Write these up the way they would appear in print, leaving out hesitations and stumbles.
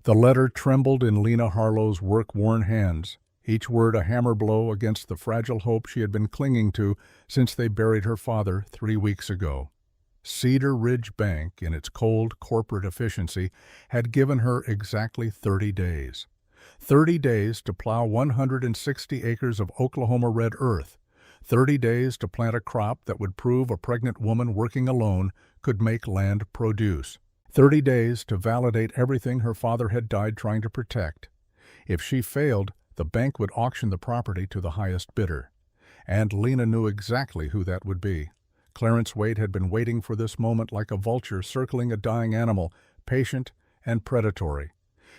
The letter trembled in Lena Harlow's work-worn hands, each word a hammer blow against the fragile hope she had been clinging to since they buried her father 3 weeks ago. Cedar Ridge Bank, in its cold corporate efficiency, had given her exactly 30 days. 30 days to plow 160 acres of Oklahoma red earth. 30 days to plant a crop that would prove a pregnant woman working alone could make land produce. 30 days to validate everything her father had died trying to protect. If she failed, the bank would auction the property to the highest bidder. And Lena knew exactly who that would be. Clarence Wade had been waiting for this moment like a vulture circling a dying animal, patient and predatory,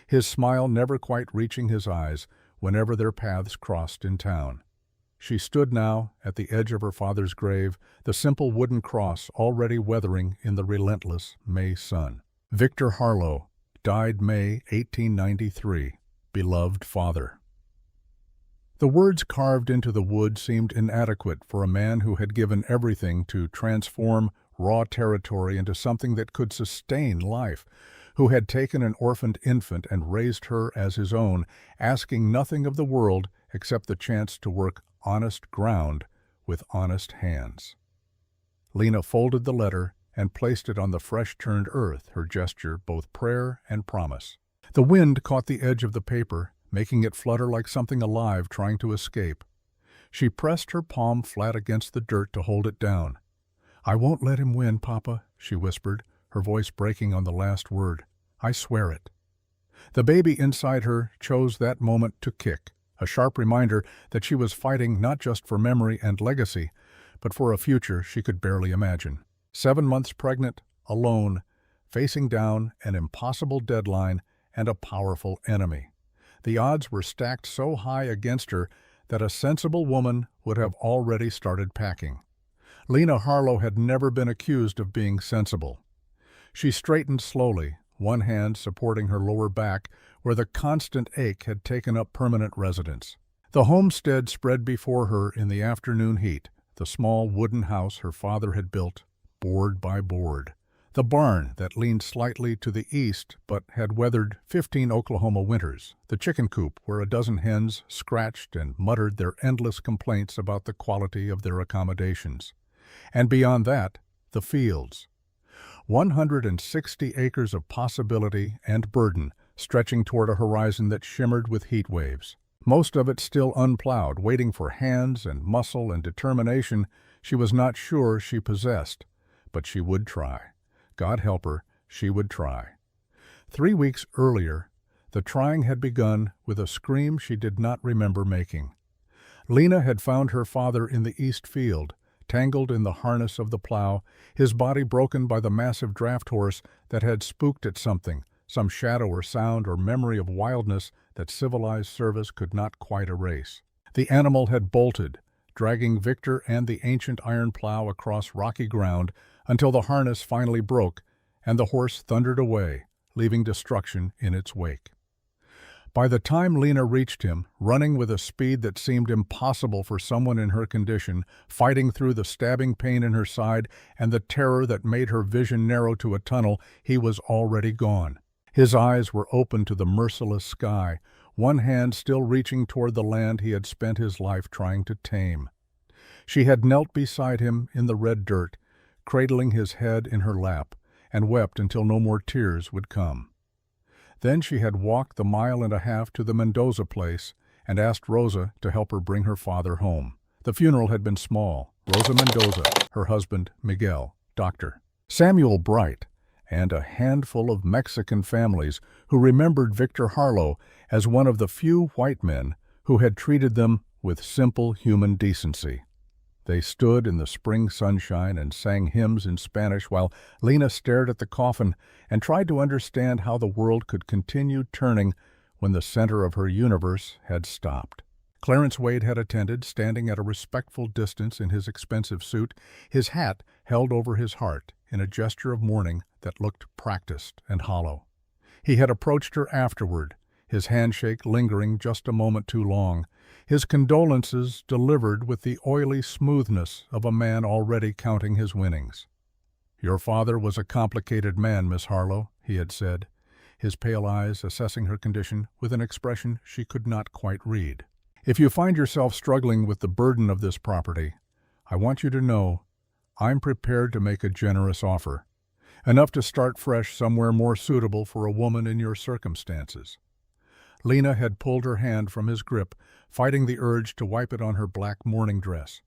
his smile never quite reaching his eyes whenever their paths crossed in town. She stood now at the edge of her father's grave, the simple wooden cross already weathering in the relentless May sun. Victor Harlow, died May 1893, beloved father. The words carved into the wood seemed inadequate for a man who had given everything to transform raw territory into something that could sustain life, who had taken an orphaned infant and raised her as his own, asking nothing of the world except the chance to work honest ground with honest hands. Lena folded the letter and placed it on the fresh-turned earth, her gesture both prayer and promise. The wind caught the edge of the paper, making it flutter like something alive trying to escape. She pressed her palm flat against the dirt to hold it down. "I won't let him win, Papa," she whispered, her voice breaking on the last word. "I swear it." The baby inside her chose that moment to kick, a sharp reminder that she was fighting not just for memory and legacy, but for a future she could barely imagine. 7 months pregnant, alone, facing down an impossible deadline and a powerful enemy. The odds were stacked so high against her that a sensible woman would have already started packing. Lena Harlow had never been accused of being sensible. She straightened slowly, one hand supporting her lower back where the constant ache had taken up permanent residence. The homestead spread before her in the afternoon heat, the small wooden house her father had built, board by board. The barn that leaned slightly to the east but had weathered 15 Oklahoma winters. The chicken coop where a dozen hens scratched and muttered their endless complaints about the quality of their accommodations. And beyond that, the fields. 160 acres of possibility and burden stretching toward a horizon that shimmered with heat waves. Most of it still unplowed, waiting for hands and muscle and determination she was not sure she possessed. But she would try. God help her, she would try. 3 weeks earlier, the trying had begun with a scream she did not remember making. Lena had found her father in the east field, tangled in the harness of the plow, his body broken by the massive draft horse that had spooked at something, some shadow or sound or memory of wildness that civilized service could not quite erase. The animal had bolted, dragging Victor and the ancient iron plow across rocky ground until the harness finally broke and the horse thundered away, leaving destruction in its wake. By the time Lena reached him, running with a speed that seemed impossible for someone in her condition, fighting through the stabbing pain in her side and the terror that made her vision narrow to a tunnel, he was already gone. His eyes were open to the merciless sky, one hand still reaching toward the land he had spent his life trying to tame. She had knelt beside him in the red dirt, cradling his head in her lap, and wept until no more tears would come. Then she had walked the 1.5 miles to the Mendoza place and asked Rosa to help her bring her father home. The funeral had been small. Rosa Mendoza, her husband Miguel, doctor, Samuel Bright, and a handful of Mexican families who remembered Victor Harlow as one of the few white men who had treated them with simple human decency. They stood in the spring sunshine and sang hymns in Spanish while Lena stared at the coffin and tried to understand how the world could continue turning when the center of her universe had stopped. Clarence Wade had attended, standing at a respectful distance in his expensive suit, his hat held over his heart in a gesture of mourning that looked practiced and hollow. He had approached her afterward, his handshake lingering just a moment too long, his condolences delivered with the oily smoothness of a man already counting his winnings. "Your father was a complicated man, Miss Harlow," he had said. his pale eyes assessing her condition with an expression she could not quite read. "If you find yourself struggling with the burden of this property, I want you to know I'm prepared to make a generous offer, enough to start fresh somewhere more suitable for a woman in your circumstances." Lena had pulled her hand from his grip, fighting the urge to wipe it on her black mourning dress.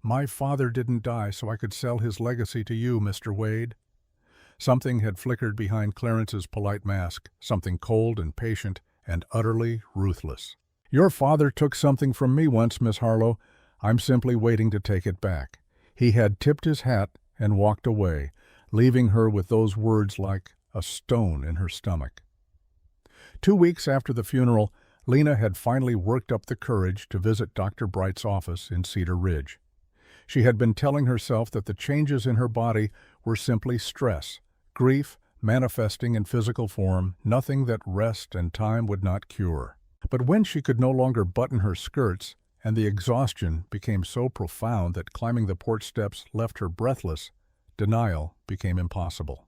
"My father didn't die so I could sell his legacy to you, Mr. Wade." Something had flickered behind Clarence's polite mask, something cold and patient and utterly ruthless. "Your father took something from me once, Miss Harlow. I'm simply waiting to take it back." He had tipped his hat and walked away, leaving her with those words like a stone in her stomach. 2 weeks after the funeral, Lena had finally worked up the courage to visit Dr. Bright's office in Cedar Ridge. She had been telling herself that the changes in her body were simply stress, grief manifesting in physical form, nothing that rest and time would not cure. But when she could no longer button her skirts, and the exhaustion became so profound that climbing the porch steps left her breathless, denial became impossible.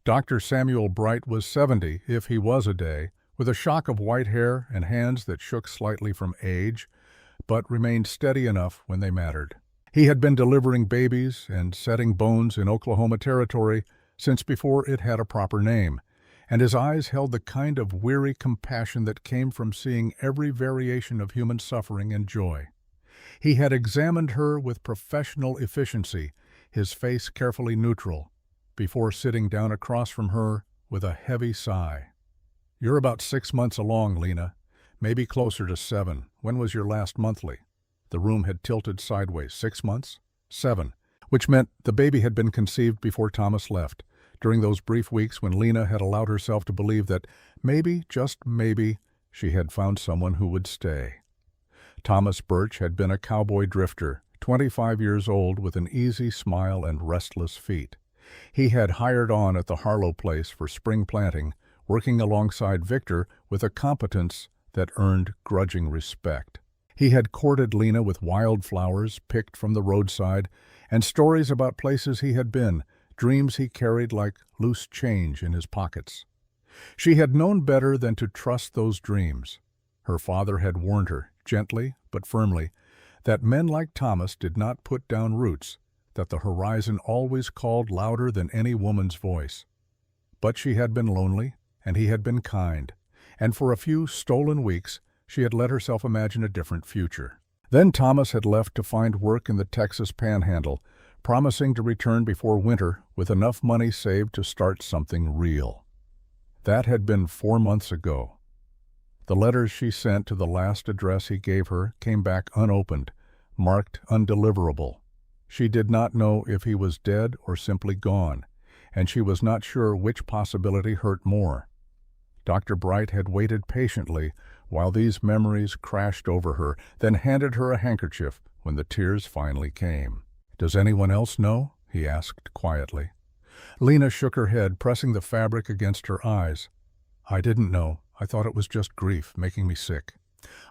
Dr. Samuel Bright was 70, if he was a day, with a shock of white hair and hands that shook slightly from age, but remained steady enough when they mattered. He had been delivering babies and setting bones in Oklahoma Territory since before it had a proper name, and his eyes held the kind of weary compassion that came from seeing every variation of human suffering and joy. He had examined her with professional efficiency, his face carefully neutral, before sitting down across from her with a heavy sigh. "You're about 6 months along, Lena. Maybe closer to 7. When was your last monthly?" The room had tilted sideways. 6 months? 7. Which meant the baby had been conceived before Thomas left, during those brief weeks when Lena had allowed herself to believe that maybe, just maybe, she had found someone who would stay. Thomas Burch had been a cowboy drifter, 25 years old with an easy smile and restless feet. He had hired on at the Harlow place for spring planting, working alongside Victor with a competence that earned grudging respect. He had courted Lena with wildflowers picked from the roadside and stories about places he had been, dreams he carried like loose change in his pockets. She had known better than to trust those dreams. Her father had warned her, gently but firmly, that men like Thomas did not put down roots, that the horizon always called louder than any woman's voice. But she had been lonely, and he had been kind, and for a few stolen weeks she had let herself imagine a different future. Then Thomas had left to find work in the Texas Panhandle, promising to return before winter with enough money saved to start something real. That had been 4 months ago. The letters she sent to the last address he gave her came back unopened, marked undeliverable. She did not know if he was dead or simply gone, and she was not sure which possibility hurt more. Dr. Bright had waited patiently while these memories crashed over her, then handed her a handkerchief when the tears finally came. "Does anyone else know?" he asked quietly. Lena shook her head, pressing the fabric against her eyes. "I didn't know. I thought it was just grief, making me sick.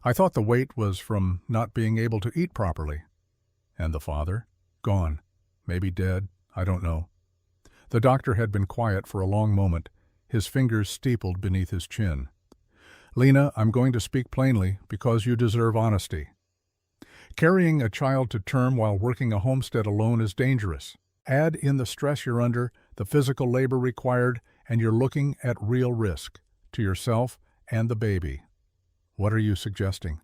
I thought the weight was from not being able to eat properly." "And the father?" "Gone. Maybe dead. I don't know." The doctor had been quiet for a long moment, his fingers steepled beneath his chin. "Lena, I'm going to speak plainly because you deserve honesty. Carrying a child to term while working a homestead alone is dangerous. Add in the stress you're under, the physical labor required, and you're looking at real risk, to yourself and the baby. What are you suggesting?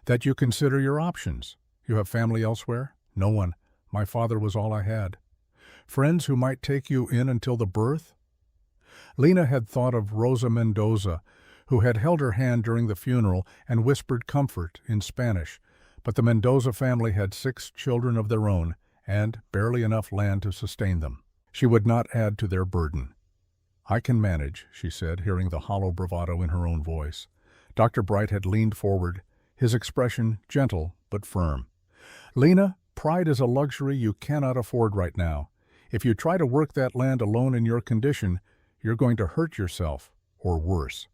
That you consider your options. You have family elsewhere?" "No one. My father was all I had." "Friends who might take you in until the birth?" Lena had thought of Rosa Mendoza, who had held her hand during the funeral and whispered comfort in Spanish, but the Mendoza family had 6 children of their own and barely enough land to sustain them. She would not add to their burden. "I can manage," she said, hearing the hollow bravado in her own voice. Dr. Bright had leaned forward, his expression gentle but firm. "Lena, pride is a luxury you cannot afford right now. If you try to work that land alone in your condition, you're going to hurt yourself, or worse."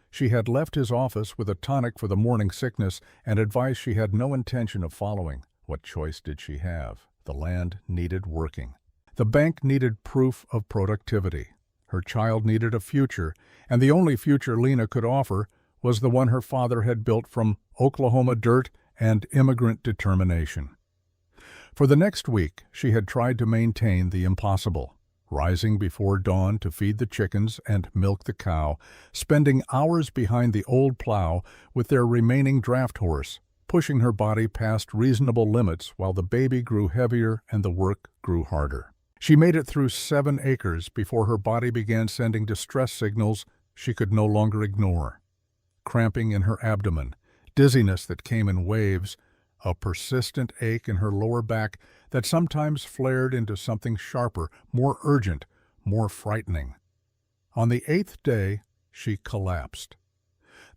She had left his office with a tonic for the morning sickness and advice she had no intention of following. What choice did she have? The land needed working. The bank needed proof of productivity. Her child needed a future, and the only future Lena could offer was the one her father had built from Oklahoma dirt and immigrant determination. For the next week, she had tried to maintain the impossible, rising before dawn to feed the chickens and milk the cow, spending hours behind the old plow with their remaining draft horse, pushing her body past reasonable limits while the baby grew heavier and the work grew harder. She made it through 7 acres before her body began sending distress signals she could no longer ignore. Cramping in her abdomen, dizziness that came in waves, a persistent ache in her lower back that sometimes flared into something sharper, more urgent, more frightening. On the 8th day, she collapsed.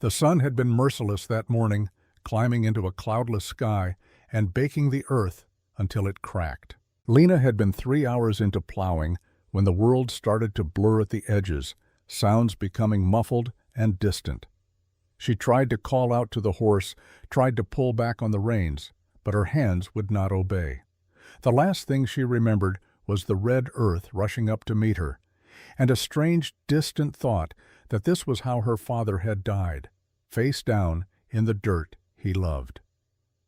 The sun had been merciless that morning, climbing into a cloudless sky and baking the earth until it cracked. Lena had been 3 hours into plowing when the world started to blur at the edges, sounds becoming muffled and distant. She tried to call out to the horse, tried to pull back on the reins, but her hands would not obey. The last thing she remembered was the red earth rushing up to meet her, and a strange, distant thought that this was how her father had died, face down in the dirt he loved.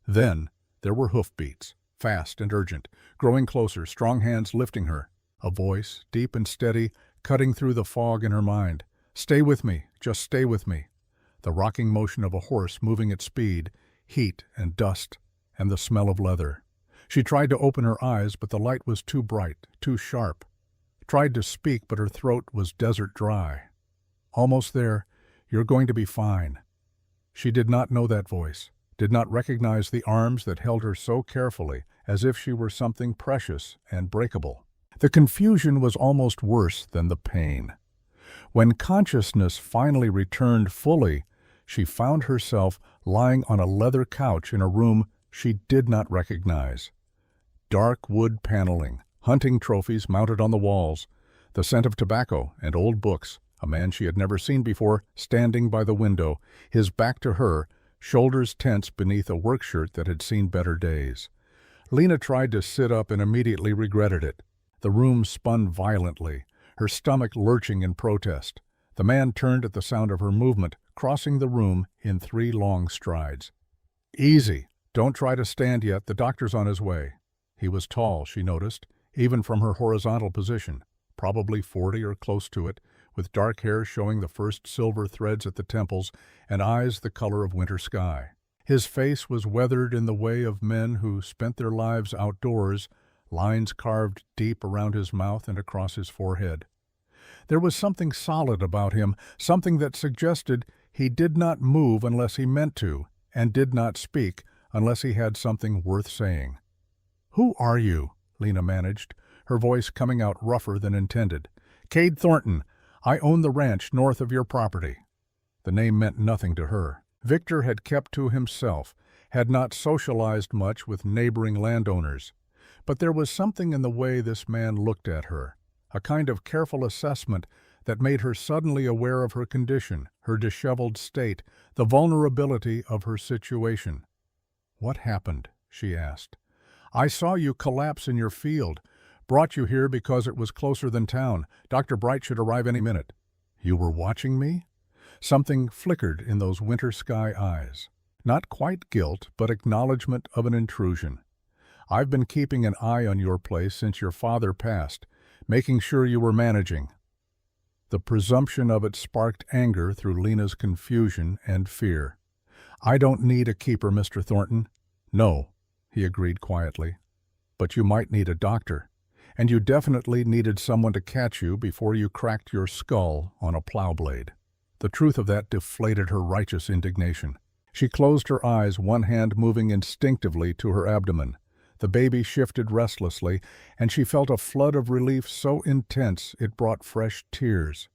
Then there were hoofbeats, fast and urgent, growing closer, strong hands lifting her, a voice, deep and steady, cutting through the fog in her mind. "Stay with me, just stay with me." The rocking motion of a horse moving at speed, heat and dust, and the smell of leather. She tried to open her eyes, but the light was too bright, too sharp. Tried to speak, but her throat was desert dry. "Almost there. You're going to be fine." She did not know that voice, did not recognize the arms that held her so carefully, as if she were something precious and breakable. The confusion was almost worse than the pain. When consciousness finally returned fully, she found herself lying on a leather couch in a room she did not recognize. Dark wood paneling, hunting trophies mounted on the walls, the scent of tobacco and old books, a man she had never seen before standing by the window, his back to her, shoulders tense beneath a work shirt that had seen better days. Lena tried to sit up and immediately regretted it. The room spun violently, her stomach lurching in protest. The man turned at the sound of her movement, crossing the room in 3 long strides. "Easy. Don't try to stand yet. The doctor's on his way." He was tall, she noticed, even from her horizontal position, probably 40 or close to it, with dark hair showing the first silver threads at the temples and eyes the color of winter sky. His face was weathered in the way of men who spent their lives outdoors, lines carved deep around his mouth and across his forehead. There was something solid about him, something that suggested he did not move unless he meant to, and did not speak unless he had something worth saying. "Who are you?" Lena managed, her voice coming out rougher than intended. "Cade Thornton. I own the ranch north of your property." The name meant nothing to her. Victor had kept to himself, had not socialized much with neighboring landowners. But there was something in the way this man looked at her, a kind of careful assessment that made her suddenly aware of her condition, her disheveled state, the vulnerability of her situation. "What happened?" she asked. "I saw you collapse in your field. Brought you here because it was closer than town. Dr. Bright should arrive any minute." "You were watching me?" Something flickered in those winter sky eyes. Not quite guilt, but acknowledgement of an intrusion. "I've been keeping an eye on your place since your father passed, making sure you were managing." The presumption of it sparked anger through Lena's confusion and fear. "I don't need a keeper, Mr. Thornton." "No," he agreed quietly. "But you might need a doctor. And you definitely needed someone to catch you before you cracked your skull on a plow blade." The truth of that deflated her righteous indignation. She closed her eyes, one hand moving instinctively to her abdomen. The baby shifted restlessly, and she felt a flood of relief so intense it brought fresh tears.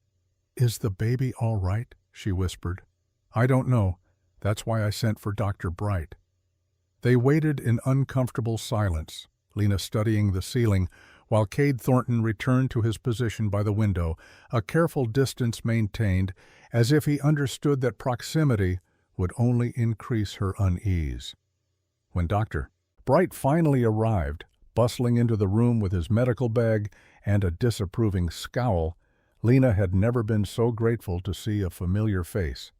"Is the baby all right?" she whispered. "I don't know. That's why I sent for Dr. Bright." They waited in uncomfortable silence, Lena studying the ceiling, while Cade Thornton returned to his position by the window, a careful distance maintained, as if he understood that proximity would only increase her unease. When Dr. Bright finally arrived, bustling into the room with his medical bag and a disapproving scowl, Lena had never been so grateful to see a familiar face.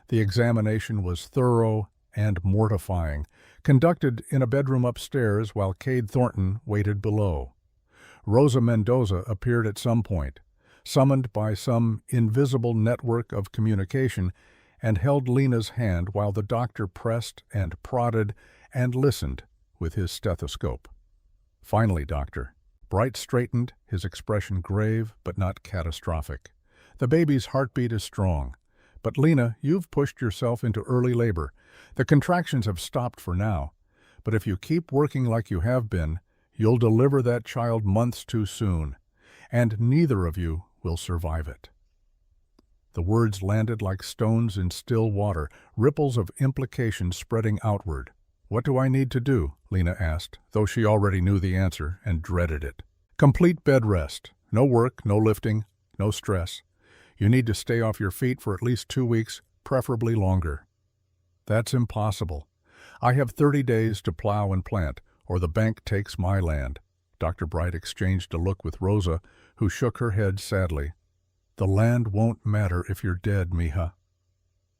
The examination was thorough and mortifying, conducted in a bedroom upstairs while Cade Thornton waited below. Rosa Mendoza appeared at some point, summoned by some invisible network of communication, and held Lena's hand while the doctor pressed and prodded and listened with his stethoscope. "Finally, Doctor." Bright straightened, his expression grave but not catastrophic. "The baby's heartbeat is strong. But Lena, you've pushed yourself into early labor. The contractions have stopped for now. But if you keep working like you have been, you'll deliver that child months too soon. And neither of you will survive it." The words landed like stones in still water, ripples of implication spreading outward. "What do I need to do?" Lena asked, though she already knew the answer and dreaded it. "Complete bed rest. No work, no lifting, no stress. You need to stay off your feet for at least 2 weeks, preferably longer." "That's impossible. I have 30 days to plow and plant, or the bank takes my land." Dr. Bright exchanged a look with Rosa, who shook her head sadly. "The land won't matter if you're dead, mija.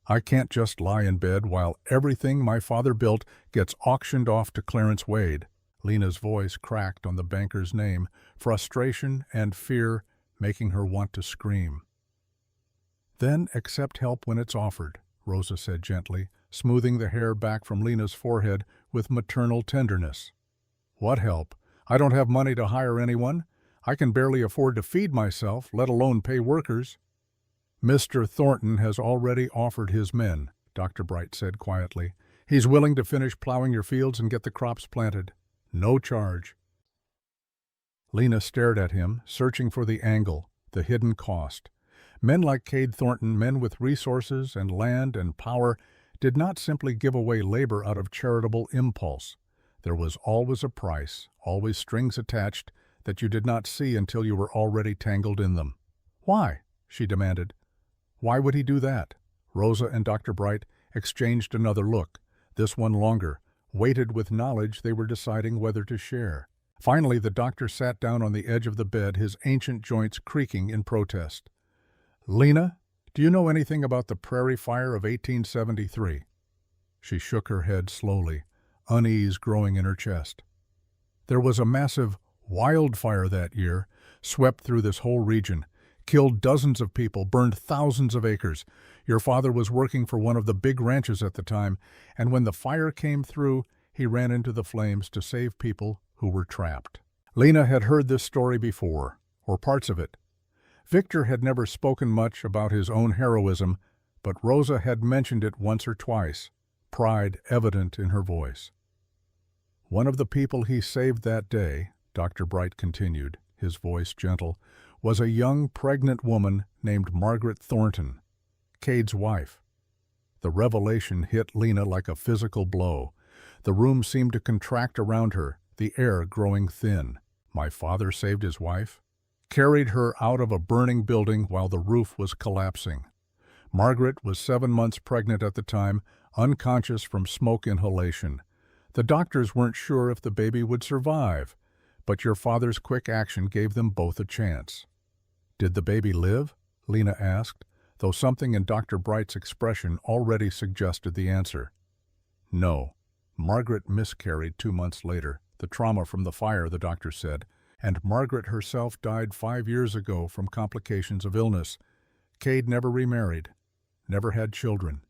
I can't just lie in bed while everything my father built gets auctioned off to Clarence Wade." Lena's voice cracked on the banker's name, frustration and fear making her want to scream. "Then accept help when it's offered," Rosa said gently, smoothing the hair back from Lena's forehead with maternal tenderness. "What help? I don't have money to hire anyone. I can barely afford to feed myself, let alone pay workers." "Mr. Thornton has already offered his men," Dr. Bright said quietly. "He's willing to finish plowing your fields and get the crops planted. No charge." Lena stared at him, searching for the angle, the hidden cost. Men like Cade Thornton, men with resources and land and power, did not simply give away labor out of charitable impulse. There was always a price, always strings attached, that you did not see until you were already tangled in them. "Why?" she demanded. "Why would he do that?" Rosa and Dr. Bright exchanged another look, this one longer, weighted with knowledge they were deciding whether to share. Finally, the doctor sat down on the edge of the bed, his ancient joints creaking in protest. "Lena, do you know anything about the prairie fire of 1873? She shook her head slowly, unease growing in her chest. "There was a massive wildfire that year, swept through this whole region, killed dozens of people, burned thousands of acres. Your father was working for one of the big ranches at the time, and when the fire came through, he ran into the flames to save people who were trapped." Lena had heard this story before, or parts of it. Victor had never spoken much about his own heroism, but Rosa had mentioned it once or twice, pride evident in her voice. "One of the people he saved that day," Dr. Bright continued, his voice gentle, "was a young pregnant woman named Margaret Thornton, Cade's wife." The revelation hit Lena like a physical blow. The room seemed to contract around her, the air growing thin. My father saved his wife? Carried her out of a burning building while the roof was collapsing. Margaret was 7 months pregnant at the time, unconscious from smoke inhalation. The doctors weren't sure if the baby would survive, but your father's quick action gave them both a chance. "Did the baby live?" Lena asked, though something in Dr. Bright's expression already suggested the answer. "No. Margaret miscarried 2 months later, the trauma from the fire," the doctor said, "and Margaret herself died 5 years ago from complications of illness. Cade never remarried, never had children."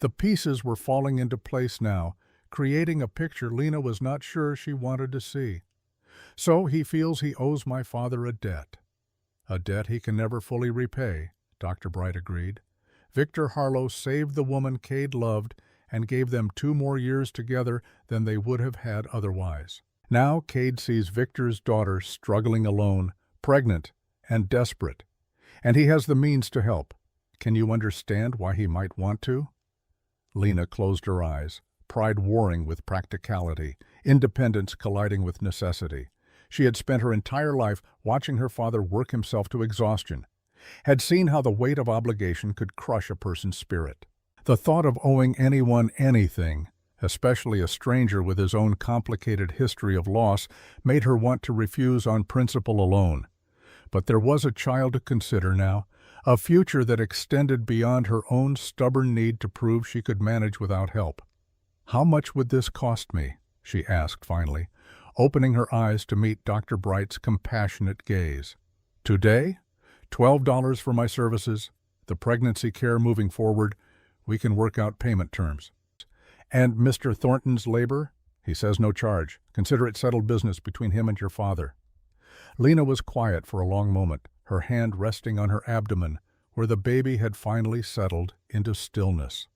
The pieces were falling into place now, creating a picture Lena was not sure she wanted to see. "So he feels he owes my father a debt. A debt he can never fully repay," Dr. Bright agreed. "Victor Harlow saved the woman Cade loved and gave them 2 more years together than they would have had otherwise. Now Cade sees Victor's daughter struggling alone, pregnant, and desperate, and he has the means to help. Can you understand why he might want to?" Lena closed her eyes, pride warring with practicality, independence colliding with necessity. She had spent her entire life watching her father work himself to exhaustion, had seen how the weight of obligation could crush a person's spirit. The thought of owing anyone anything, especially a stranger with his own complicated history of loss, made her want to refuse on principle alone. But there was a child to consider now, a future that extended beyond her own stubborn need to prove she could manage without help. "How much would this cost me?" she asked finally, opening her eyes to meet Dr. Bright's compassionate gaze. "Today? $12 for my services, the pregnancy care moving forward. We can work out payment terms." "And Mr. Thornton's labor?" "He says no charge. Consider it settled business between him and your father." Lena was quiet for a long moment, her hand resting on her abdomen, where the baby had finally settled into stillness.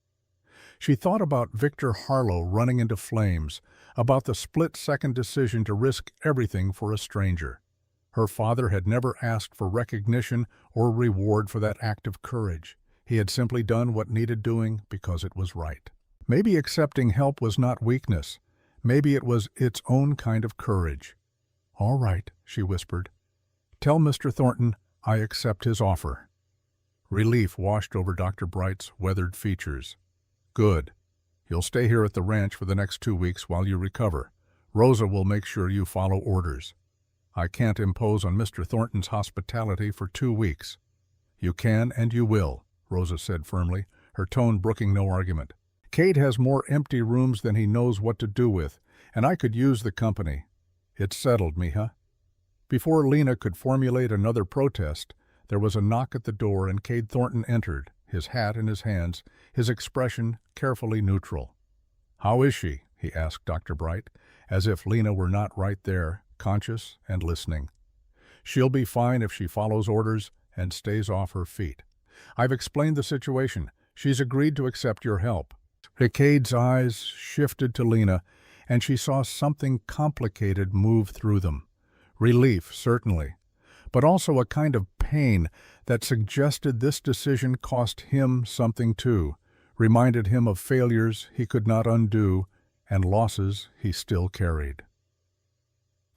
She thought about Victor Harlow running into flames, about the split-second decision to risk everything for a stranger. Her father had never asked for recognition or reward for that act of courage. He had simply done what needed doing because it was right. Maybe accepting help was not weakness. Maybe it was its own kind of courage. "All right," she whispered. "Tell Mr. Thornton I accept his offer." Relief washed over Dr. Bright's weathered features. "Good. You'll stay here at the ranch for the next 2 weeks while you recover. Rosa will make sure you follow orders. I can't impose on Mr. Thornton's hospitality for 2 weeks." "You can and you will," Rosa said firmly, her tone brooking no argument. "Cade has more empty rooms than he knows what to do with, and I could use the company. It's settled, mija." Before Lena could formulate another protest, there was a knock at the door and Cade Thornton entered, his hat in his hands, his expression carefully neutral. "How is she?" he asked Dr. Bright, as if Lena were not right there, conscious and listening. "She'll be fine if she follows orders and stays off her feet. I've explained the situation. She's agreed to accept your help." Cade's eyes shifted to Lena, and she saw something complicated move through them. Relief, certainly, but also a kind of pain that suggested this decision cost him something too, reminded him of failures he could not undo and losses he still carried.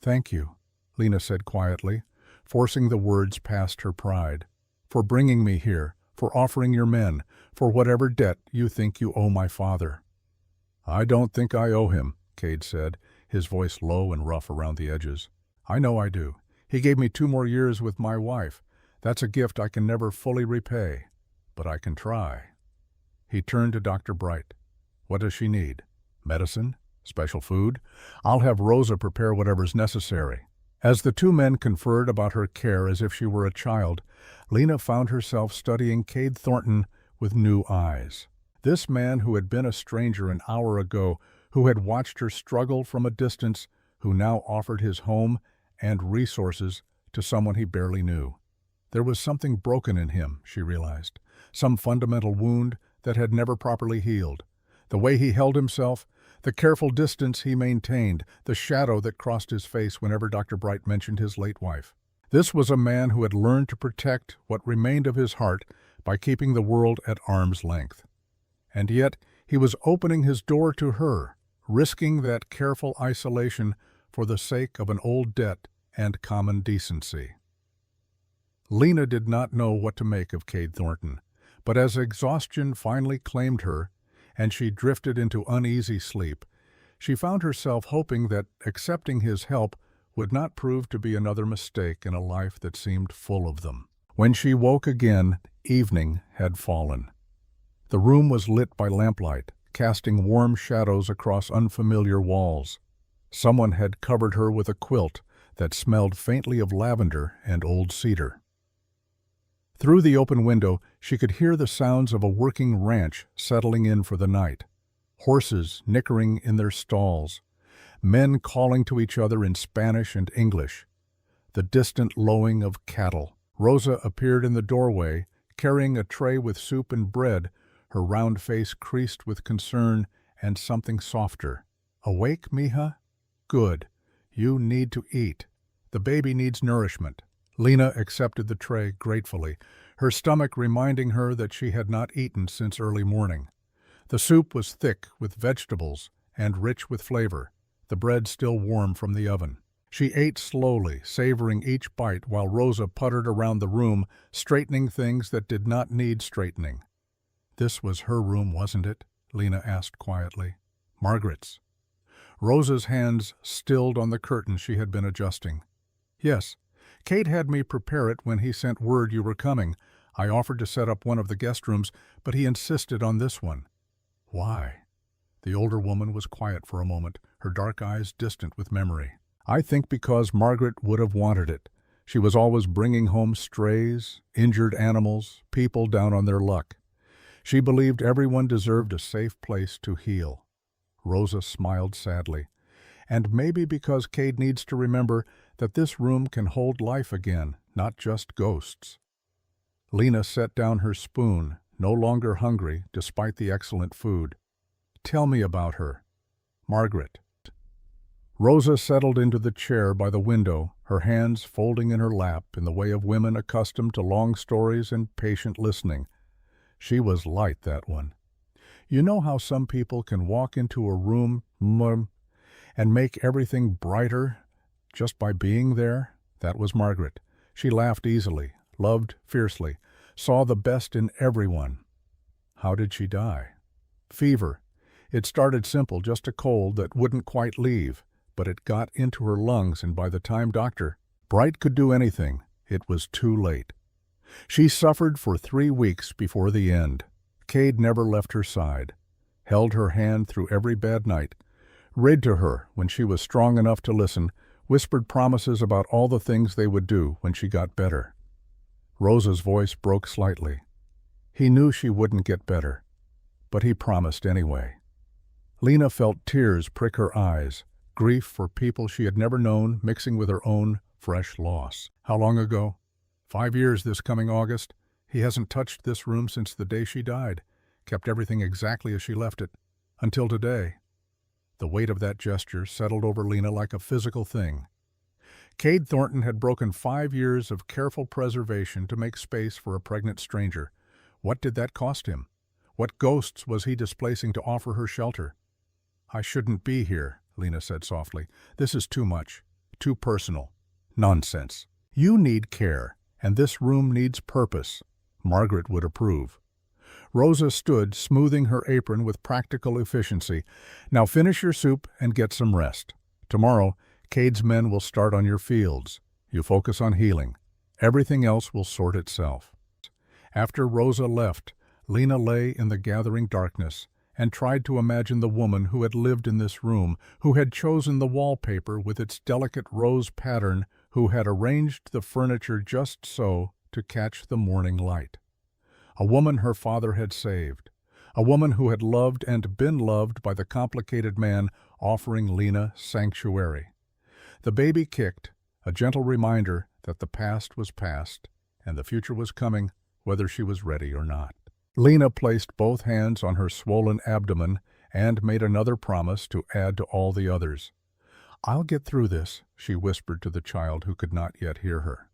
"Thank you," Lena said quietly, forcing the words past her pride, "for bringing me here, for offering your men, for whatever debt you think you owe my father." "I don't think I owe him," Cade said, his voice low and rough around the edges. "I know I do. He gave me 2 more years with my wife. That's a gift I can never fully repay, but I can try." He turned to Dr. Bright. "What does she need? Medicine? Special food? I'll have Rosa prepare whatever's necessary." As the 2 men conferred about her care as if she were a child, Lena found herself studying Cade Thornton with new eyes. This man who had been a stranger an hour ago, who had watched her struggle from a distance, who now offered his home and resources to someone he barely knew. There was something broken in him, she realized, some fundamental wound that had never properly healed. The way he held himself, the careful distance he maintained, the shadow that crossed his face whenever Dr. Bright mentioned his late wife. This was a man who had learned to protect what remained of his heart by keeping the world at arm's length. And yet he was opening his door to her, risking that careful isolation for the sake of an old debt and common decency. Lena did not know what to make of Cade Thornton, but as exhaustion finally claimed her, and she drifted into uneasy sleep, she found herself hoping that accepting his help would not prove to be another mistake in a life that seemed full of them. When she woke again, evening had fallen. The room was lit by lamplight, casting warm shadows across unfamiliar walls. Someone had covered her with a quilt that smelled faintly of lavender and old cedar. Through the open window, she could hear the sounds of a working ranch settling in for the night. Horses nickering in their stalls, men calling to each other in Spanish and English, the distant lowing of cattle. Rosa appeared in the doorway, carrying a tray with soup and bread, her round face creased with concern and something softer. "Awake, mija? Good. You need to eat. The baby needs nourishment." Lena accepted the tray gratefully, her stomach reminding her that she had not eaten since early morning. The soup was thick with vegetables and rich with flavor, the bread still warm from the oven. She ate slowly, savoring each bite while Rosa puttered around the room, straightening things that did not need straightening. "This was her room, wasn't it?" Lena asked quietly. "Margaret's." Rosa's hands stilled on the curtains she had been adjusting. "Yes. Cade had me prepare it when he sent word you were coming. I offered to set up one of the guest rooms, but he insisted on this one." "Why?" The older woman was quiet for a moment, her dark eyes distant with memory. "I think because Margaret would have wanted it. She was always bringing home strays, injured animals, people down on their luck. She believed everyone deserved a safe place to heal." Rosa smiled sadly. "And maybe because Cade needs to remember that this room can hold life again, not just ghosts." Lena set down her spoon, no longer hungry despite the excellent food. "Tell me about her." "Margaret." Rosa settled into the chair by the window, her hands folding in her lap in the way of women accustomed to long stories and patient listening. She was light, that one. You know how some people can walk into a room and make everything brighter just by being there? That was Margaret. She laughed easily, loved fiercely, saw the best in everyone. How did she die? Fever. It started simple, just a cold that wouldn't quite leave, but it got into her lungs, and by the time Dr. Bright could do anything, it was too late. She suffered for 3 weeks before the end. Cade never left her side, held her hand through every bad night, read to her when she was strong enough to listen, whispered promises about all the things they would do when she got better. Rosa's voice broke slightly. He knew she wouldn't get better, but he promised anyway. Lena felt tears prick her eyes, grief for people she had never known mixing with her own fresh loss. How long ago? 5 years this coming August. He hasn't touched this room since the day she died, kept everything exactly as she left it, until today. The weight of that gesture settled over Lena like a physical thing. Cade Thornton had broken 5 years of careful preservation to make space for a pregnant stranger. What did that cost him? What ghosts was he displacing to offer her shelter? "I shouldn't be here," Lena said softly. "This is too much, too personal." "Nonsense. You need care, and this room needs purpose." Margaret would approve. Rosa stood, smoothing her apron with practical efficiency. "Now finish your soup and get some rest. Tomorrow, Cade's men will start on your fields. You focus on healing. Everything else will sort itself." After Rosa left, Lena lay in the gathering darkness and tried to imagine the woman who had lived in this room, who had chosen the wallpaper with its delicate rose pattern, who had arranged the furniture just so to catch the morning light. A woman her father had saved. A woman who had loved and been loved by the complicated man offering Lena sanctuary. The baby kicked, a gentle reminder that the past was past and the future was coming, whether she was ready or not. Lena placed both hands on her swollen abdomen and made another promise to add to all the others. "I'll get through this," she whispered to the child who could not yet hear her.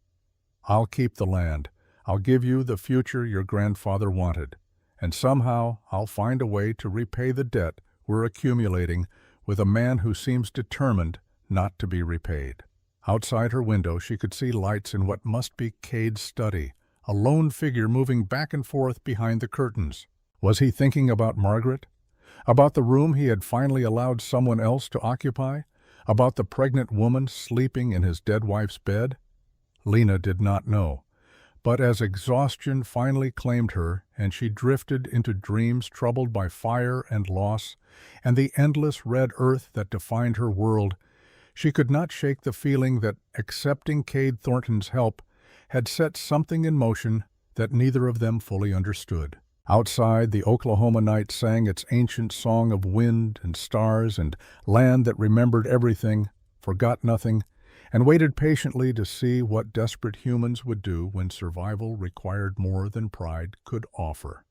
"I'll keep the land. I'll give you the future your grandfather wanted. And somehow I'll find a way to repay the debt we're accumulating with a man who seems determined not to be repaid." Outside her window she could see lights in what must be Cade's study, a lone figure moving back and forth behind the curtains. Was he thinking about Margaret? About the room he had finally allowed someone else to occupy? About the pregnant woman sleeping in his dead wife's bed? Lena did not know. But as exhaustion finally claimed her and she drifted into dreams troubled by fire and loss and the endless red earth that defined her world, she could not shake the feeling that accepting Cade Thornton's help had set something in motion that neither of them fully understood. Outside, the Oklahoma night sang its ancient song of wind and stars and land that remembered everything, forgot nothing, and waited patiently to see what desperate humans would do when survival required more than pride could offer.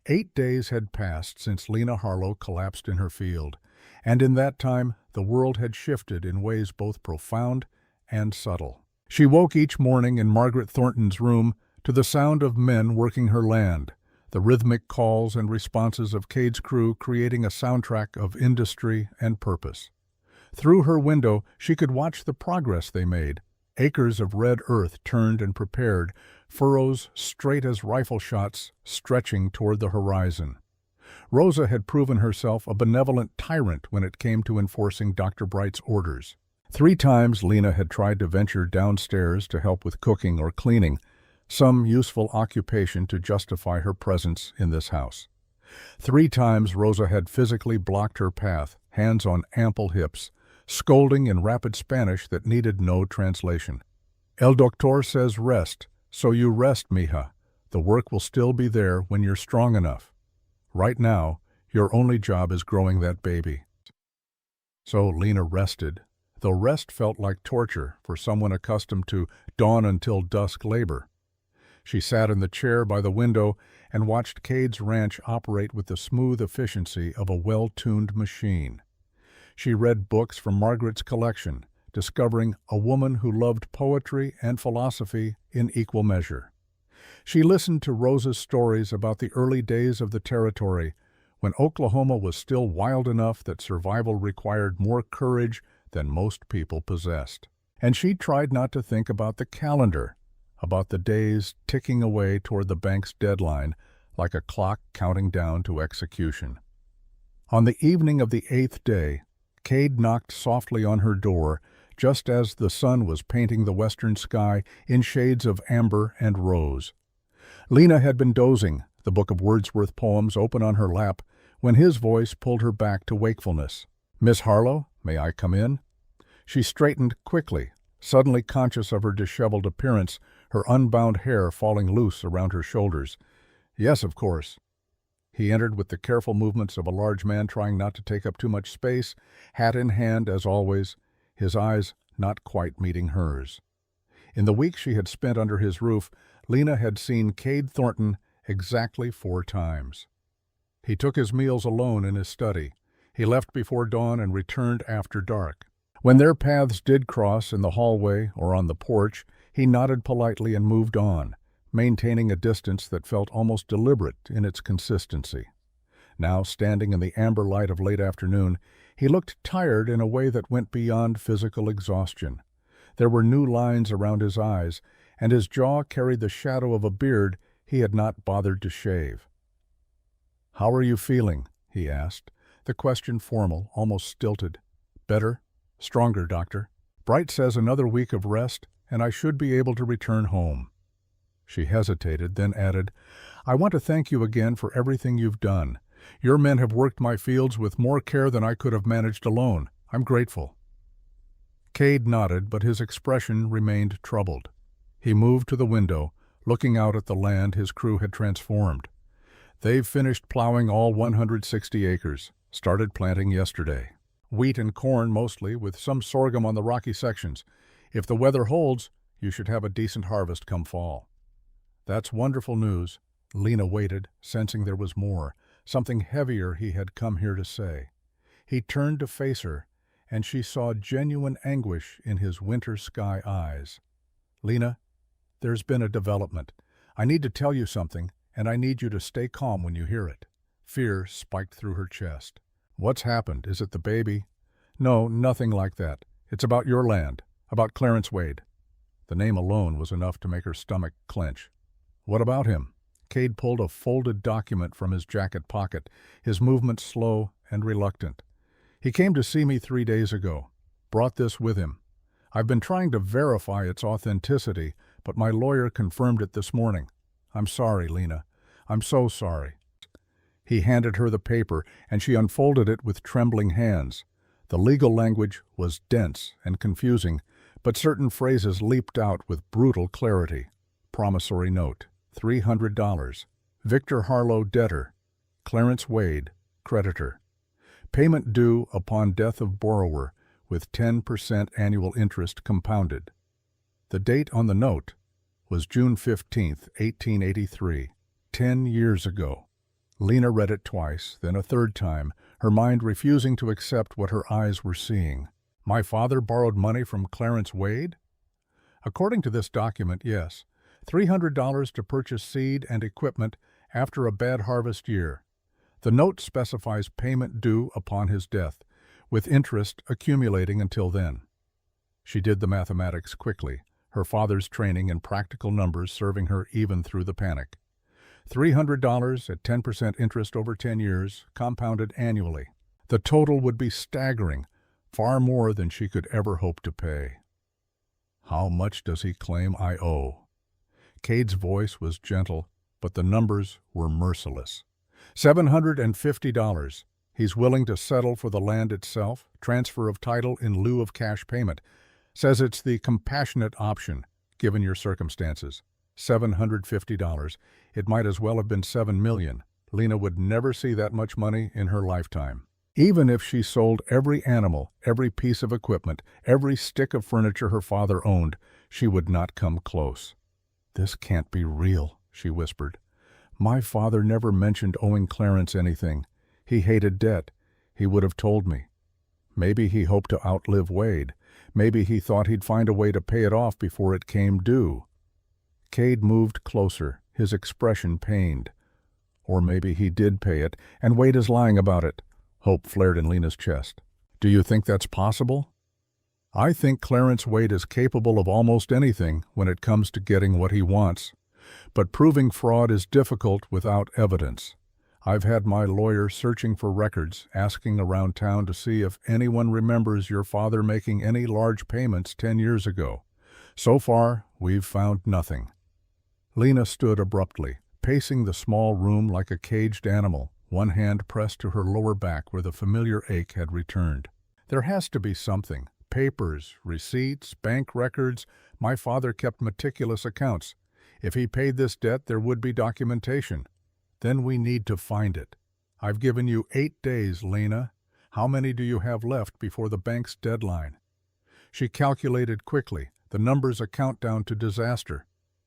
8 days had passed since Lena Harlow collapsed in her field, and in that time the world had shifted in ways both profound and subtle. She woke each morning in Margaret Thornton's room to the sound of men working her land, the rhythmic calls and responses of Cade's crew creating a soundtrack of industry and purpose. Through her window she could watch the progress they made, acres of red earth turned and prepared, furrows straight as rifle shots stretching toward the horizon. Rosa had proven herself a benevolent tyrant when it came to enforcing Dr. Bright's orders. 3 times Lena had tried to venture downstairs to help with cooking or cleaning, some useful occupation to justify her presence in this house. 3 times Rosa had physically blocked her path, hands on ample hips, scolding in rapid Spanish that needed no translation. El doctor says rest, so you rest, mija. The work will still be there when you're strong enough. Right now, your only job is growing that baby. So Lena rested, though rest felt like torture for someone accustomed to dawn until dusk labor. She sat in the chair by the window and watched Cade's ranch operate with the smooth efficiency of a well-tuned machine. She read books from Margaret's collection, discovering a woman who loved poetry and philosophy in equal measure. She listened to Rosa's stories about the early days of the territory, when Oklahoma was still wild enough that survival required more courage than most people possessed. And she tried not to think about the calendar, about the days ticking away toward the bank's deadline like a clock counting down to execution. On the evening of the 8th day, Cade knocked softly on her door just as the sun was painting the western sky in shades of amber and rose. Lena had been dozing, the book of Wordsworth poems open on her lap, when his voice pulled her back to wakefulness. "Miss Harlow, may I come in?" She straightened quickly, suddenly conscious of her disheveled appearance, her unbound hair falling loose around her shoulders. "Yes, of course." He entered with the careful movements of a large man trying not to take up too much space, hat in hand as always, his eyes not quite meeting hers. In the week she had spent under his roof, Lena had seen Cade Thornton exactly 4 times. He took his meals alone in his study. He left before dawn and returned after dark. When their paths did cross in the hallway or on the porch, he nodded politely and moved on, maintaining a distance that felt almost deliberate in its consistency. Now, standing in the amber light of late afternoon, he looked tired in a way that went beyond physical exhaustion. There were new lines around his eyes, and his jaw carried the shadow of a beard he had not bothered to shave. "How are you feeling?" he asked, the question formal, almost stilted. "Better? Stronger, doctor. Bright says another week of rest, and I should be able to return home." She hesitated, then added, "I want to thank you again for everything you've done. Your men have worked my fields with more care than I could have managed alone. I'm grateful." Cade nodded, but his expression remained troubled. He moved to the window, looking out at the land his crew had transformed. "They've finished plowing all 160 acres, started planting yesterday. Wheat and corn mostly, with some sorghum on the rocky sections. If the weather holds, you should have a decent harvest come fall." "That's wonderful news." Lena waited, sensing there was more, something heavier he had come here to say. He turned to face her, and she saw genuine anguish in his winter sky eyes. "Lena, there's been a development. I need to tell you something, and I need you to stay calm when you hear it." Fear spiked through her chest. "What's happened? Is it the baby?" "No, nothing like that. It's about your land, about Clarence Wade." The name alone was enough to make her stomach clench. "What about him?" Cade pulled a folded document from his jacket pocket, his movements slow and reluctant. "He came to see me 3 days ago. Brought this with him. I've been trying to verify its authenticity, but my lawyer confirmed it this morning. I'm sorry, Lena. I'm so sorry." He handed her the paper, and she unfolded it with trembling hands. The legal language was dense and confusing, but certain phrases leaped out with brutal clarity. Promissory note, $300. Victor Harlow, debtor. Clarence Wade, creditor. Payment due upon death of borrower, with 10% annual interest compounded. The date on the note was June 15, 1883, 10 years ago. Lena read it twice, then a third time, her mind refusing to accept what her eyes were seeing. My father borrowed money from Clarence Wade? According to this document, yes. $300 to purchase seed and equipment after a bad harvest year. The note specifies payment due upon his death, with interest accumulating until then. She did the mathematics quickly, her father's training in practical numbers serving her even through the panic. $300 at 10% interest over 10 years, compounded annually. The total would be staggering, far more than she could ever hope to pay. How much does he claim I owe? Cade's voice was gentle, but the numbers were merciless. $750. He's willing to settle for the land itself, transfer of title in lieu of cash payment. Says it's the compassionate option, given your circumstances. $750. It might as well have been $7 million. Lena would never see that much money in her lifetime. Even if she sold every animal, every piece of equipment, every stick of furniture her father owned, she would not come close. "This can't be real," she whispered. "My father never mentioned owing Clarence anything. He hated debt. He would have told me. Maybe he hoped to outlive Wade. Maybe he thought he'd find a way to pay it off before it came due." Cade moved closer, his expression pained. "Or maybe he did pay it, and Wade is lying about it." Hope flared in Lena's chest. "Do you think that's possible?" "I think Clarence Wade is capable of almost anything when it comes to getting what he wants. But proving fraud is difficult without evidence. I've had my lawyer searching for records, asking around town to see if anyone remembers your father making any large payments 10 years ago. So far, we've found nothing." Lena stood abruptly, pacing the small room like a caged animal, one hand pressed to her lower back where the familiar ache had returned. "There has to be something. Papers, receipts, bank records. My father kept meticulous accounts. If he paid this debt, there would be documentation. Then we need to find it. I've given you 8 days, Lena. How many do you have left before the bank's deadline?" She calculated quickly, the numbers a countdown to disaster.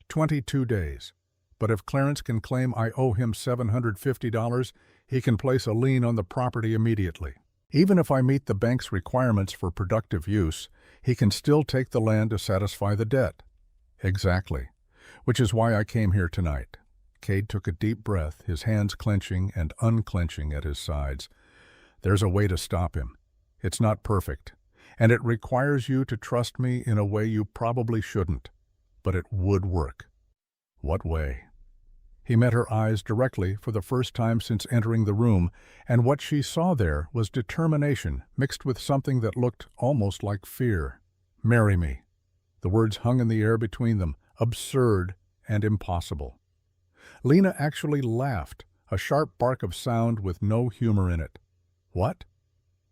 22 days. But if Clarence can claim I owe him $750, he can place a lien on the property immediately. Even if I meet the bank's requirements for productive use, he can still take the land to satisfy the debt. Exactly. Which is why I came here tonight. Cade took a deep breath, his hands clenching and unclenching at his sides. "There's a way to stop him. It's not perfect, and it requires you to trust me in a way you probably shouldn't. But it would work." "What way?" He met her eyes directly for the first time since entering the room, and what she saw there was determination mixed with something that looked almost like fear. "Marry me." The words hung in the air between them, absurd and impossible. Lena actually laughed, a sharp bark of sound with no humor in it. "What?"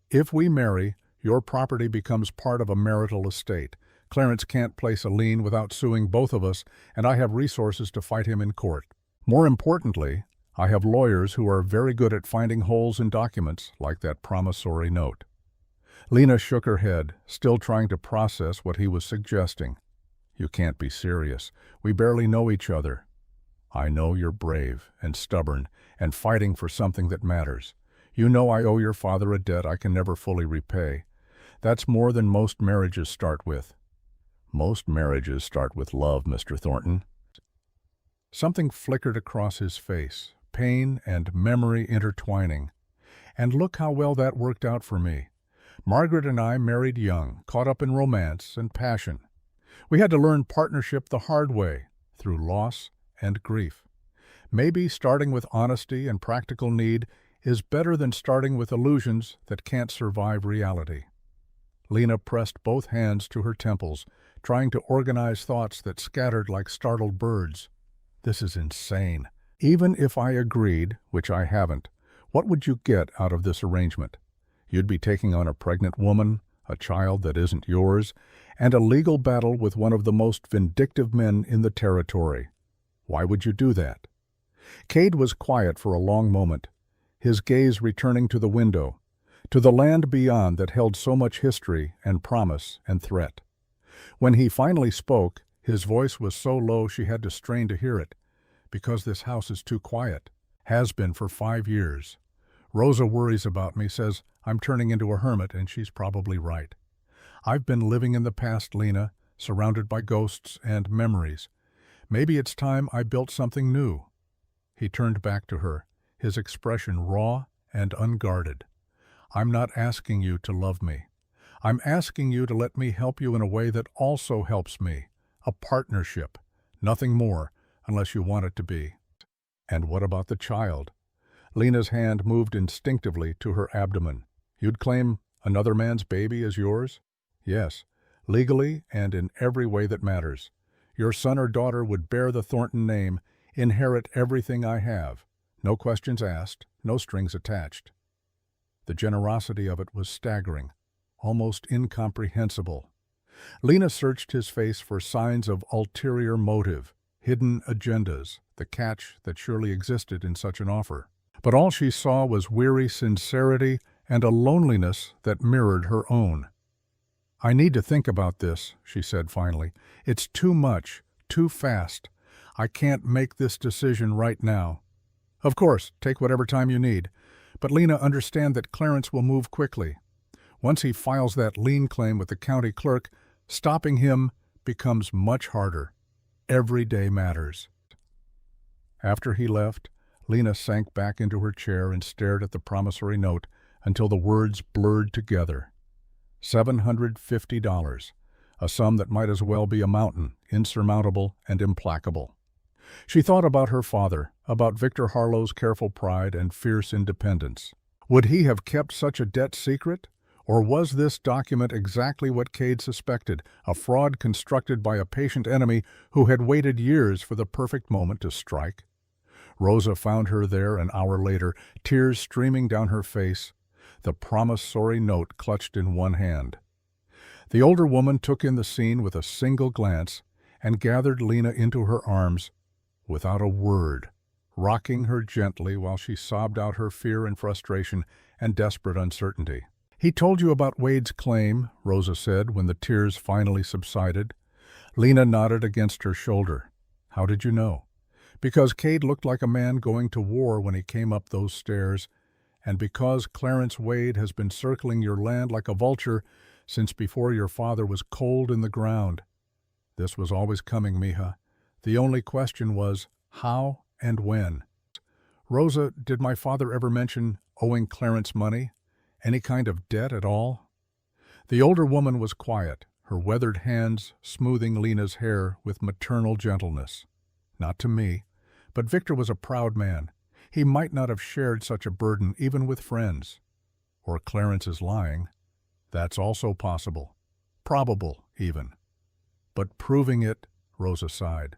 "If we marry, your property becomes part of a marital estate. Clarence can't place a lien without suing both of us, and I have resources to fight him in court. More importantly, I have lawyers who are very good at finding holes in documents, like that promissory note." Lena shook her head, still trying to process what he was suggesting. "You can't be serious. We barely know each other." "I know you're brave and stubborn and fighting for something that matters. You know I owe your father a debt I can never fully repay. That's more than most marriages start with." "Most marriages start with love, Mr. Thornton." Something flickered across his face, pain and memory intertwining. "And look how well that worked out for me. Margaret and I married young, caught up in romance and passion. We had to learn partnership the hard way, through loss and grief. Maybe starting with honesty and practical need is better than starting with illusions that can't survive reality." Lena pressed both hands to her temples, trying to organize thoughts that scattered like startled birds. "This is insane. Even if I agreed, which I haven't, what would you get out of this arrangement? You'd be taking on a pregnant woman, a child that isn't yours, and a legal battle with one of the most vindictive men in the territory. Why would you do that?" Cade was quiet for a long moment, his gaze returning to the window, to the land beyond that held so much history and promise and threat. When he finally spoke, his voice was so low she had to strain to hear it. "Because this house is too quiet. Has been for 5 years. Rosa worries about me, says I'm turning into a hermit, and she's probably right. I've been living in the past, Lena, surrounded by ghosts and memories. Maybe it's time I built something new." He turned back to her, his expression raw and unguarded. "I'm not asking you to love me. I'm asking you to let me help you in a way that also helps me. A partnership. Nothing more, unless you want it to be." "And what about the child?" Lena's hand moved instinctively to her abdomen. "You'd claim Another man's baby is yours? Yes, legally and in every way that matters. Your son or daughter would bear the Thornton name, inherit everything I have. No questions asked, no strings attached. The generosity of it was staggering, almost incomprehensible. Lena searched his face for signs of ulterior motive, hidden agendas, the catch that surely existed in such an offer. But all she saw was weary sincerity and a loneliness that mirrored her own. "I need to think about this," she said finally. "It's too much, too fast. I can't make this decision right now." "Of course, take whatever time you need. But Lena, understand that Clarence will move quickly. Once he files that lien claim with the county clerk, stopping him becomes much harder. Every day matters." After he left, Lena sank back into her chair and stared at the promissory note until the words blurred together. $750, a sum that might as well be a mountain, insurmountable and implacable. She thought about her father, about Victor Harlow's careful pride and fierce independence. Would he have kept such a debt secret? Or was this document exactly what Cade suspected, a fraud constructed by a patient enemy who had waited years for the perfect moment to strike? Rosa found her there an hour later, tears streaming down her face, the promissory note clutched in one hand. The older woman took in the scene with a single glance and gathered Lena into her arms without a word, rocking her gently while she sobbed out her fear and frustration and desperate uncertainty. "He told you about Wade's claim," Rosa said when the tears finally subsided. Lena nodded against her shoulder. "How did you know?" "Because Cade looked like a man going to war when he came up those stairs, and because Clarence Wade has been circling your land like a vulture since before your father was cold in the ground. This was always coming, mija. The only question was how and when." "Rosa, did my father ever mention owing Clarence money? Any kind of debt at all?" The older woman was quiet, her weathered hands smoothing Lena's hair with maternal gentleness. "Not to me. But Victor was a proud man. He might not have shared such a burden even with friends. Or Clarence is lying. That's also possible. Probable, even. But proving it," Rosa sighed.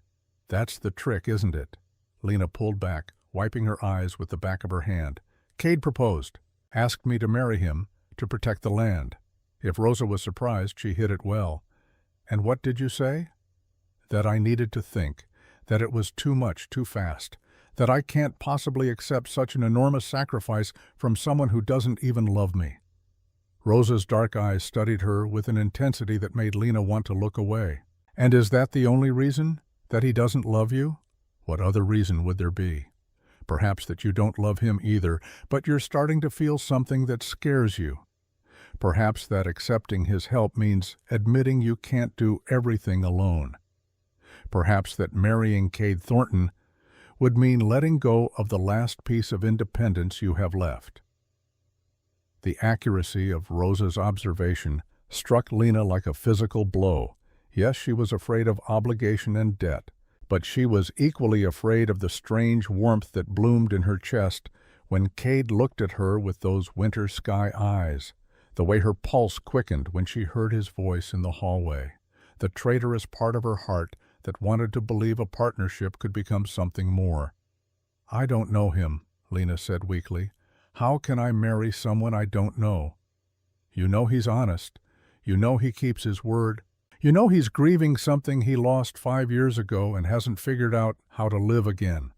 "That's the trick, isn't it?" Lena pulled back, wiping her eyes with the back of her hand. "Cade proposed. Asked me to marry him to protect the land." If Rosa was surprised, she hid it well. "And what did you say?" "That I needed to think, that it was too much, too fast, that I can't possibly accept such an enormous sacrifice from someone who doesn't even love me." Rosa's dark eyes studied her with an intensity that made Lena want to look away. "And is that the only reason? That he doesn't love you? What other reason would there be? Perhaps that you don't love him either, but you're starting to feel something that scares you. Perhaps that accepting his help means admitting you can't do everything alone. Perhaps that marrying Cade Thornton would mean letting go of the last piece of independence you have left." The accuracy of Rosa's observation struck Lena like a physical blow. Yes, she was afraid of obligation and debt, but she was equally afraid of the strange warmth that bloomed in her chest when Cade looked at her with those winter sky eyes, the way her pulse quickened when she heard his voice in the hallway, the traitorous part of her heart that wanted to believe a partnership could become something more. "I don't know him," Lena said weakly. "How can I marry someone I don't know?" "You know he's honest. You know he keeps his word. You know he's grieving something he lost 5 years ago and hasn't figured out how to live again."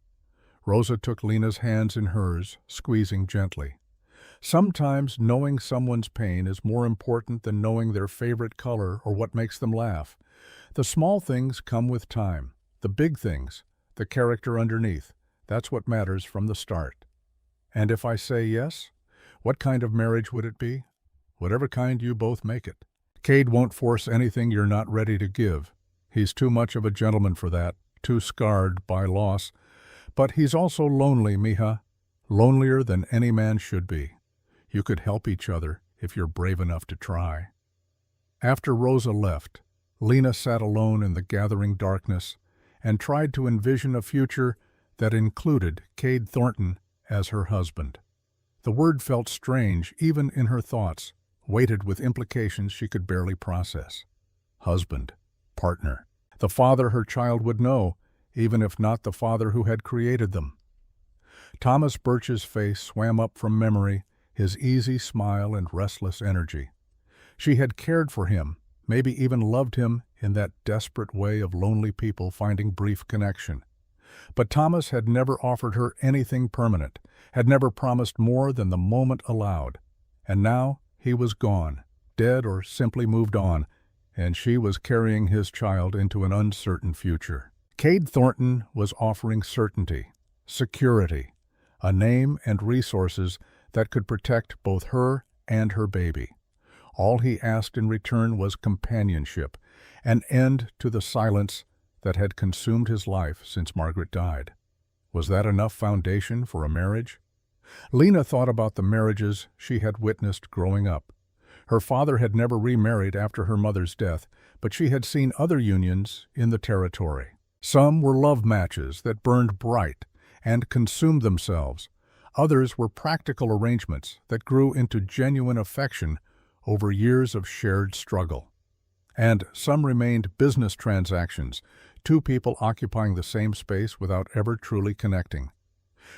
Rosa took Lena's hands in hers, squeezing gently. "Sometimes knowing someone's pain is more important than knowing their favorite color or what makes them laugh. The small things come with time. The big things, the character underneath, that's what matters from the start." "And if I say yes, what kind of marriage would it be?" "Whatever kind you both make it. Cade won't force anything you're not ready to give. He's too much of a gentleman for that, too scarred by loss. But he's also lonely, mija. Lonelier than any man should be. You could help each other if you're brave enough to try." After Rosa left, Lena sat alone in the gathering darkness and tried to envision a future that included Cade Thornton as her husband. The word felt strange even in her thoughts. weighted with implications she could barely process. Husband, partner, the father her child would know, even if not the father who had created them. Thomas Burch's face swam up from memory, his easy smile and restless energy. She had cared for him, maybe even loved him in that desperate way of lonely people finding brief connection. But Thomas had never offered her anything permanent, had never promised more than the moment allowed. And now he was gone, dead or simply moved on, and she was carrying his child into an uncertain future. Cade Thornton was offering certainty, security, a name and resources that could protect both her and her baby. All he asked in return was companionship, an end to the silence that had consumed his life since Margaret died. Was that enough foundation for a marriage? Lena thought about the marriages she had witnessed growing up. Her father had never remarried after her mother's death, but she had seen other unions in the territory. Some were love matches that burned bright and consumed themselves. Others were practical arrangements that grew into genuine affection over years of shared struggle. And some remained business transactions, two people occupying the same space without ever truly connecting.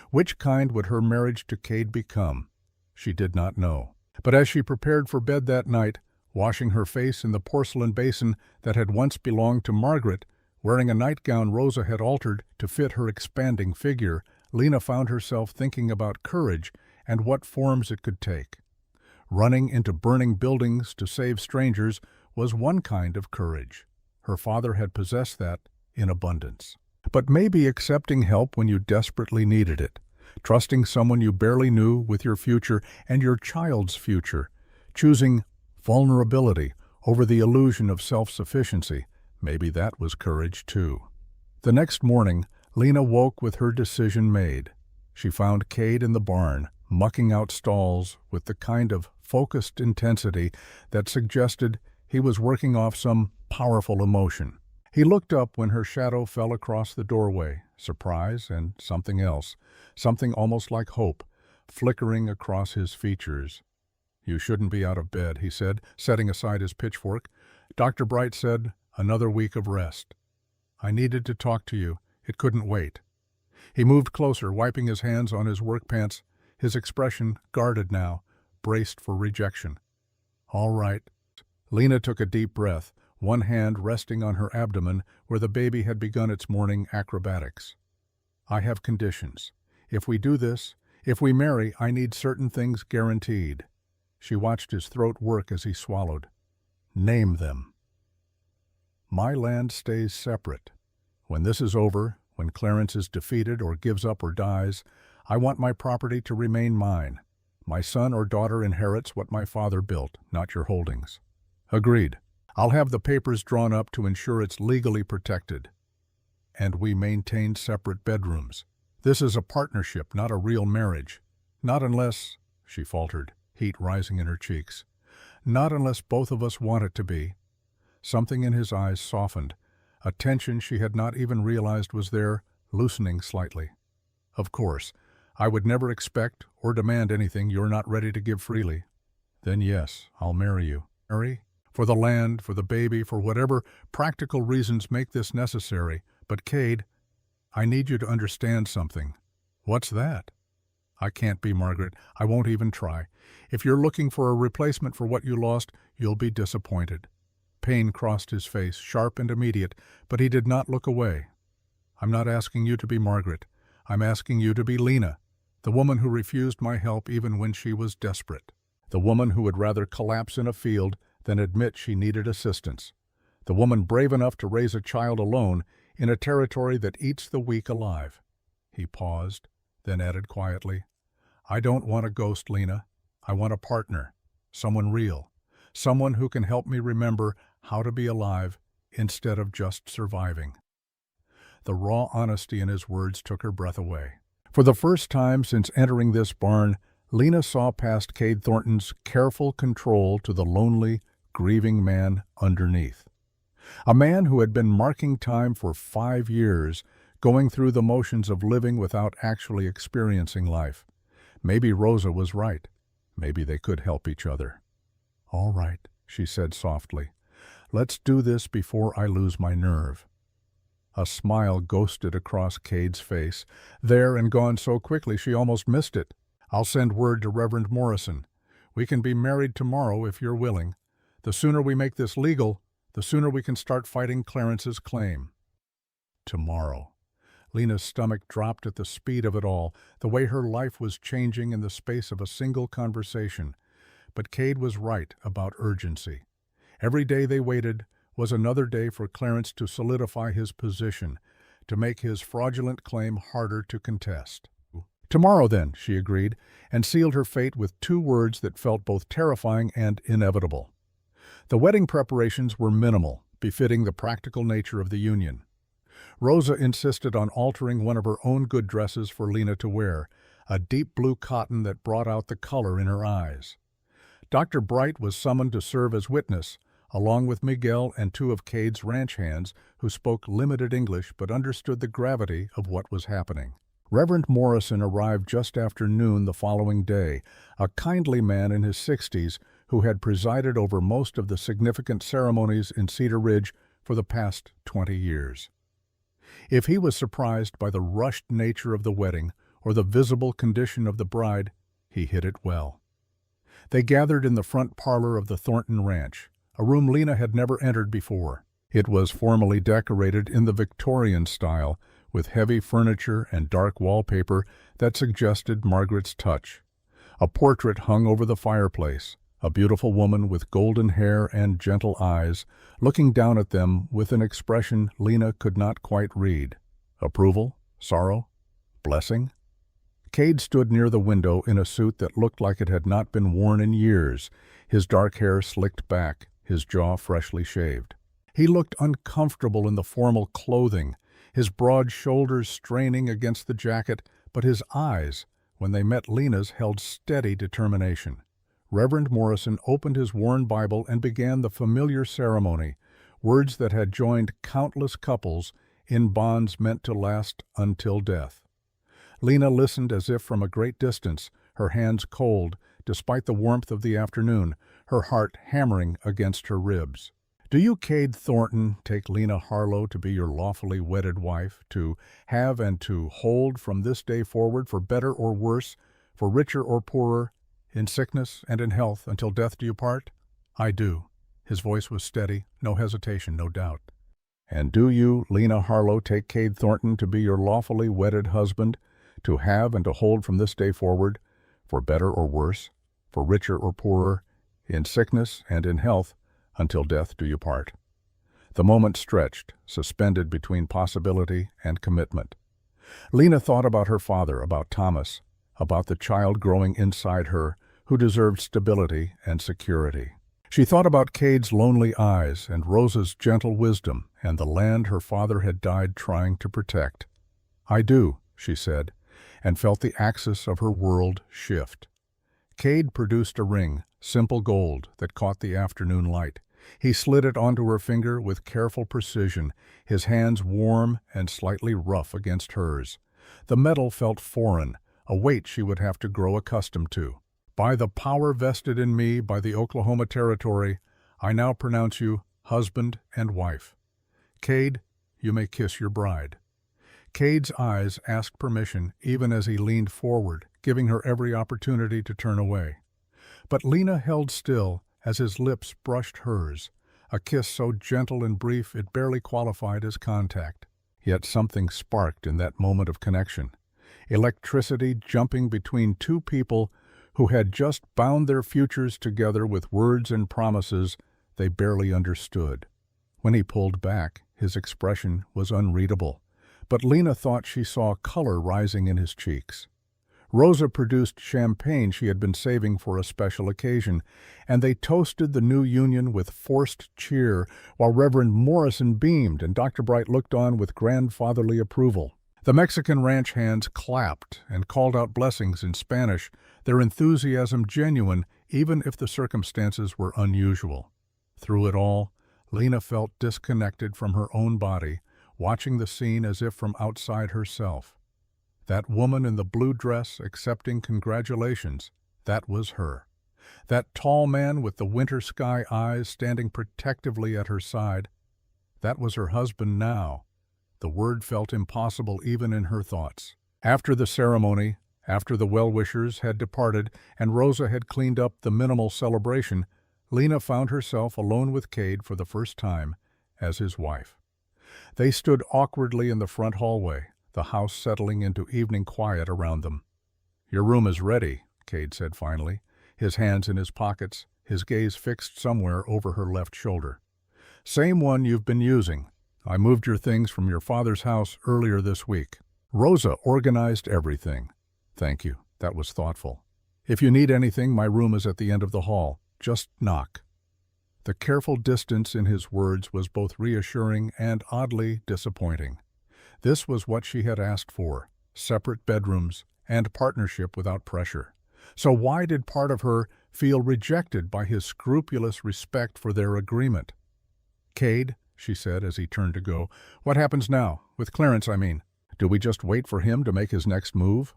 Which kind would her marriage to Cade become? She did not know. But as she prepared for bed that night, washing her face in the porcelain basin that had once belonged to Margaret, wearing a nightgown Rosa had altered to fit her expanding figure, Lena found herself thinking about courage and what forms it could take. Running into burning buildings to save strangers was one kind of courage. Her father had possessed that in abundance. But maybe accepting help when you desperately needed it, trusting someone you barely knew with your future and your child's future, choosing vulnerability over the illusion of self-sufficiency, maybe that was courage too. The next morning, Lena woke with her decision made. She found Cade in the barn, mucking out stalls with the kind of focused intensity that suggested he was working off some powerful emotion. He looked up when her shadow fell across the doorway, surprise and something else, something almost like hope, flickering across his features. "You shouldn't be out of bed," he said, setting aside his pitchfork. "Dr. Bright said another week of rest. I needed to talk to you. It couldn't wait." He moved closer, wiping his hands on his work pants, his expression guarded now, braced for rejection. "All right." Lena took a deep breath, one hand resting on her abdomen where the baby had begun its morning acrobatics. "I have conditions. If we do this, if we marry, I need certain things guaranteed." She watched his throat work as he swallowed. "Name them." "My land stays separate. When this is over, when Clarence is defeated or gives up or dies, I want my property to remain mine. My son or daughter inherits what my father built, not your holdings." "Agreed. I'll have the papers drawn up to ensure it's legally protected." "And we maintain separate bedrooms. This is a partnership, not a real marriage. Not unless," she faltered, heat rising in her cheeks, "not unless both of us want it to be." Something in his eyes softened, a tension she had not even realized was there, loosening slightly. "Of course, I would never expect or demand anything you're not ready to give freely." "Then yes, I'll marry you." "Marry? For the land, for the baby, for whatever practical reasons make this necessary. But Cade, I need you to understand something." "What's that?" "I can't be, Margaret. I won't even try. If you're looking for a replacement for what you lost, you'll be disappointed." Pain crossed his face, sharp and immediate, but he did not look away. "I'm not asking you to be Margaret. I'm asking you to be Lena, the woman who refused my help even when she was desperate. The woman who would rather collapse in a field than admit she needed assistance. The woman brave enough to raise a child alone in a territory that eats the weak alive." He paused, then added quietly, "I don't want a ghost, Lena. I want a partner, someone real, someone who can help me remember how to be alive instead of just surviving." The raw honesty in his words took her breath away. For the first time since entering this barn, Lena saw past Cade Thornton's careful control to the lonely, grieving man underneath. A man who had been marking time for 5 years, going through the motions of living without actually experiencing life. Maybe Rosa was right. Maybe they could help each other. "All right," she said softly. "Let's do this before I lose my nerve." A smile ghosted across Cade's face, there and gone so quickly she almost missed it. "I'll send word to Reverend Morrison. We can be married tomorrow if you're willing. The sooner we make this legal, the sooner we can start fighting Clarence's claim." Tomorrow. Lena's stomach dropped at the speed of it all, the way her life was changing in the space of a single conversation. But Cade was right about urgency. Every day they waited was another day for Clarence to solidify his position, to make his fraudulent claim harder to contest. "Tomorrow, then," she agreed, and sealed her fate with two words that felt both terrifying and inevitable. The wedding preparations were minimal, befitting the practical nature of the union. Rosa insisted on altering one of her own good dresses for Lena to wear, a deep blue cotton that brought out the color in her eyes. Dr. Bright was summoned to serve as witness, along with Miguel and two of Cade's ranch hands who spoke limited English but understood the gravity of what was happening. Reverend Morrison arrived just after noon the following day, a kindly man in his 60s who had presided over most of the significant ceremonies in Cedar Ridge for the past 20 years. If he was surprised by the rushed nature of the wedding or the visible condition of the bride, he hid it well. They gathered in the front parlor of the Thornton ranch, a room Lena had never entered before. It was formally decorated in the Victorian style, with heavy furniture and dark wallpaper that suggested Margaret's touch. A portrait hung over the fireplace, a beautiful woman with golden hair and gentle eyes, looking down at them with an expression Lena could not quite read. Approval? Sorrow? Blessing? Cade stood near the window in a suit that looked like it had not been worn in years, his dark hair slicked back, his jaw freshly shaved. He looked uncomfortable in the formal clothing, his broad shoulders straining against the jacket, but his eyes, when they met Lena's, held steady determination. Reverend Morrison opened his worn Bible and began the familiar ceremony, words that had joined countless couples in bonds meant to last until death. Lena listened as if from a great distance, her hands cold, despite the warmth of the afternoon, her heart hammering against her ribs. "Do you, Cade Thornton, take Lena Harlow to be your lawfully wedded wife, to have and to hold from this day forward for better or worse, for richer or poorer, in sickness and in health, until death do you part?" "I do." His voice was steady, no hesitation, no doubt. "And do you, Lena Harlow, take Cade Thornton to be your lawfully wedded husband, to have and to hold from this day forward, for better or worse, for richer or poorer, in sickness and in health, until death do you part?" The moment stretched, suspended between possibility and commitment. Lena thought about her father, about Thomas, about the child growing inside her, who deserved stability and security. She thought about Cade's lonely eyes and Rosa's gentle wisdom and the land her father had died trying to protect. "I do," she said, and felt the axis of her world shift. Cade produced a ring, simple gold, that caught the afternoon light. He slid it onto her finger with careful precision, his hands warm and slightly rough against hers. The metal felt foreign, a weight she would have to grow accustomed to. "By the power vested in me by the Oklahoma Territory, I now pronounce you husband and wife. Cade, you may kiss your bride." Cade's eyes asked permission even as he leaned forward, giving her every opportunity to turn away. But Lena held still as his lips brushed hers, a kiss so gentle and brief it barely qualified as contact. Yet something sparked in that moment of connection, electricity jumping between two people who had just bound their futures together with words and promises they barely understood. When he pulled back, his expression was unreadable, but Lena thought she saw color rising in his cheeks. Rosa produced champagne she had been saving for a special occasion, and they toasted the new union with forced cheer, while Reverend Morrison beamed and Dr. Bright looked on with grandfatherly approval. The Mexican ranch hands clapped and called out blessings in Spanish, their enthusiasm genuine even if the circumstances were unusual. Through it all, Lena felt disconnected from her own body, watching the scene as if from outside herself. That woman in the blue dress accepting congratulations, that was her. That tall man with the winter sky eyes standing protectively at her side, that was her husband now. The word felt impossible even in her thoughts. After the ceremony, after the well-wishers had departed and Rosa had cleaned up the minimal celebration, Lena found herself alone with Cade for the first time as his wife. They stood awkwardly in the front hallway, the house settling into evening quiet around them. "Your room is ready," Cade said finally, his hands in his pockets, his gaze fixed somewhere over her left shoulder. "Same one you've been using. I moved your things from your father's house earlier this week. Rosa organized everything." "Thank you. That was thoughtful. If you need anything, my room is at the end of the hall. Just knock." The careful distance in his words was both reassuring and oddly disappointing. This was what she had asked for: separate bedrooms and partnership without pressure. So why did part of her feel rejected by his scrupulous respect for their agreement? "Cade," she said as he turned to go, "what happens now? With Clarence, I mean. Do we just wait for him to make his next move?"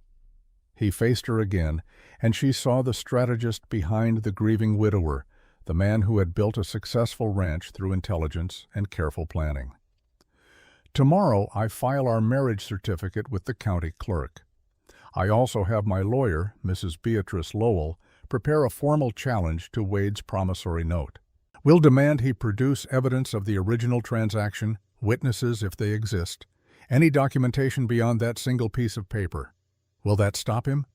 He faced her again, and she saw the strategist behind the grieving widower, the man who had built a successful ranch through intelligence and careful planning. "Tomorrow I file our marriage certificate with the county clerk. I also have my lawyer, Mrs. Beatrice Lowell, prepare a formal challenge to Wade's promissory note. We'll demand he produce evidence of the original transaction, witnesses if they exist, any documentation beyond that single piece of paper. Will that stop him?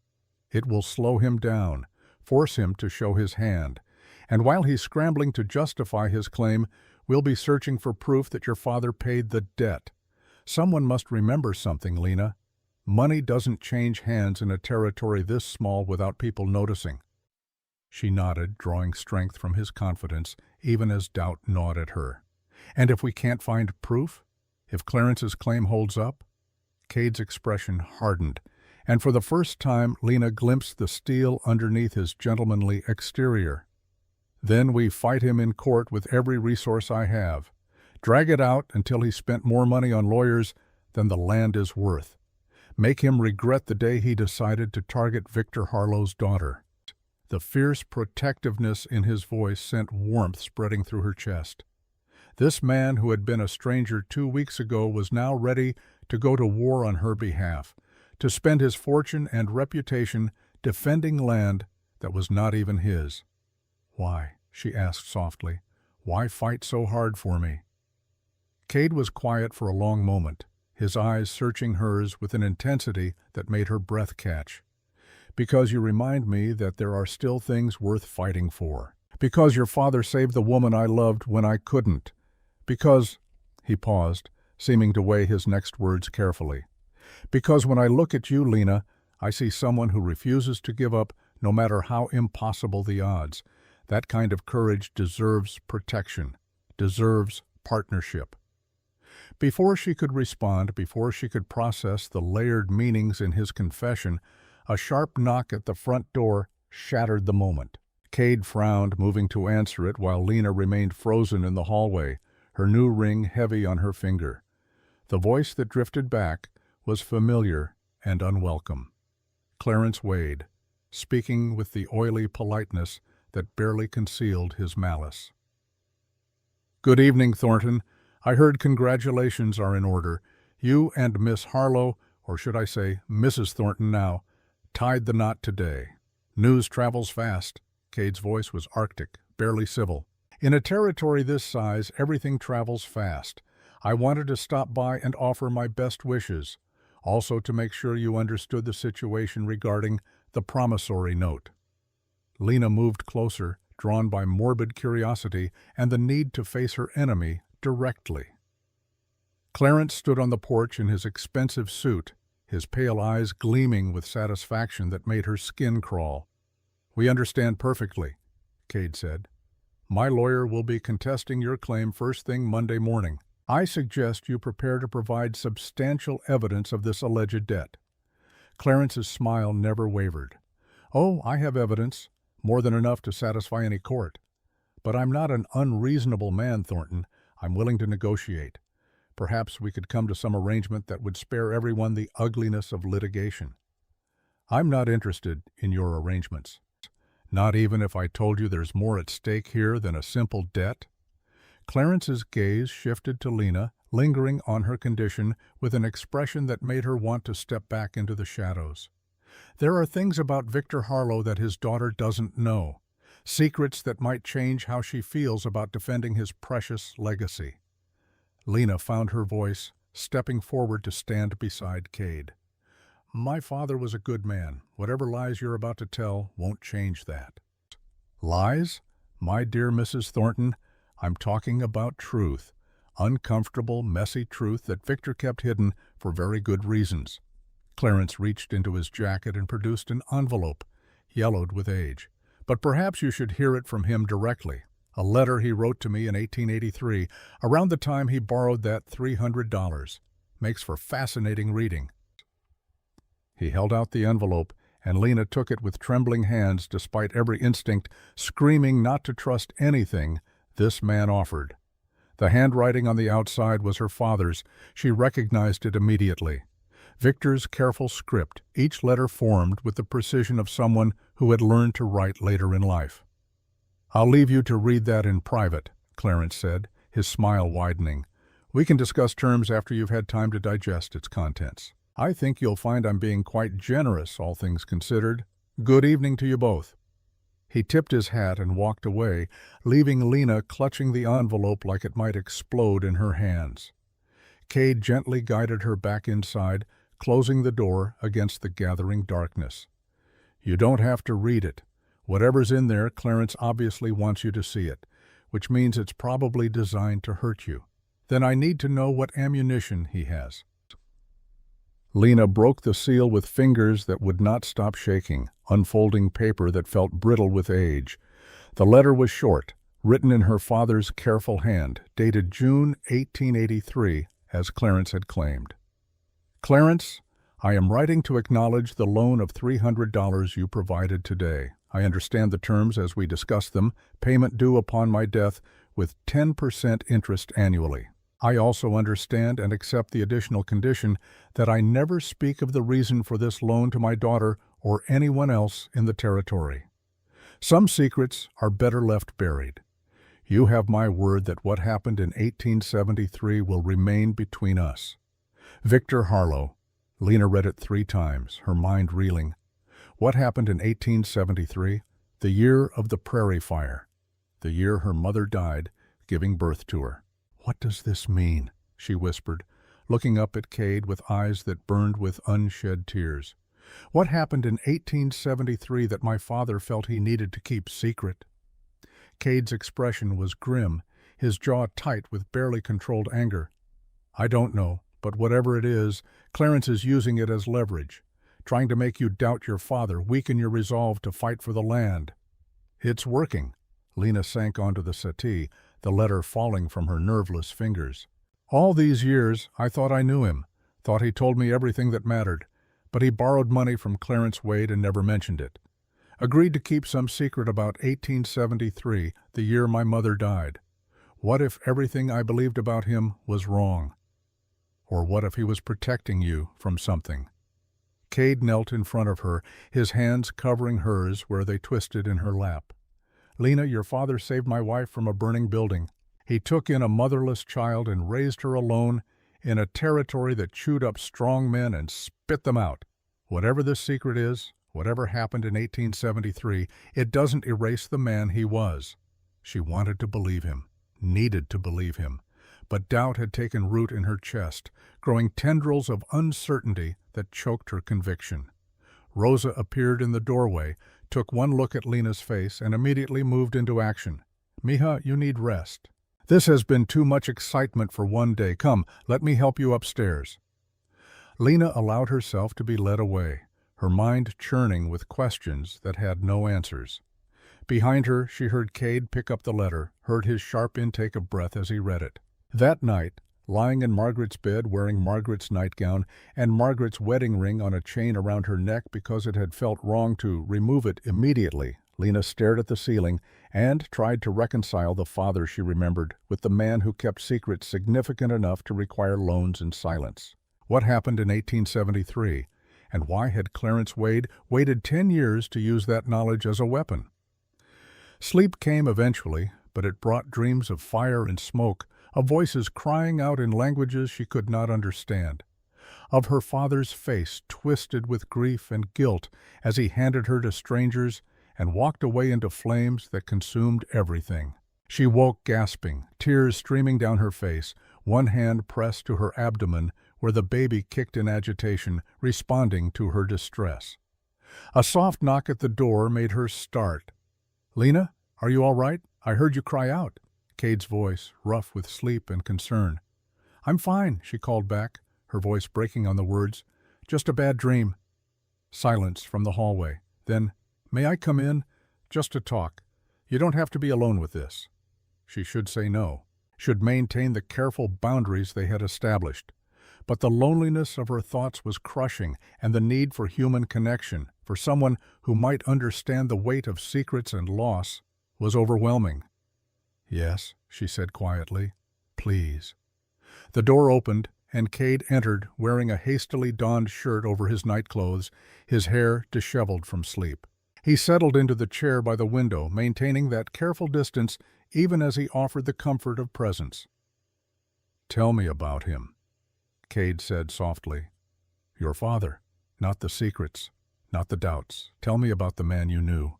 It will slow him down, force him to show his hand. And while he's scrambling to justify his claim, we'll be searching for proof that your father paid the debt. Someone must remember something, Lena. Money doesn't change hands in a territory this small without people noticing." She nodded, drawing strength from his confidence, even as doubt gnawed at her. "And if we can't find proof? If Clarence's claim holds up?" Cade's expression hardened, and for the first time Lena glimpsed the steel underneath his gentlemanly exterior. "Then we fight him in court with every resource I have. Drag it out until he spent more money on lawyers than the land is worth. Make him regret the day he decided to target Victor Harlow's daughter." The fierce protectiveness in his voice sent warmth spreading through her chest. This man who had been a stranger 2 weeks ago was now ready to go to war on her behalf, to spend his fortune and reputation defending land that was not even his. "Why?" she asked softly. "Why fight so hard for me?" Cade was quiet for a long moment, his eyes searching hers with an intensity that made her breath catch. "Because you remind me that there are still things worth fighting for. Because your father saved the woman I loved when I couldn't. Because—" He paused, seeming to weigh his next words carefully. "Because when I look at you, Lena, I see someone who refuses to give up no matter how impossible the odds. That kind of courage deserves protection, deserves partnership." Before she could respond, before she could process the layered meanings in his confession, a sharp knock at the front door shattered the moment. Cade frowned, moving to answer it while Lena remained frozen in the hallway, her new ring heavy on her finger. The voice that drifted back was familiar and unwelcome. Clarence Wade, speaking with the oily politeness that barely concealed his malice. "Good evening, Thornton. I heard congratulations are in order. You and Miss Harlow, or should I say Mrs. Thornton now, tied the knot today. News travels fast." Cade's voice was arctic, barely civil. "In a territory this size, everything travels fast. I wanted to stop by and offer my best wishes, also to make sure you understood the situation regarding the promissory note." Lena moved closer, drawn by morbid curiosity and the need to face her enemy directly. Clarence stood on the porch in his expensive suit, his pale eyes gleaming with satisfaction that made her skin crawl. "We understand perfectly," Cade said. "My lawyer will be contesting your claim first thing Monday morning. I suggest you prepare to provide substantial evidence of this alleged debt." Clarence's smile never wavered. "Oh, I have evidence, more than enough to satisfy any court. But I'm not an unreasonable man, Thornton. I'm willing to negotiate. Perhaps we could come to some arrangement that would spare everyone the ugliness of litigation." "I'm not interested in your arrangements." Not even if I told you there's more at stake here than a simple debt? Clarence's gaze shifted to Lena, lingering on her condition with an expression that made her want to step back into the shadows. There are things about Victor Harlow that his daughter doesn't know, secrets that might change how she feels about defending his precious legacy. Lena found her voice, stepping forward to stand beside Cade. My father was a good man. Whatever lies you're about to tell won't change that. Lies? My dear Mrs. Thornton, I'm talking about truth. Uncomfortable, messy truth that Victor kept hidden for very good reasons. Clarence reached into his jacket and produced an envelope, yellowed with age. But perhaps you should hear it from him directly. A letter he wrote to me in 1883, around the time he borrowed that $300. Makes for fascinating reading. He held out the envelope, and Lena took it with trembling hands despite every instinct, screaming not to trust anything this man offered. The handwriting on the outside was her father's. She recognized it immediately. Victor's careful script, each letter formed with the precision of someone who had learned to write later in life. I'll leave you to read that in private, Clarence said, his smile widening. We can discuss terms after you've had time to digest its contents. I think you'll find I'm being quite generous, all things considered. Good evening to you both. He tipped his hat and walked away, leaving Lena clutching the envelope like it might explode in her hands. Cade gently guided her back inside, closing the door against the gathering darkness. You don't have to read it. Whatever's in there, Clarence obviously wants you to see it, which means it's probably designed to hurt you. Then I need to know what ammunition he has. Lena broke the seal with fingers that would not stop shaking, unfolding paper that felt brittle with age. The letter was short, written in her father's careful hand, dated June 1883, as Clarence had claimed. Clarence, I am writing to acknowledge the loan of $300 you provided today. I understand the terms as we discussed them, payment due upon my death with 10% interest annually. I also understand and accept the additional condition that I never speak of the reason for this loan to my daughter or anyone else in the territory. Some secrets are better left buried. You have my word that what happened in 1873 will remain between us. Victor Harlow. Lena read it 3 times, her mind reeling. What happened in 1873? The year of the prairie fire. The year her mother died, giving birth to her. What does this mean? She whispered, looking up at Cade with eyes that burned with unshed tears. What happened in 1873 that my father felt he needed to keep secret? Cade's expression was grim, his jaw tight with barely controlled anger. I don't know, but whatever it is, Clarence is using it as leverage, trying to make you doubt your father, weaken your resolve to fight for the land. It's working. Lena sank onto the settee, the letter falling from her nerveless fingers. All these years, I thought I knew him, thought he told me everything that mattered, but he borrowed money from Clarence Wade and never mentioned it. Agreed to keep some secret about 1873, the year my mother died. What if everything I believed about him was wrong? Or what if he was protecting you from something? Cade knelt in front of her, his hands covering hers where they twisted in her lap. Lena, your father saved my wife from a burning building. He took in a motherless child and raised her alone in a territory that chewed up strong men and spit them out. Whatever this secret is, whatever happened in 1873, it doesn't erase the man he was. She wanted to believe him, needed to believe him, but doubt had taken root in her chest, growing tendrils of uncertainty that choked her conviction. Rosa appeared in the doorway, took one look at Lena's face, and immediately moved into action. Mija, you need rest. This has been too much excitement for one day. Come, let me help you upstairs. Lena allowed herself to be led away, her mind churning with questions that had no answers. Behind her, she heard Cade pick up the letter, heard his sharp intake of breath as he read it. That night, lying in Margaret's bed wearing Margaret's nightgown and Margaret's wedding ring on a chain around her neck because it had felt wrong to remove it immediately, Lena stared at the ceiling and tried to reconcile the father she remembered with the man who kept secrets significant enough to require loans in silence. What happened in 1873, and why had Clarence Wade waited 10 years to use that knowledge as a weapon? Sleep came eventually, but it brought dreams of fire and smoke, of voices crying out in languages she could not understand, of her father's face twisted with grief and guilt as he handed her to strangers and walked away into flames that consumed everything. She woke gasping, tears streaming down her face, one hand pressed to her abdomen where the baby kicked in agitation, responding to her distress. A soft knock at the door made her start. "Lena, are you all right? I heard you cry out." Cade's voice, rough with sleep and concern. "I'm fine," she called back, her voice breaking on the words. "Just a bad dream." Silence from the hallway. Then, "May I come in? Just to talk. You don't have to be alone with this." She should say no, should maintain the careful boundaries they had established. But the loneliness of her thoughts was crushing, and the need for human connection, for someone who might understand the weight of secrets and loss, was overwhelming. "Yes," she said quietly. "Please." The door opened, and Cade entered wearing a hastily donned shirt over his nightclothes, his hair disheveled from sleep. He settled into the chair by the window, maintaining that careful distance even as he offered the comfort of presence. "Tell me about him," Cade said softly. "Your father, not the secrets, not the doubts. Tell me about the man you knew."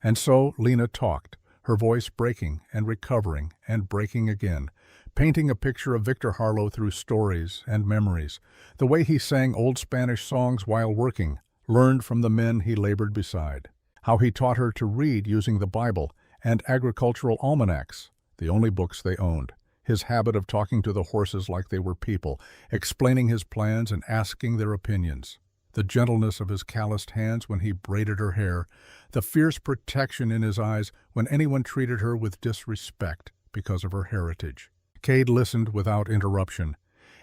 And so Lena talked, her voice breaking and recovering and breaking again, painting a picture of Victor Harlow through stories and memories, the way he sang old Spanish songs while working, learned from the men he labored beside, how he taught her to read using the Bible and agricultural almanacs, the only books they owned, his habit of talking to the horses like they were people, explaining his plans and asking their opinions, the gentleness of his calloused hands when he braided her hair, the fierce protection in his eyes when anyone treated her with disrespect because of her heritage. Cade listened without interruption,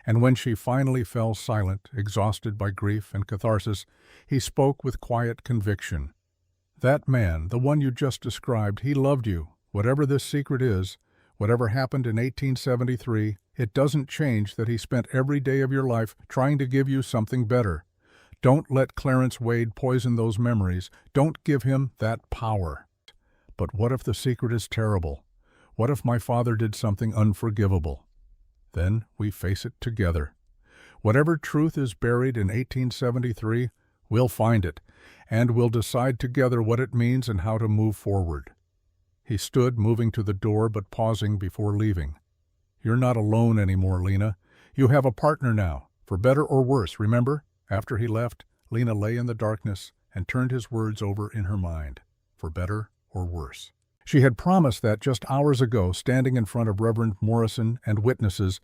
and when she finally fell silent, exhausted by grief and catharsis, he spoke with quiet conviction. "That man, the one you just described, he loved you. Whatever this secret is, whatever happened in 1873, it doesn't change that he spent every day of your life trying to give you something better. Don't let Clarence Wade poison those memories. Don't give him that power." "But what if the secret is terrible? What if my father did something unforgivable?" "Then we face it together. Whatever truth is buried in 1873, we'll find it, and we'll decide together what it means and how to move forward." He stood, moving to the door but pausing before leaving. "You're not alone anymore, Lena. You have a partner now, for better or worse, remember?" After he left, Lena lay in the darkness and turned his words over in her mind. For better or worse. She had promised that just hours ago, standing in front of Reverend Morrison and witnesses,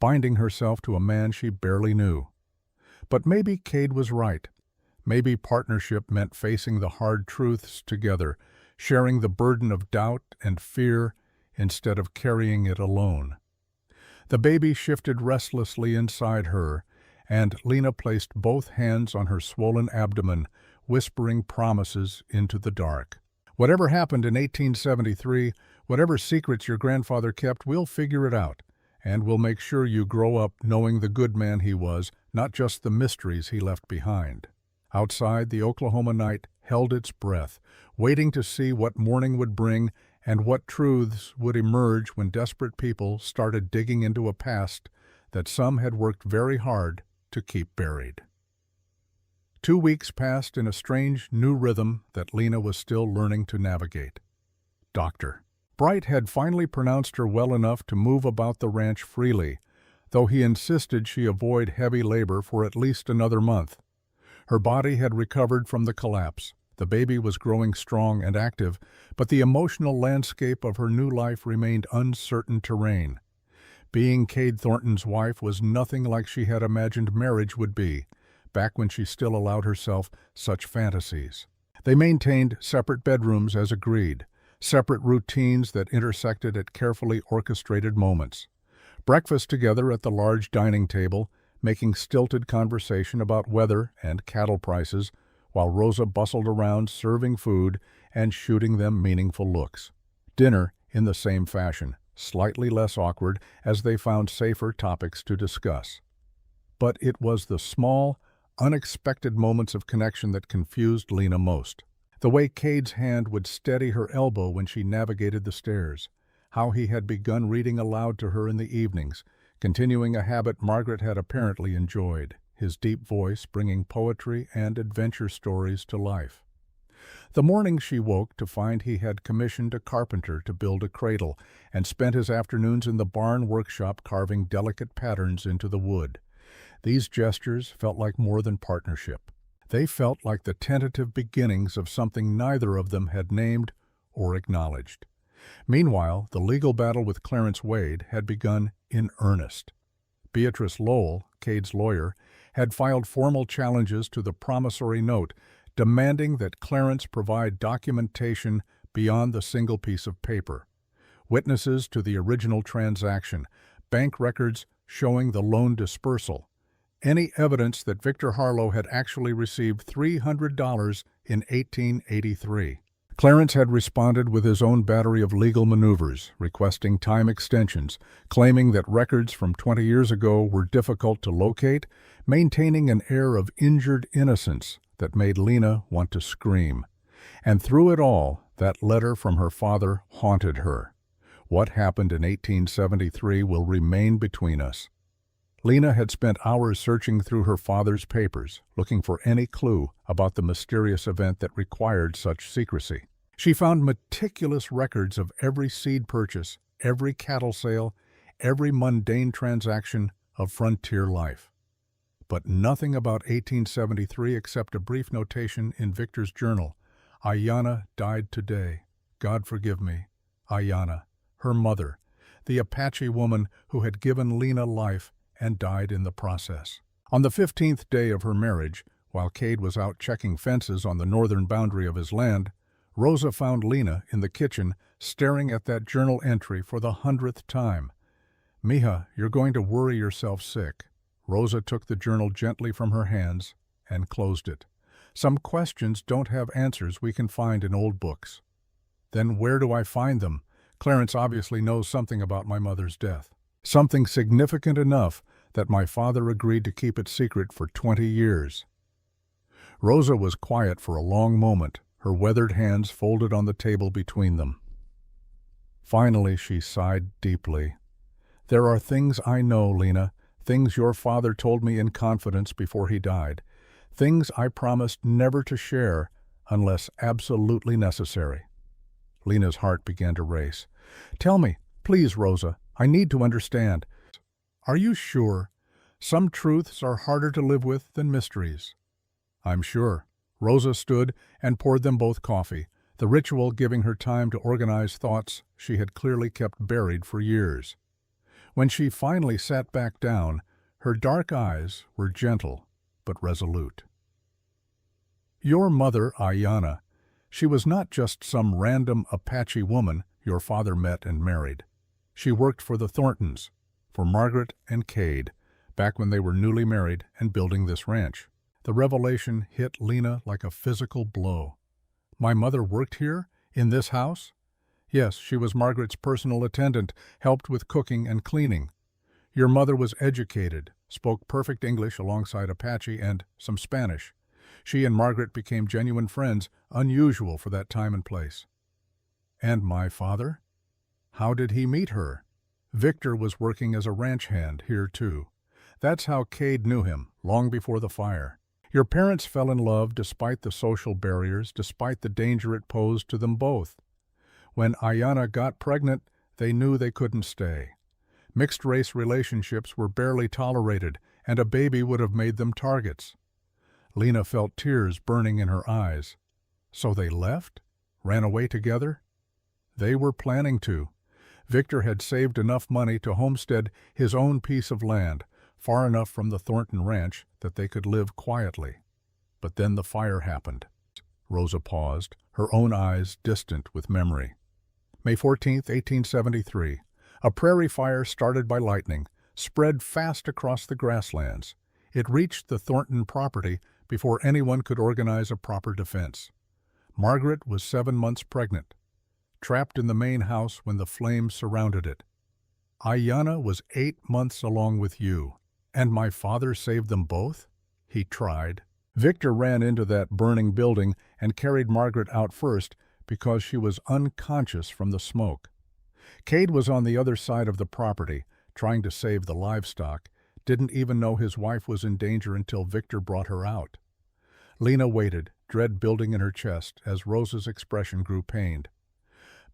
binding herself to a man she barely knew. But maybe Cade was right. Maybe partnership meant facing the hard truths together, sharing the burden of doubt and fear instead of carrying it alone. The baby shifted restlessly inside her, and Lena placed both hands on her swollen abdomen, whispering promises into the dark. "Whatever happened in 1873, whatever secrets your grandfather kept, we'll figure it out, and we'll make sure you grow up knowing the good man he was, not just the mysteries he left behind." Outside, the Oklahoma night held its breath, waiting to see what morning would bring and what truths would emerge when desperate people started digging into a past that some had worked very hard to keep buried. 2 weeks passed in a strange new rhythm that Lena was still learning to navigate. Doctor Bright had finally pronounced her well enough to move about the ranch freely, though he insisted she avoid heavy labor for at least another month. Her body had recovered from the collapse. The baby was growing strong and active, but the emotional landscape of her new life remained uncertain terrain. Being Cade Thornton's wife was nothing like she had imagined marriage would be, back when she still allowed herself such fantasies. They maintained separate bedrooms as agreed, separate routines that intersected at carefully orchestrated moments. Breakfast together at the large dining table, making stilted conversation about weather and cattle prices, while Rosa bustled around serving food and shooting them meaningful looks. Dinner in the same fashion, slightly less awkward as they found safer topics to discuss. But it was the small, unexpected moments of connection that confused Lena most. The way Cade's hand would steady her elbow when she navigated the stairs. How he had begun reading aloud to her in the evenings, continuing a habit Margaret had apparently enjoyed, his deep voice bringing poetry and adventure stories to life. The morning she woke to find he had commissioned a carpenter to build a cradle and spent his afternoons in the barn workshop carving delicate patterns into the wood. These gestures felt like more than partnership. They felt like the tentative beginnings of something neither of them had named or acknowledged. Meanwhile, the legal battle with Clarence Wade had begun in earnest. Beatrice Lowell, Cade's lawyer, had filed formal challenges to the promissory note, demanding that Clarence provide documentation beyond the single piece of paper. Witnesses to the original transaction, bank records showing the loan dispersal, any evidence that Victor Harlow had actually received $300 in 1883. Clarence had responded with his own battery of legal maneuvers, requesting time extensions, claiming that records from 20 years ago were difficult to locate, maintaining an air of injured innocence that made Lena want to scream. And through it all, that letter from her father haunted her. What happened in 1873 will remain between us. Lena had spent hours searching through her father's papers, looking for any clue about the mysterious event that required such secrecy. She found meticulous records of every seed purchase, every cattle sale, every mundane transaction of frontier life. But nothing about 1873 except a brief notation in Victor's journal. Ayanna died today. God forgive me. Ayanna, her mother, the Apache woman who had given Lena life and died in the process. On the 15th day of her marriage, while Cade was out checking fences on the northern boundary of his land, Rosa found Lena in the kitchen staring at that journal entry for the 100th time. "Mija, you're going to worry yourself sick." Rosa took the journal gently from her hands and closed it. "Some questions don't have answers we can find in old books." "Then where do I find them? Clarence obviously knows something about my mother's death. Something significant enough that my father agreed to keep it secret for 20 years. Rosa was quiet for a long moment, her weathered hands folded on the table between them. Finally, she sighed deeply. "There are things I know, Lena, things your father told me in confidence before he died, things I promised never to share unless absolutely necessary." Lena's heart began to race. "Tell me, please, Rosa, I need to understand." "Are you sure? Some truths are harder to live with than mysteries." "I'm sure." Rosa stood and poured them both coffee, the ritual giving her time to organize thoughts she had clearly kept buried for years. When she finally sat back down, her dark eyes were gentle but resolute. "Your mother, Ayanna, she was not just some random Apache woman your father met and married. She worked for the Thorntons, for Margaret and Cade, back when they were newly married and building this ranch." The revelation hit Lena like a physical blow. "My mother worked here? In this house?" "Yes, she was Margaret's personal attendant, helped with cooking and cleaning. Your mother was educated, spoke perfect English alongside Apache and some Spanish. She and Margaret became genuine friends, unusual for that time and place." "And my father? How did he meet her?" "Victor was working as a ranch hand here too. That's how Cade knew him, long before the fire. Your parents fell in love despite the social barriers, despite the danger it posed to them both. When Ayanna got pregnant, they knew they couldn't stay. Mixed-race relationships were barely tolerated, and a baby would have made them targets." Lena felt tears burning in her eyes. "So they left? Ran away together?" "They were planning to. Victor had saved enough money to homestead his own piece of land, far enough from the Thornton ranch that they could live quietly. But then the fire happened." Rosa paused, her own eyes distant with memory. "May 14th, 1873. A prairie fire started by lightning, spread fast across the grasslands. It reached the Thornton property before anyone could organize a proper defense. Margaret was 7 months pregnant, trapped in the main house when the flames surrounded it. Ayanna was 8 months along with you. And my father saved them both?" He tried, Victor ran into that burning building and carried Margaret out first because she was unconscious from the smoke. Cade was on the other side of the property, trying to save the livestock, didn't even know his wife was in danger until Victor brought her out. Lena waited, dread building in her chest as Rosa's expression grew pained.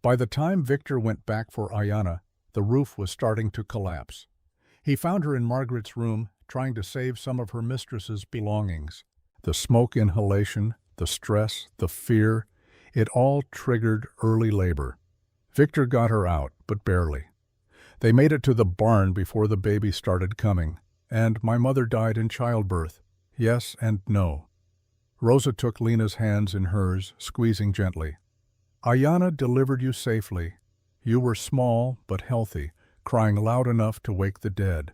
By the time Victor went back for Ayanna, the roof was starting to collapse. He found her in Margaret's room, trying to save some of her mistress's belongings. The smoke inhalation, the stress, the fear, it all triggered early labor. Victor got her out, but barely. They made it to the barn before the baby started coming, and my mother died in childbirth. Yes and no. Rosa took Lena's hands in hers, squeezing gently. Ayanna delivered you safely. You were small but healthy, crying loud enough to wake the dead.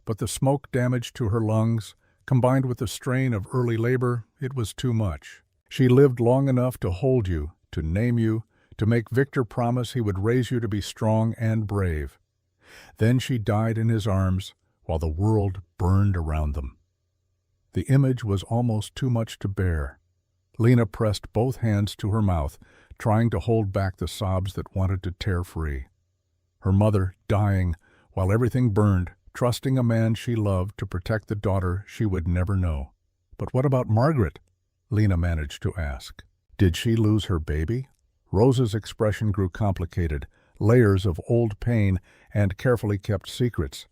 But the smoke damage to her lungs, combined with the strain of early labor, it was too much. She lived long enough to hold you, to name you, to make Victor promise he would raise you to be strong and brave. Then she died in his arms, while the world burned around them. The image was almost too much to bear. Lena pressed both hands to her mouth, trying to hold back the sobs that wanted to tear free. Her mother dying, while everything burned, trusting a man she loved to protect the daughter she would never know. But what about Margaret? Lena managed to ask. Did she lose her baby? Rosa's expression grew complicated, layers of old pain and carefully kept secrets.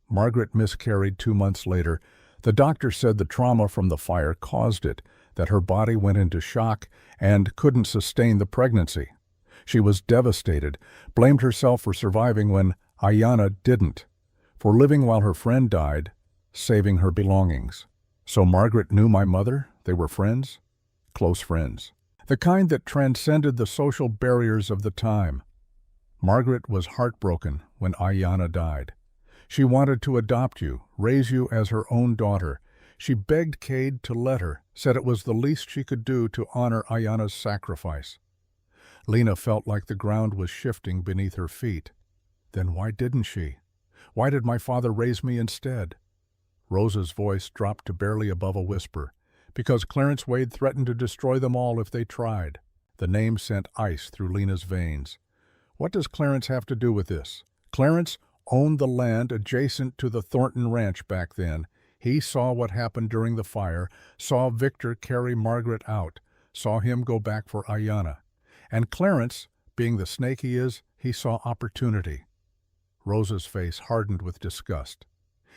Margaret miscarried 2 months later. The doctor said the trauma from the fire caused it, that her body went into shock and couldn't sustain the pregnancy. She was devastated, blamed herself for surviving when Ayanna didn't, for living while her friend died, saving her belongings. So Margaret knew my mother? They were friends? Close friends. The kind that transcended the social barriers of the time. Margaret was heartbroken when Ayanna died. She wanted to adopt you, raise you as her own daughter. She begged Cade to let her, said it was the least she could do to honor Ayanna's sacrifice. Lena felt like the ground was shifting beneath her feet. Then why didn't she? Why did my father raise me instead? Rosa's voice dropped to barely above a whisper. Because Clarence Wade threatened to destroy them all if they tried. The name sent ice through Lena's veins. What does Clarence have to do with this? Clarence owned the land adjacent to the Thornton ranch back then. He saw what happened during the fire, saw Victor carry Margaret out, saw him go back for Ayanna. And Clarence, being the snake he is, he saw opportunity. Rosa's face hardened with disgust.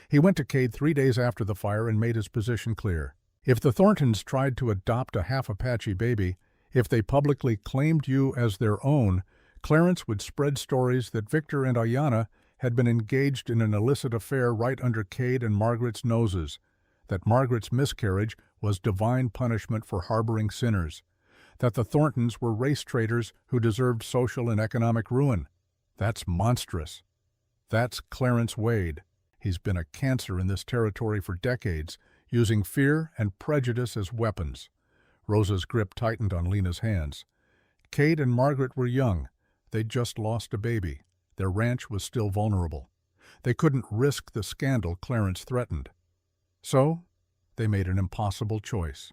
He went to Cade 3 days after the fire and made his position clear. If the Thorntons tried to adopt a half-Apache baby, if they publicly claimed you as their own, Clarence would spread stories that Victor and Ayanna had been engaged in an illicit affair right under Cade and Margaret's noses, that Margaret's miscarriage was divine punishment for harboring sinners, that the Thorntons were race traitors who deserved social and economic ruin. That's monstrous. That's Clarence Wade. He's been a cancer in this territory for decades, using fear and prejudice as weapons. Rosa's grip tightened on Lena's hands. Cade and Margaret were young. They'd just lost a baby. Their ranch was still vulnerable. They couldn't risk the scandal Clarence threatened. So, they made an impossible choice.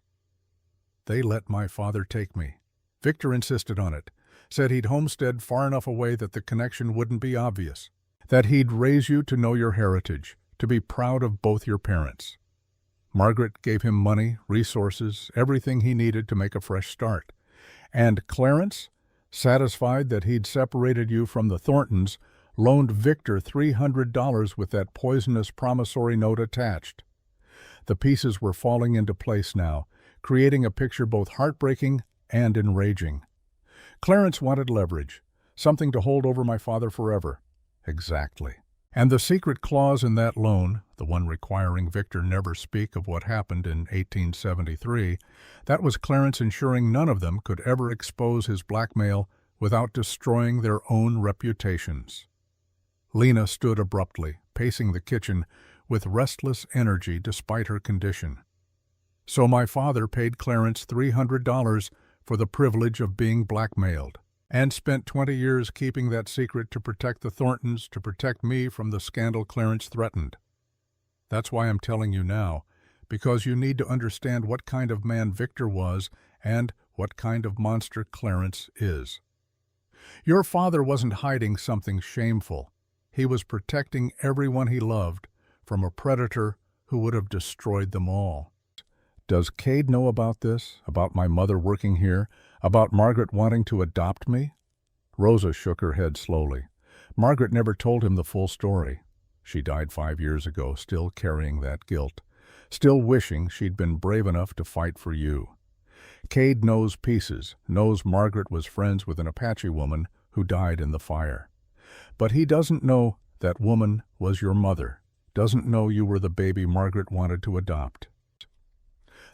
They let my father take me. Victor insisted on it, said he'd homestead far enough away that the connection wouldn't be obvious, that he'd raise you to know your heritage, to be proud of both your parents. Margaret gave him money, resources, everything he needed to make a fresh start. And Clarence, satisfied that he'd separated you from the Thorntons, loaned Victor $300 with that poisonous promissory note attached. The pieces were falling into place now, creating a picture both heartbreaking and enraging. Clarence wanted leverage, something to hold over my father forever. Exactly. And the secret clause in that loan, the one requiring Victor never speak of what happened in 1873, that was Clarence ensuring none of them could ever expose his blackmail without destroying their own reputations. Lena stood abruptly, pacing the kitchen with restless energy despite her condition. So my father paid Clarence $300 for the privilege of being blackmailed, and spent 20 years keeping that secret to protect the Thorntons, to protect me from the scandal Clarence threatened. That's why I'm telling you now, because you need to understand what kind of man Victor was and what kind of monster Clarence is. Your father wasn't hiding something shameful. He was protecting everyone he loved from a predator who would have destroyed them all. Does Cade know about this, about my mother working here, about Margaret wanting to adopt me? Rosa shook her head slowly. Margaret never told him the full story. She died 5 years ago, still carrying that guilt, still wishing she'd been brave enough to fight for you. Cade knows pieces, knows Margaret was friends with an Apache woman who died in the fire. But he doesn't know that woman was your mother, doesn't know you were the baby Margaret wanted to adopt.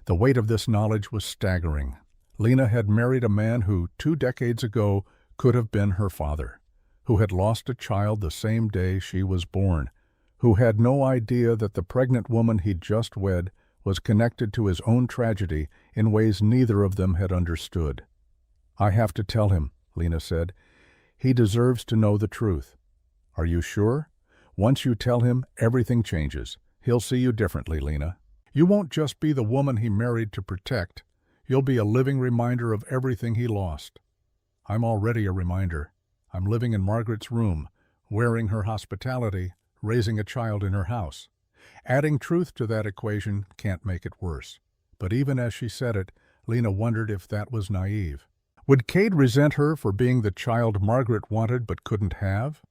The weight of this knowledge was staggering. Lena had married a man who, 2 decades ago, could have been her father, who had lost a child the same day she was born, who had no idea that the pregnant woman he'd just wed was connected to his own tragedy in ways neither of them had understood. I have to tell him, Lena said. He deserves to know the truth. Are you sure? Once you tell him, everything changes. He'll see you differently, Lena. You won't just be the woman he married to protect. You'll be a living reminder of everything he lost. I'm already a reminder. I'm living in Margaret's room, wearing her hospitality, raising a child in her house. Adding truth to that equation can't make it worse. But even as she said it, Lena wondered if that was naive. Would Cade resent her for being the child Margaret wanted but couldn't have?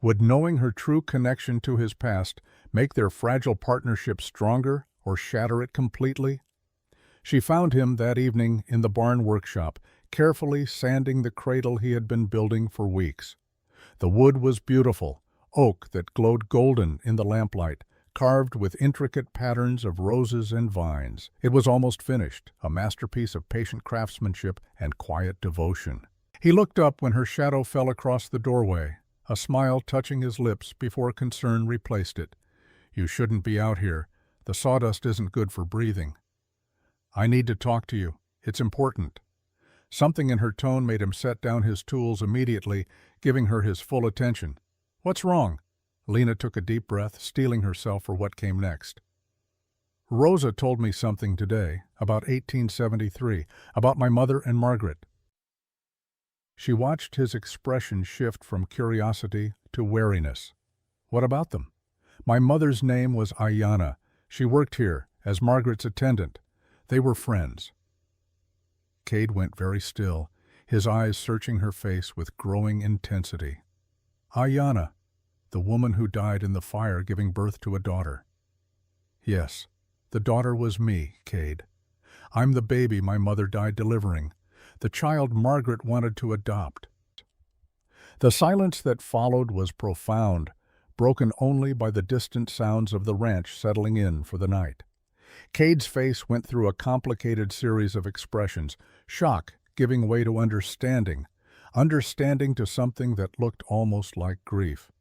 Would knowing her true connection to his past make their fragile partnership stronger or shatter it completely? She found him that evening in the barn workshop, carefully sanding the cradle he had been building for weeks. The wood was beautiful, oak that glowed golden in the lamplight, carved with intricate patterns of roses and vines. It was almost finished, a masterpiece of patient craftsmanship and quiet devotion. He looked up when her shadow fell across the doorway, a smile touching his lips before concern replaced it. You shouldn't be out here. The sawdust isn't good for breathing. I need to talk to you. It's important. Something in her tone made him set down his tools immediately, giving her his full attention. What's wrong? Lena took a deep breath, steeling herself for what came next. Rosa told me something today, about 1873, about my mother and Margaret. She watched his expression shift from curiosity to wariness. What about them? My mother's name was Ayanna. She worked here as Margaret's attendant. They were friends. Cade went very still, his eyes searching her face with growing intensity. Ayanna, the woman who died in the fire giving birth to a daughter. Yes, the daughter was me, Cade. I'm the baby my mother died delivering, the child Margaret wanted to adopt. The silence that followed was profound, broken only by the distant sounds of the ranch settling in for the night. Cade's face went through a complicated series of expressions, shock giving way to understanding to something that looked almost like grief.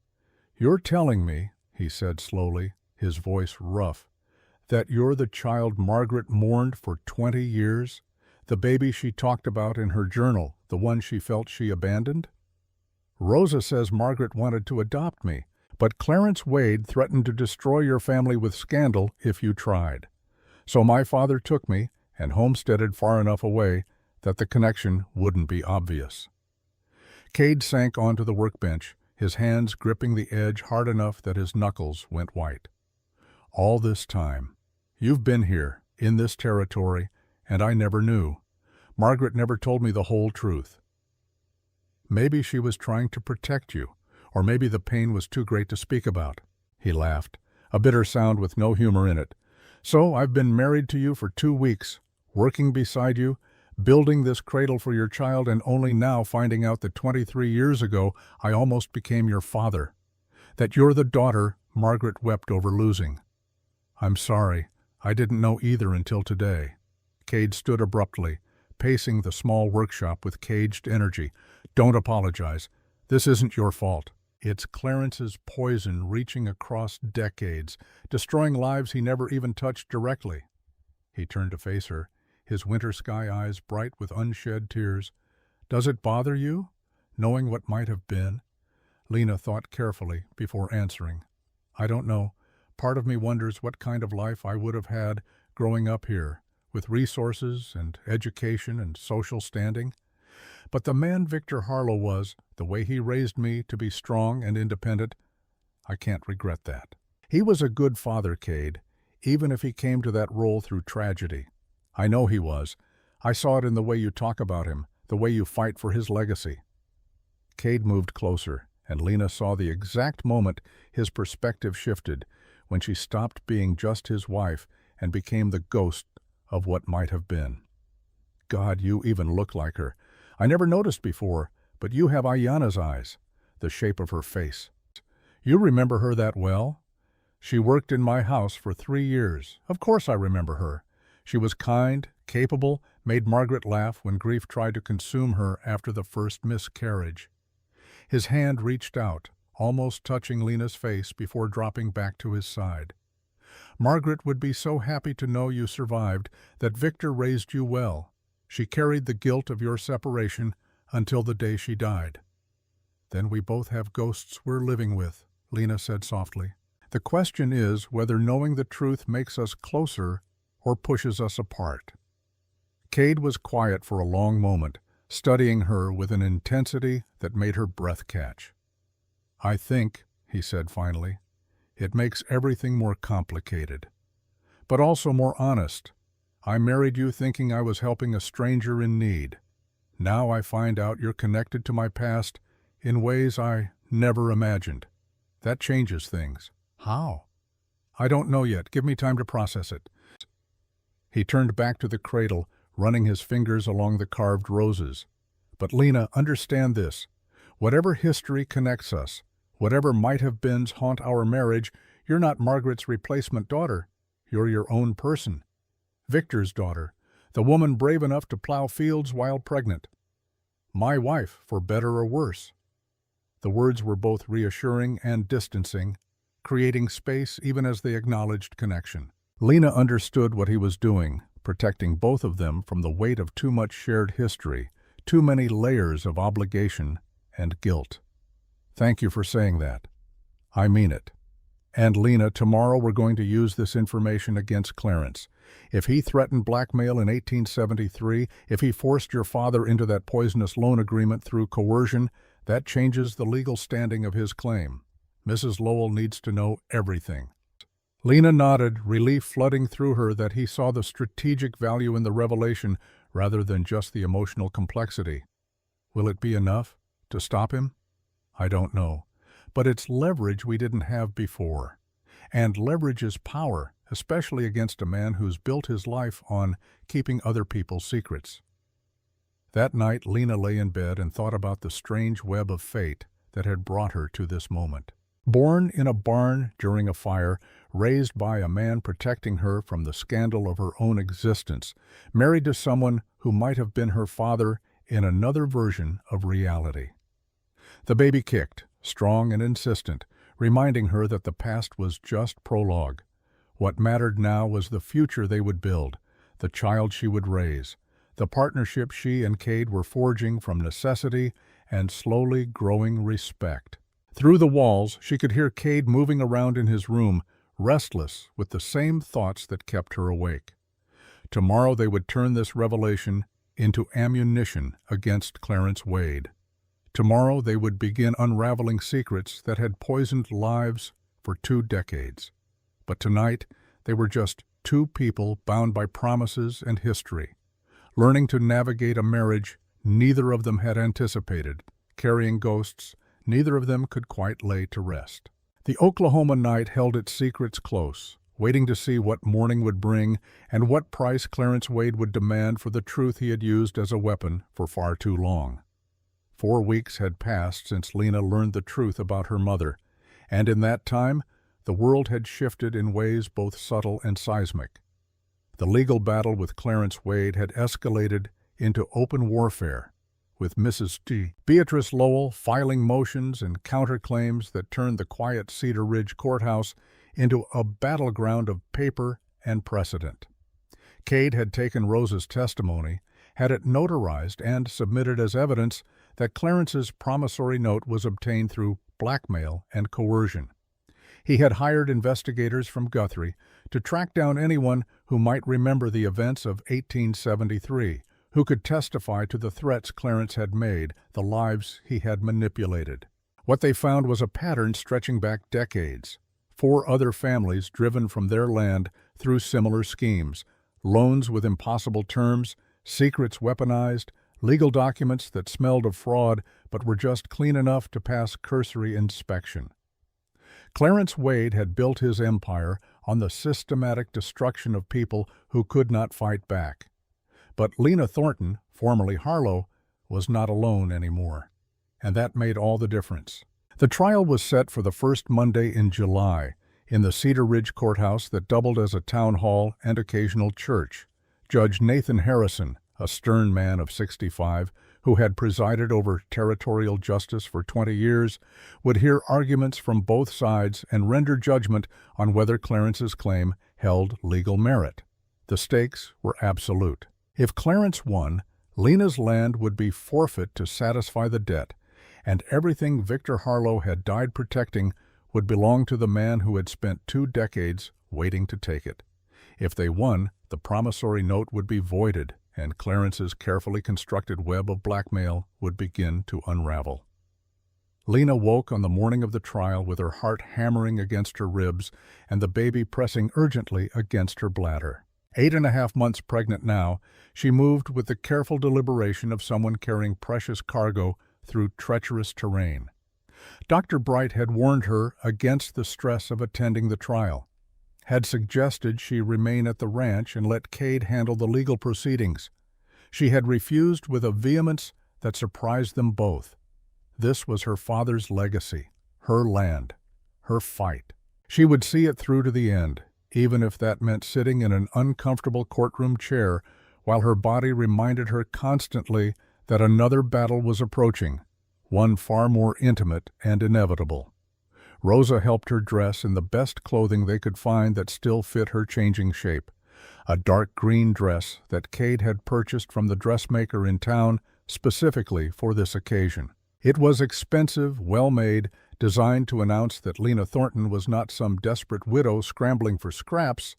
You're telling me, he said slowly, his voice rough, that you're the child Margaret mourned for 20 years? The baby she talked about in her journal, the one she felt she abandoned? Rosa says Margaret wanted to adopt me, but Clarence Wade threatened to destroy your family with scandal if you tried. So my father took me and homesteaded far enough away that the connection wouldn't be obvious. Cade sank onto the workbench, his hands gripping the edge hard enough that his knuckles went white. All this time, you've been here, in this territory, and I never knew. Margaret never told me the whole truth. Maybe she was trying to protect you, or maybe the pain was too great to speak about. He laughed, a bitter sound with no humor in it. So I've been married to you for 2 weeks, working beside you, building this cradle for your child, and only now finding out that 23 years ago I almost became your father. That you're the daughter Margaret wept over losing. I'm sorry, I didn't know either until today. Cade stood abruptly, pacing the small workshop with caged energy. Don't apologize. This isn't your fault. It's Clarence's poison reaching across decades, destroying lives he never even touched directly. He turned to face her, his winter sky eyes bright with unshed tears. Does it bother you, knowing what might have been? Lena thought carefully before answering. I don't know. part of me wonders what kind of life I would have had growing up here, with resources and education and social standing. But the man Victor Harlow was, the way he raised me to be strong and independent, I can't regret that. He was a good father, Cade, even if he came to that role through tragedy. I know he was. I saw it in the way you talk about him, the way you fight for his legacy. Cade moved closer, and Lena saw the exact moment his perspective shifted, when she stopped being just his wife and became the ghost of what might have been. God, you even look like her. I never noticed before, but you have Ayanna's eyes, the shape of her face. You remember her that well? She worked in my house for 3 years. Of course I remember her. She was kind, capable, made Margaret laugh when grief tried to consume her after the first miscarriage. His hand reached out, almost touching Lena's face before dropping back to his side. Margaret would be so happy to know you survived, that Victor raised you well. She carried the guilt of your separation until the day she died. Then we both have ghosts we're living with, Lena said softly. The question is whether knowing the truth makes us closer or pushes us apart. Cade was quiet for a long moment, studying her with an intensity that made her breath catch. I think, he said finally, it makes everything more complicated, but also more honest. I married you thinking I was helping a stranger in need. Now I find out you're connected to my past in ways I never imagined. That changes things. How? I don't know yet. Give me time to process it. He turned back to the cradle, running his fingers along the carved roses. But Lena, understand this. Whatever history connects us, whatever might-have-beens haunt our marriage, you're not Margaret's replacement daughter. You're your own person. Victor's daughter, the woman brave enough to plow fields while pregnant. My wife, for better or worse. The words were both reassuring and distancing, creating space even as they acknowledged connection. Lena understood what he was doing, protecting both of them from the weight of too much shared history, too many layers of obligation and guilt. Thank you for saying that. I mean it. And Lena, tomorrow we're going to use this information against Clarence. If he threatened blackmail in 1873, if he forced your father into that poisonous loan agreement through coercion, that changes the legal standing of his claim. Mrs. Lowell needs to know everything. Lena nodded, relief flooding through her that he saw the strategic value in the revelation rather than just the emotional complexity. Will it be enough to stop him? I don't know. But it's leverage we didn't have before. And leverage is power, especially against a man who's built his life on keeping other people's secrets. That night, Lena lay in bed and thought about the strange web of fate that had brought her to this moment. Born in a barn during a fire, raised by a man protecting her from the scandal of her own existence, married to someone who might have been her father in another version of reality. The baby kicked, strong and insistent, reminding her that the past was just prologue. What mattered now was the future they would build, the child she would raise, the partnership she and Cade were forging from necessity and slowly growing respect. Through the walls, she could hear Cade moving around in his room, restless with the same thoughts that kept her awake. Tomorrow they would turn this revelation into ammunition against Clarence Wade. Tomorrow they would begin unraveling secrets that had poisoned lives for 2 decades. But tonight, they were just 2 people bound by promises and history, learning to navigate a marriage neither of them had anticipated, carrying ghosts neither of them could quite lay to rest. The Oklahoma night held its secrets close, waiting to see what morning would bring and what price Clarence Wade would demand for the truth he had used as a weapon for far too long. 4 weeks had passed since Lena learned the truth about her mother, and in that time, the world had shifted in ways both subtle and seismic. The legal battle with Clarence Wade had escalated into open warfare, with Mrs. Beatrice Lowell filing motions and counterclaims that turned the quiet Cedar Ridge courthouse into a battleground of paper and precedent. Cade had taken Rosa's testimony, had it notarized and submitted as evidence that Clarence's promissory note was obtained through blackmail and coercion. He had hired investigators from Guthrie to track down anyone who might remember the events of 1873, who could testify to the threats Clarence had made, the lives he had manipulated. What they found was a pattern stretching back decades. 4 other families driven from their land through similar schemes, loans with impossible terms, secrets weaponized, legal documents that smelled of fraud but were just clean enough to pass cursory inspection. Clarence Wade had built his empire on the systematic destruction of people who could not fight back. But Lena Thornton, formerly Harlow, was not alone anymore, and that made all the difference. The trial was set for the first Monday in July in the Cedar Ridge courthouse that doubled as a town hall and occasional church. Judge Nathan Harrison, a stern man of 65, who had presided over territorial justice for 20 years, would hear arguments from both sides and render judgment on whether Clarence's claim held legal merit. The stakes were absolute. If Clarence won, Lena's land would be forfeit to satisfy the debt, and everything Victor Harlow had died protecting would belong to the man who had spent 2 decades waiting to take it. If they won, the promissory note would be voided, and Clarence's carefully constructed web of blackmail would begin to unravel. Lena woke on the morning of the trial with her heart hammering against her ribs and the baby pressing urgently against her bladder. 8.5 months pregnant now, she moved with the careful deliberation of someone carrying precious cargo through treacherous terrain. Dr. Bright had warned her against the stress of attending the trial, had suggested she remain at the ranch and let Cade handle the legal proceedings. She had refused with a vehemence that surprised them both. This was her father's legacy, her land, her fight. She would see it through to the end, even if that meant sitting in an uncomfortable courtroom chair while her body reminded her constantly that another battle was approaching, one far more intimate and inevitable. Rosa helped her dress in the best clothing they could find that still fit her changing shape, a dark green dress that Cade had purchased from the dressmaker in town specifically for this occasion. It was expensive, well-made, designed to announce that Lena Thornton was not some desperate widow scrambling for scraps,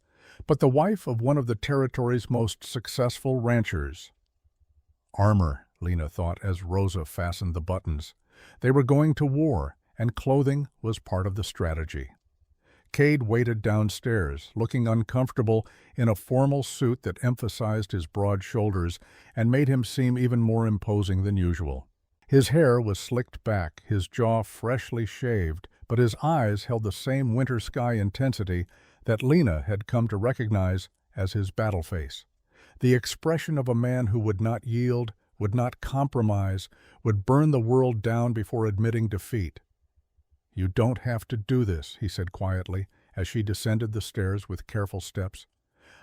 but the wife of one of the territory's most successful ranchers. Armor, Lena thought as Rosa fastened the buttons. They were going to war, and clothing was part of the strategy. Cade waited downstairs, looking uncomfortable in a formal suit that emphasized his broad shoulders and made him seem even more imposing than usual. His hair was slicked back, his jaw freshly shaved, but his eyes held the same winter sky intensity that Lena had come to recognize as his battle face. The expression of a man who would not yield, would not compromise, would burn the world down before admitting defeat. "You don't have to do this," he said quietly, as she descended the stairs with careful steps.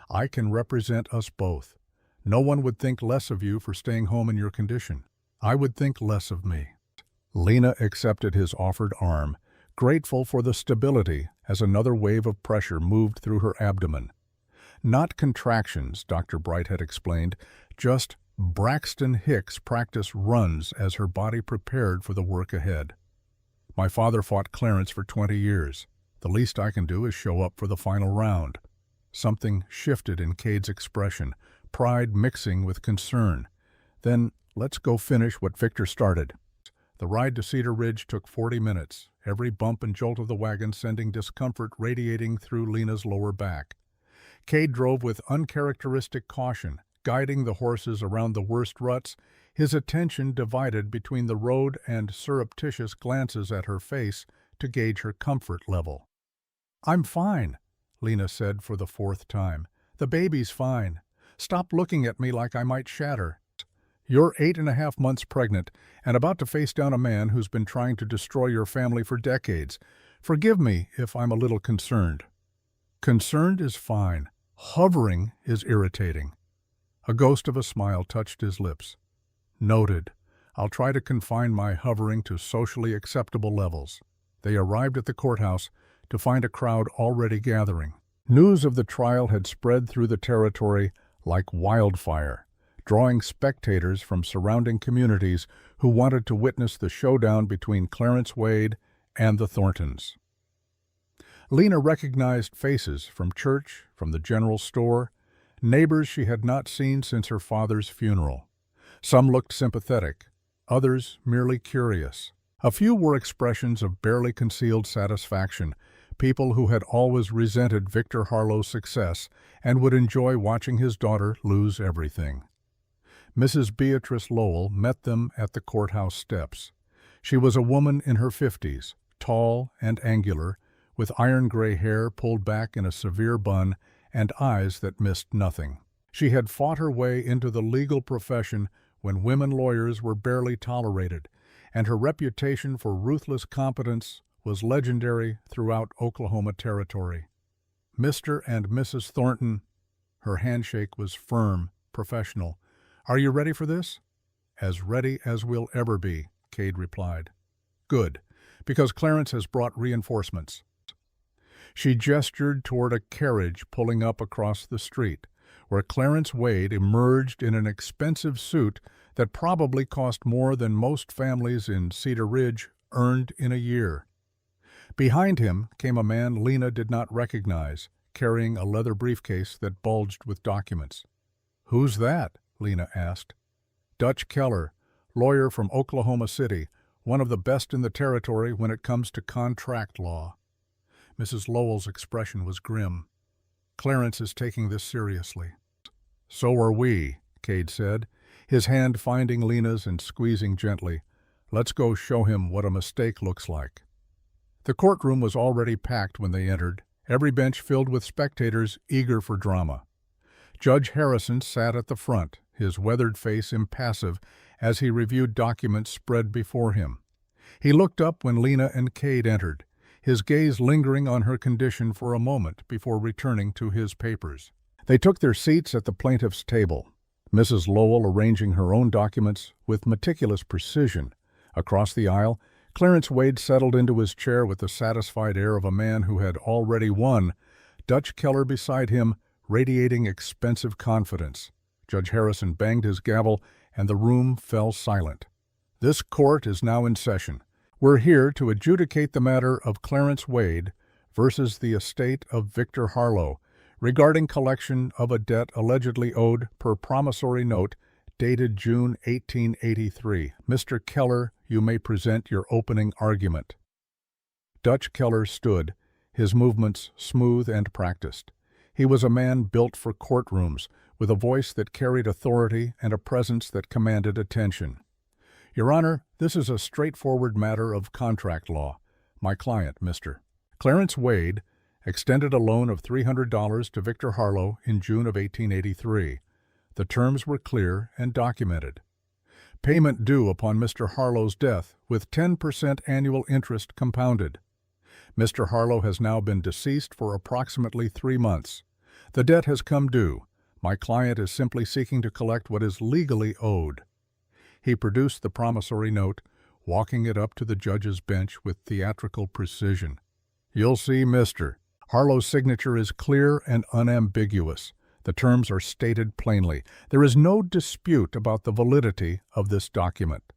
"I can represent us both. No one would think less of you for staying home in your condition. I would think less of me." Lena accepted his offered arm, grateful for the stability as another wave of pressure moved through her abdomen. Not contractions, Dr. Bright had explained, just Braxton Hicks practice runs as her body prepared for the work ahead. "My father fought Clarence for 20 years. The least I can do is show up for the final round." Something shifted in Cade's expression, pride mixing with concern. "Then let's go finish what Victor started." The ride to Cedar Ridge took 40 minutes, every bump and jolt of the wagon sending discomfort radiating through Lena's lower back. Cade drove with uncharacteristic caution, guiding the horses around the worst ruts, his attention divided between the road and surreptitious glances at her face to gauge her comfort level. "I'm fine," Lena said for the 4th time. "The baby's fine. Stop looking at me like I might shatter. You're 8.5 months pregnant and about to face down a man who's been trying to destroy your family for decades. Forgive me if I'm a little concerned." Concerned is fine. Hovering is irritating. A ghost of a smile touched his lips. "Noted. I'll try to confine my hovering to socially acceptable levels." They arrived at the courthouse to find a crowd already gathering. News of the trial had spread through the territory like wildfire, drawing spectators from surrounding communities who wanted to witness the showdown between Clarence Wade and the Thorntons. Lena recognized faces from church, from the general store, neighbors she had not seen since her father's funeral. Some looked sympathetic, others merely curious. A few were expressions of barely concealed satisfaction, people who had always resented Victor Harlow's success and would enjoy watching his daughter lose everything. Mrs. Beatrice Lowell met them at the courthouse steps. She was a woman in her 50s, tall and angular, with iron-gray hair pulled back in a severe bun and eyes that missed nothing. She had fought her way into the legal profession when women lawyers were barely tolerated, and her reputation for ruthless competence was legendary throughout Oklahoma Territory. Mr. and Mrs. Thornton, her handshake was firm, professional. "Are you ready for this?" "As ready as we'll ever be," Cade replied. "Good, because Clarence has brought reinforcements." She gestured toward a carriage pulling up across the street, where Clarence Wade emerged in an expensive suit that probably cost more than most families in Cedar Ridge earned in a year. Behind him came a man Lena did not recognize, carrying a leather briefcase that bulged with documents. "Who's that?" Lena asked. "Dutch Keller, lawyer from Oklahoma City, one of the best in the territory when it comes to contract law." Mrs. Lowell's expression was grim. "Clarence is taking this seriously." "So are we," Cade said, his hand finding Lena's and squeezing gently. "Let's go show him what a mistake looks like." The courtroom was already packed when they entered, every bench filled with spectators eager for drama. Judge Harrison sat at the front, his weathered face impassive as he reviewed documents spread before him. He looked up when Lena and Cade entered, his gaze lingering on her condition for a moment before returning to his papers. They took their seats at the plaintiff's table, Mrs. Lowell arranging her own documents with meticulous precision. Across the aisle, Clarence Wade settled into his chair with the satisfied air of a man who had already won, Dutch Keller beside him radiating expensive confidence. Judge Harrison banged his gavel, and the room fell silent. "This court is now in session. We're here to adjudicate the matter of Clarence Wade versus the estate of Victor Harlow regarding collection of a debt allegedly owed per promissory note dated June 1883. Mr. Keller, you may present your opening argument." Dutch Keller stood, his movements smooth and practiced. He was a man built for courtrooms, with a voice that carried authority and a presence that commanded attention. "Your Honor, this is a straightforward matter of contract law. My client, Mr. Clarence Wade, extended a loan of $300 to Victor Harlow in June of 1883. The terms were clear and documented. Payment due upon Mr. Harlow's death, with 10% annual interest compounded. Mr. Harlow has now been deceased for approximately 3 months. The debt has come due. My client is simply seeking to collect what is legally owed." He produced the promissory note, walking it up to the judge's bench with theatrical precision. "You'll see, Mr. Harlow's signature is clear and unambiguous. The terms are stated plainly. There is no dispute about the validity of this document."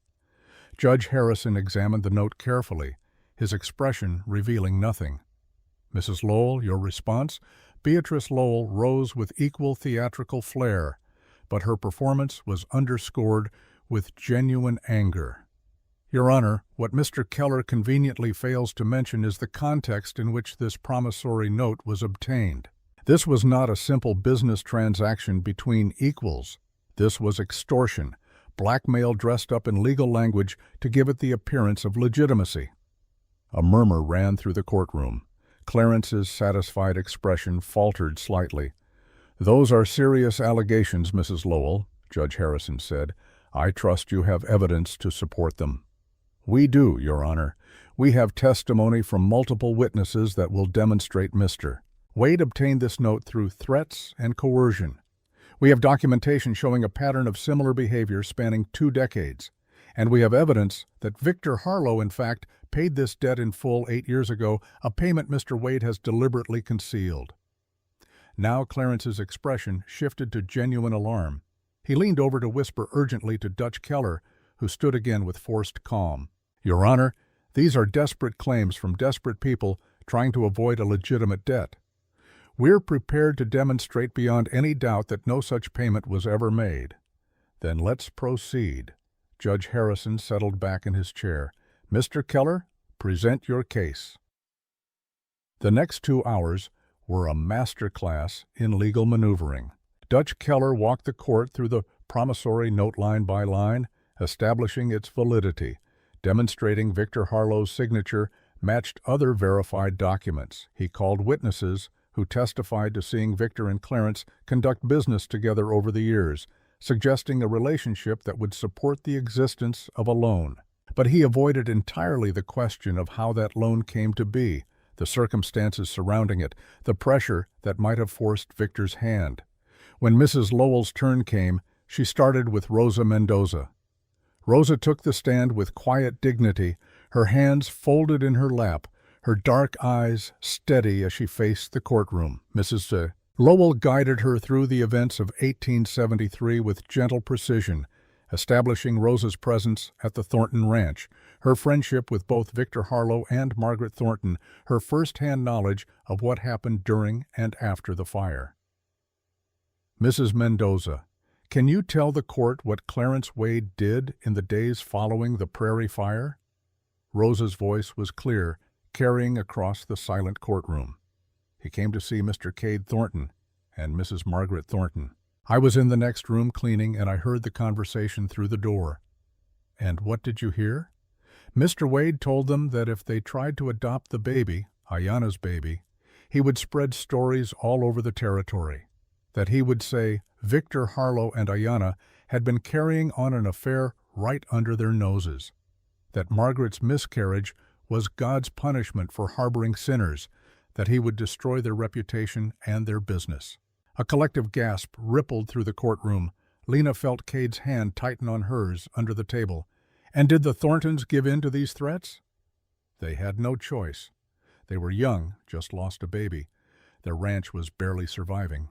Judge Harrison examined the note carefully, his expression revealing nothing. "Mrs. Lowell, your response?" Beatrice Lowell rose with equal theatrical flair, but her performance was underscored with genuine anger. "Your Honor, what Mr. Keller conveniently fails to mention is the context in which this promissory note was obtained. This was not a simple business transaction between equals. This was extortion, blackmail dressed up in legal language to give it the appearance of legitimacy." A murmur ran through the courtroom. Clarence's satisfied expression faltered slightly. "Those are serious allegations, Mrs. Lowell," Judge Harrison said. "I trust you have evidence to support them." "We do, Your Honor. We have testimony from multiple witnesses that will demonstrate Mr. Wade obtained this note through threats and coercion. We have documentation showing a pattern of similar behavior spanning 2 decades. And we have evidence that Victor Harlow, in fact, paid this debt in full 8 years ago, a payment Mr. Wade has deliberately concealed." Now Clarence's expression shifted to genuine alarm. He leaned over to whisper urgently to Dutch Keller, who stood again with forced calm. "Your Honor, these are desperate claims from desperate people trying to avoid a legitimate debt. We're prepared to demonstrate beyond any doubt that no such payment was ever made. Then let's proceed. Judge Harrison settled back in his chair. Mr. Keller, present your case. The next 2 hours were a master class in legal maneuvering. Judge Keller walked the court through the promissory note line by line, establishing its validity, demonstrating Victor Harlow's signature matched other verified documents. He called witnesses who testified to seeing Victor and Clarence conduct business together over the years, suggesting a relationship that would support the existence of a loan. But he avoided entirely the question of how that loan came to be, the circumstances surrounding it, the pressure that might have forced Victor's hand. When Mrs. Lowell's turn came, she started with Rosa Mendoza. Rosa took the stand with quiet dignity, her hands folded in her lap, her dark eyes steady as she faced the courtroom. Mrs. Lowell guided her through the events of 1873 with gentle precision, establishing Rosa's presence at the Thornton ranch, her friendship with both Victor Harlow and Margaret Thornton, her first-hand knowledge of what happened during and after the fire. Mrs. Mendoza, can you tell the court what Clarence Wade did in the days following the prairie fire? Rosa's voice was clear, carrying across the silent courtroom. He came to see Mr. Cade Thornton and Mrs. Margaret Thornton. I was in the next room cleaning, and I heard the conversation through the door. And what did you hear? Mr. Wade told them that if they tried to adopt the baby, Ayanna's baby, he would spread stories all over the territory. That he would say Victor Harlow and Ayanna had been carrying on an affair right under their noses. That Margaret's miscarriage was God's punishment for harboring sinners, that he would destroy their reputation and their business. A collective gasp rippled through the courtroom. Lena felt Cade's hand tighten on hers under the table. And did the Thorntons give in to these threats? They had no choice. They were young, just lost a baby. Their ranch was barely surviving.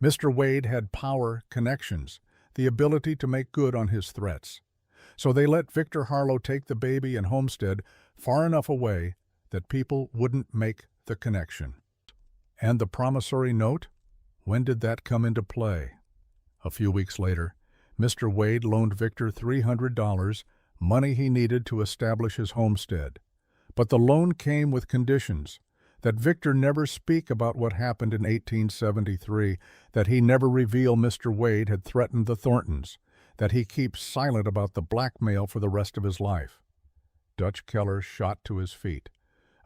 Mr. Wade had power, connections, the ability to make good on his threats. So they let Victor Harlow take the baby and homestead far enough away that people wouldn't make the connection. And the promissory note? When did that come into play? A few weeks later, Mr. Wade loaned Victor $300, money he needed to establish his homestead. But the loan came with conditions: that Victor never speak about what happened in 1873, that he never reveal Mr. Wade had threatened the Thorntons, that he keep silent about the blackmail for the rest of his life. Judge Keller shot to his feet.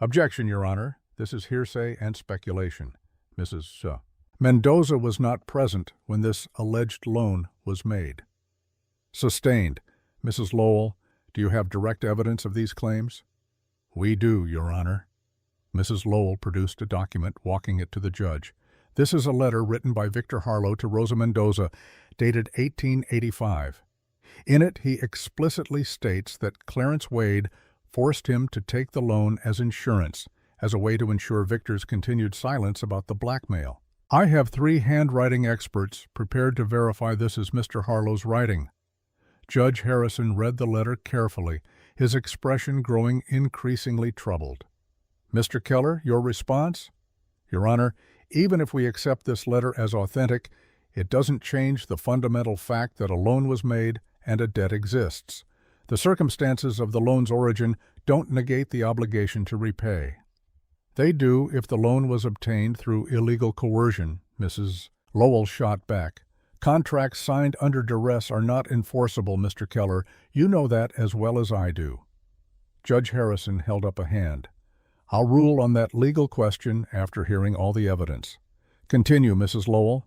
Objection, Your Honor. This is hearsay and speculation. Mrs. Mendoza was not present when this alleged loan was made. Sustained. Mrs. Lowell, do you have direct evidence of these claims? We do, Your Honor. Mrs. Lowell produced a document, walking it to the judge. This is a letter written by Victor Harlow to Rosa Mendoza, dated 1885. In it, he explicitly states that Clarence Wade forced him to take the loan as insurance, as a way to ensure Victor's continued silence about the blackmail. I have 3 handwriting experts prepared to verify this is Mr. Harlow's writing. Judge Harrison read the letter carefully, his expression growing increasingly troubled. Mr. Keller, your response? Your Honor, even if we accept this letter as authentic, it doesn't change the fundamental fact that a loan was made and a debt exists. The circumstances of the loan's origin don't negate the obligation to repay. They do if the loan was obtained through illegal coercion, Mrs. Lowell shot back. Contracts signed under duress are not enforceable, Mr. Keller. You know that as well as I do. Judge Harrison held up a hand. I'll rule on that legal question after hearing all the evidence. Continue, Mrs. Lowell.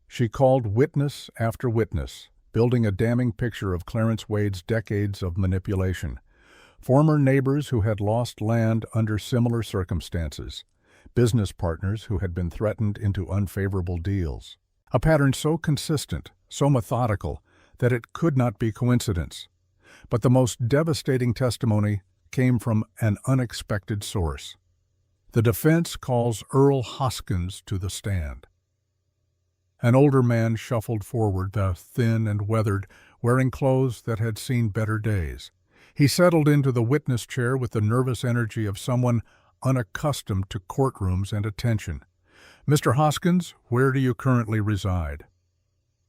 She called witness after witness, building a damning picture of Clarence Wade's decades of manipulation. Former neighbors who had lost land under similar circumstances. Business partners who had been threatened into unfavorable deals. A pattern so consistent, so methodical, that it could not be coincidence. But the most devastating testimony came from an unexpected source. The defense calls Earl Hoskins to the stand. An older man shuffled forward, thin and weathered, wearing clothes that had seen better days. He settled into the witness chair with the nervous energy of someone unaccustomed to courtrooms and attention. "Mr. Hoskins, where do you currently reside?"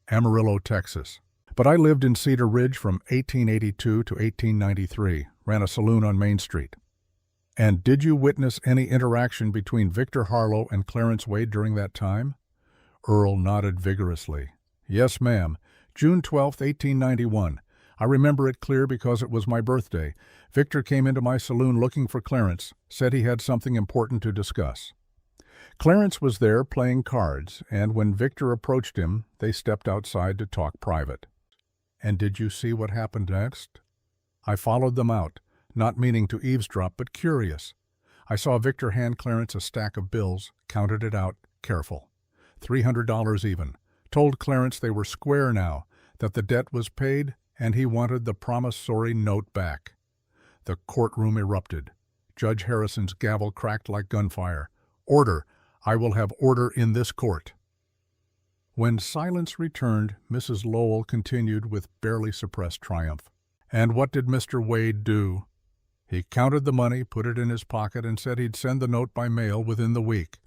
"Amarillo, Texas. But I lived in Cedar Ridge from 1882 to 1893, ran a saloon on Main Street." "And did you witness any interaction between Victor Harlow and Clarence Wade during that time?" Earl nodded vigorously. "Yes, ma'am. June 12, 1891. I remember it clear because it was my birthday. Victor came into my saloon looking for Clarence, said he had something important to discuss. Clarence was there playing cards, and when Victor approached him, they stepped outside to talk private." "And did you see what happened next?" "I followed them out, not meaning to eavesdrop, but curious. I saw Victor hand Clarence a stack of bills, counted it out, careful. $300 even. Told Clarence they were square now, that the debt was paid, and he wanted the promissory note back." The courtroom erupted. Judge Harrison's gavel cracked like gunfire. "Order! I will have order in this court." When silence returned, Mrs. Lowell continued with barely suppressed triumph. "And what did Mr. Wade do?" "He counted the money, put it in his pocket, and said he'd send the note by mail within the week."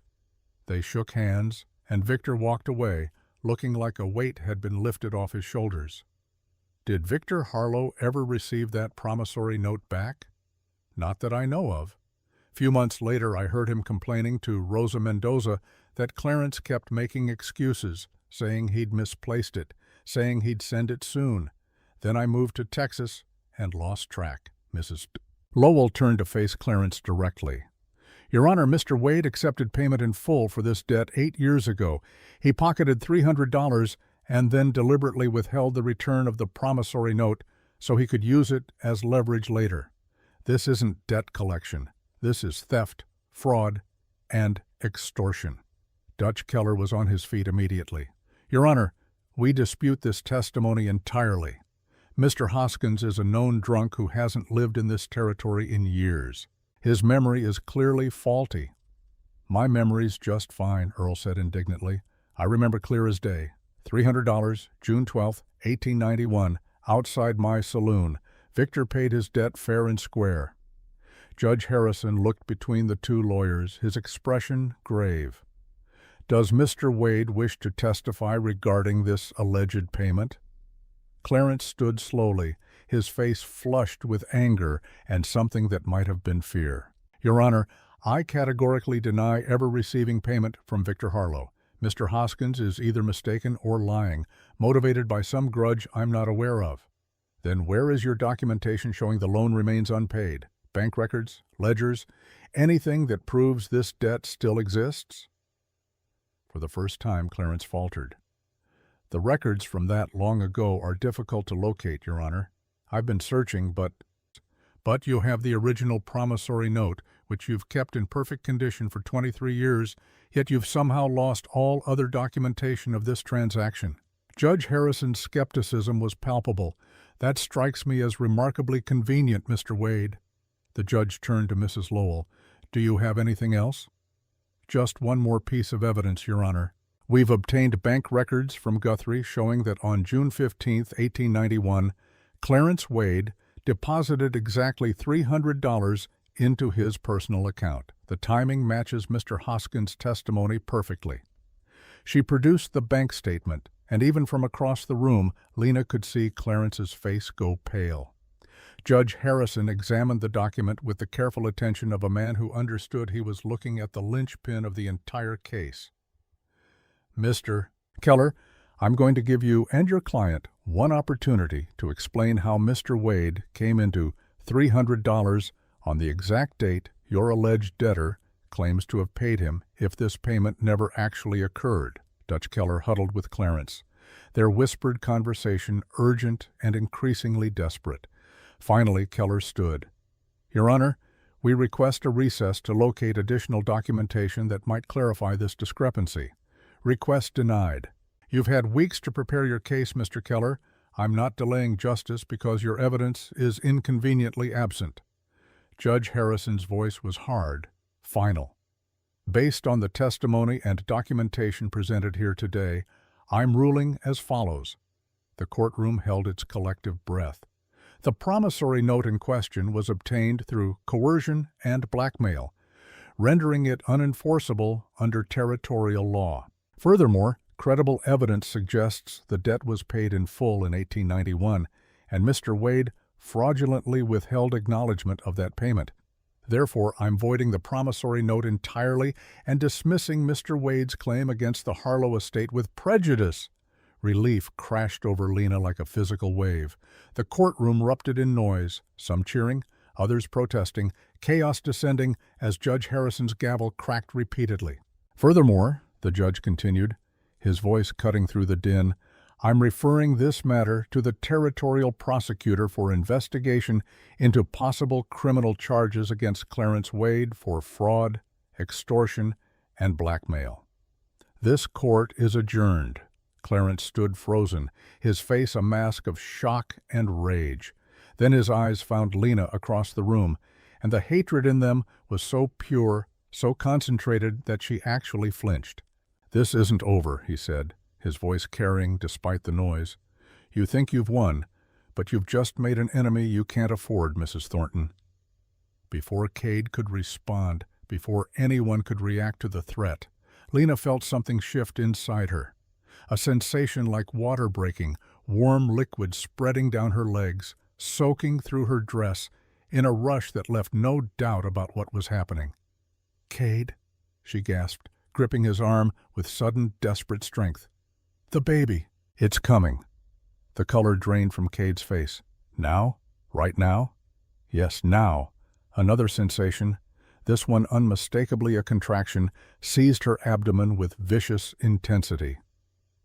They shook hands, and Victor walked away, looking like a weight had been lifted off his shoulders. "Did Victor Harlow ever receive that promissory note back?" "Not that I know of. Few months later I heard him complaining to Rosa Mendoza that Clarence kept making excuses, saying he'd misplaced it, saying he'd send it soon. Then I moved to Texas and lost track." Mrs. Lowell turned to face Clarence directly. "Your Honor, Mr. Wade accepted payment in full for this debt 8 years ago. He pocketed $300 and then deliberately withheld the return of the promissory note so he could use it as leverage later. This isn't debt collection. This is theft, fraud, and extortion." Dutch Keller was on his feet immediately. "Your Honor, we dispute this testimony entirely. Mr. Hoskins is a known drunk who hasn't lived in this territory in years. His memory is clearly faulty." "My memory's just fine," Earl said indignantly. "I remember clear as day. $300, June 12, 1891, outside my saloon. Victor paid his debt fair and square." Judge Harrison looked between the two lawyers, his expression grave. "Does Mr. Wade wish to testify regarding this alleged payment?" Clarence stood slowly, his face flushed with anger and something that might have been fear. "Your Honor, I categorically deny ever receiving payment from Victor Harlow. Mr. Hoskins is either mistaken or lying, motivated by some grudge I'm not aware of." "Then where is your documentation showing the loan remains unpaid? Bank records, ledgers, anything that proves this debt still exists?" For the first time, Clarence faltered. "The records from that long ago are difficult to locate, Your Honor. I've been searching, but you have the original promissory note, which you've kept in perfect condition for 23 years, yet you've somehow lost all other documentation of this transaction." Judge Harrison's skepticism was palpable. "That strikes me as remarkably convenient, Mr. Wade." The judge turned to Mrs. Lowell. "Do you have anything else?" "Just one more piece of evidence, Your Honor. We've obtained bank records from Guthrie showing that on June 15, 1891, Clarence Wade deposited exactly $300 into his personal account. The timing matches Mr. Hoskins' testimony perfectly." She produced the bank statement, and even from across the room, Lena could see Clarence's face go pale. Judge Harrison examined the document with the careful attention of a man who understood he was looking at the linchpin of the entire case. "Mr. Keller, I'm going to give you and your client one opportunity to explain how Mr. Wade came into $300 on the exact date your alleged debtor claims to have paid him if this payment never actually occurred." Dutch Keller huddled with Clarence, their whispered conversation urgent and increasingly desperate. Finally, Keller stood. "Your Honor, we request a recess to locate additional documentation that might clarify this discrepancy." "Request denied." "You've had weeks to prepare your case, Mr. Keller. I'm not delaying justice because your evidence is inconveniently absent." Judge Harrison's voice was hard, final. "Based on the testimony and documentation presented here today, I'm ruling as follows." The courtroom held its collective breath. The promissory note in question was obtained through coercion and blackmail. rendering it unenforceable under territorial law. Furthermore, credible evidence suggests the debt was paid in full in 1891, and Mr. Wade fraudulently withheld acknowledgement of that payment. Therefore, I'm voiding the promissory note entirely and dismissing Mr. Wade's claim against the Harlow estate with prejudice. Relief crashed over Lena like a physical wave. The courtroom erupted in noise, some cheering, others protesting, chaos descending as Judge Harrison's gavel cracked repeatedly. Furthermore, the judge continued, his voice cutting through the din, I'm referring this matter to the territorial prosecutor for investigation into possible criminal charges against Clarence Wade for fraud, extortion, and blackmail. This court is adjourned. Clarence stood frozen, his face a mask of shock and rage. Then his eyes found Lena across the room, and the hatred in them was so pure, so concentrated that she actually flinched. This isn't over, he said, his voice carrying despite the noise. You think you've won, but you've just made an enemy you can't afford, Mrs. Thornton. Before Cade could respond, before anyone could react to the threat, Lena felt something shift inside her. A sensation like water breaking, warm liquid spreading down her legs, soaking through her dress, in a rush that left no doubt about what was happening. Cade, she gasped, gripping his arm with sudden, desperate strength. The baby. It's coming. The color drained from Cade's face. Now? Right now? Yes, now. Another sensation, this one unmistakably a contraction, seized her abdomen with vicious intensity.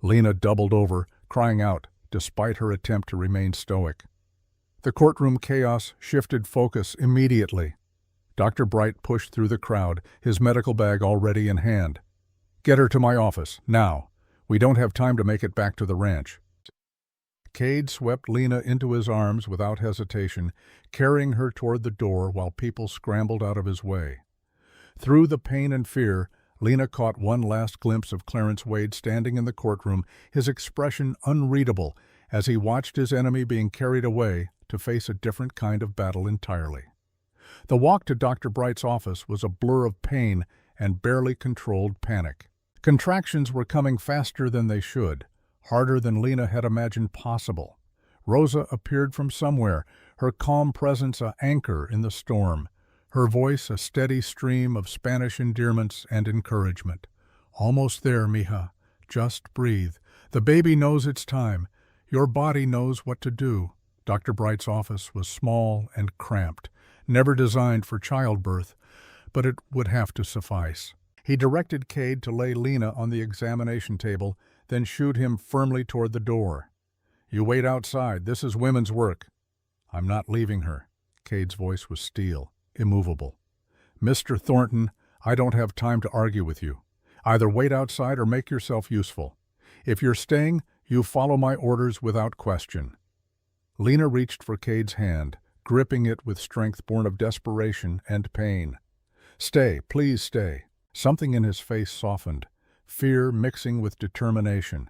Lena doubled over, crying out, despite her attempt to remain stoic. The courtroom chaos shifted focus immediately. Dr. Bright pushed through the crowd, his medical bag already in hand. Get her to my office, now. We don't have time to make it back to the ranch. Cade swept Lena into his arms without hesitation, carrying her toward the door while people scrambled out of his way. Through the pain and fear, Lena caught one last glimpse of Clarence Wade standing in the courtroom, his expression unreadable as he watched his enemy being carried away to face a different kind of battle entirely. The walk to Dr. Bright's office was a blur of pain and barely controlled panic. Contractions were coming faster than they should, harder than Lena had imagined possible. Rosa appeared from somewhere, her calm presence an anchor in the storm, her voice a steady stream of Spanish endearments and encouragement. Almost there, mija. Just breathe. The baby knows it's time. Your body knows what to do. Dr. Bright's office was small and cramped, never designed for childbirth, but it would have to suffice. He directed Cade to lay Lena on the examination table, then shooed him firmly toward the door. You wait outside. This is women's work. I'm not leaving her. Cade's voice was steel, immovable. Mr. Thornton, I don't have time to argue with you. Either wait outside or make yourself useful. If you're staying, you follow my orders without question. Lena reached for Cade's hand, gripping it with strength born of desperation and pain. Stay, please stay. Something in his face softened, fear mixing with determination.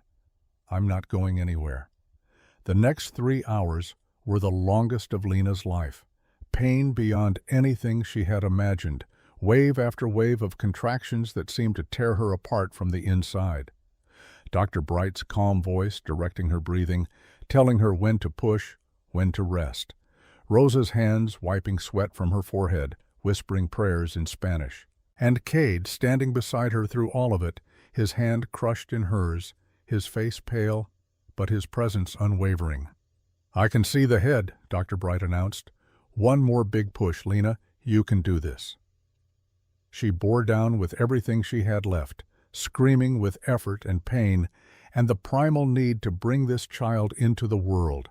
I'm not going anywhere. The next 3 hours were the longest of Lena's life. Pain beyond anything she had imagined, wave after wave of contractions that seemed to tear her apart from the inside. Dr. Bright's calm voice directing her breathing, telling her when to push, when to rest. Rosa's hands wiping sweat from her forehead, whispering prayers in Spanish. And Cade standing beside her through all of it, his hand crushed in hers, his face pale, but his presence unwavering. I can see the head, Dr. Bright announced. One more big push, Lena. You can do this. She bore down with everything she had left, screaming with effort and pain, and the primal need to bring this child into the world.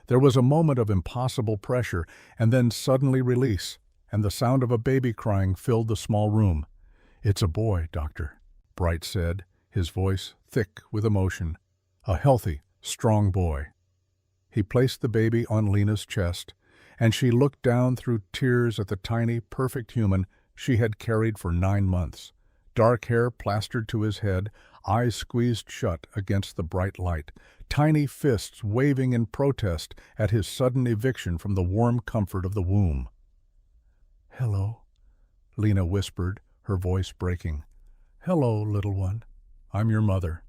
There was a moment of impossible pressure, and then suddenly release, and the sound of a baby crying filled the small room. It's a boy, Doctor, Bright said, his voice thick with emotion. A healthy, strong boy. He placed the baby on Lena's chest, and she looked down through tears at the tiny, perfect human she had carried for 9 months. Dark hair plastered to his head, eyes squeezed shut against the bright light, tiny fists waving in protest at his sudden eviction from the warm comfort of the womb. Hello, Lena whispered, her voice breaking. "Hello, little one. I'm your mother."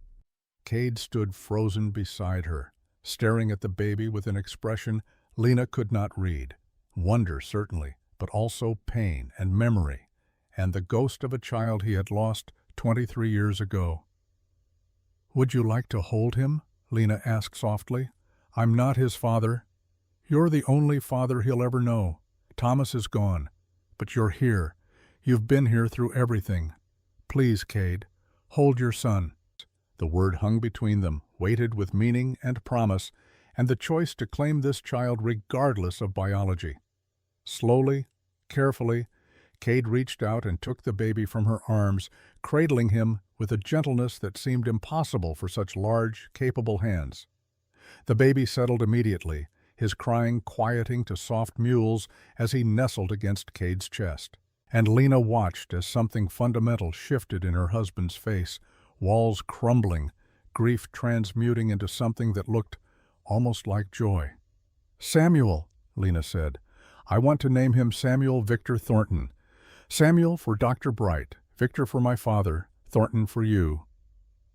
Cade stood frozen beside her, staring at the baby with an expression Lena could not read. Wonder, certainly, but also pain and memory, and the ghost of a child he had lost 23 years ago. "Would you like to hold him?" Lena asked softly. "I'm not his father. You're the only father he'll ever know. Thomas is gone, but you're here. You've been here through everything. Please, Cade, hold your son." The word hung between them, weighted with meaning and promise, and the choice to claim this child regardless of biology. Slowly, carefully, Cade reached out and took the baby from her arms, cradling him with a gentleness that seemed impossible for such large, capable hands. The baby settled immediately, his crying quieting to soft mewls as he nestled against Cade's chest. And Lena watched as something fundamental shifted in her husband's face, walls crumbling, grief transmuting into something that looked almost like joy. "Samuel," Lena said. "I want to name him Samuel Victor Thornton. Samuel for Dr. Bright, Victor for my father, Thornton for you."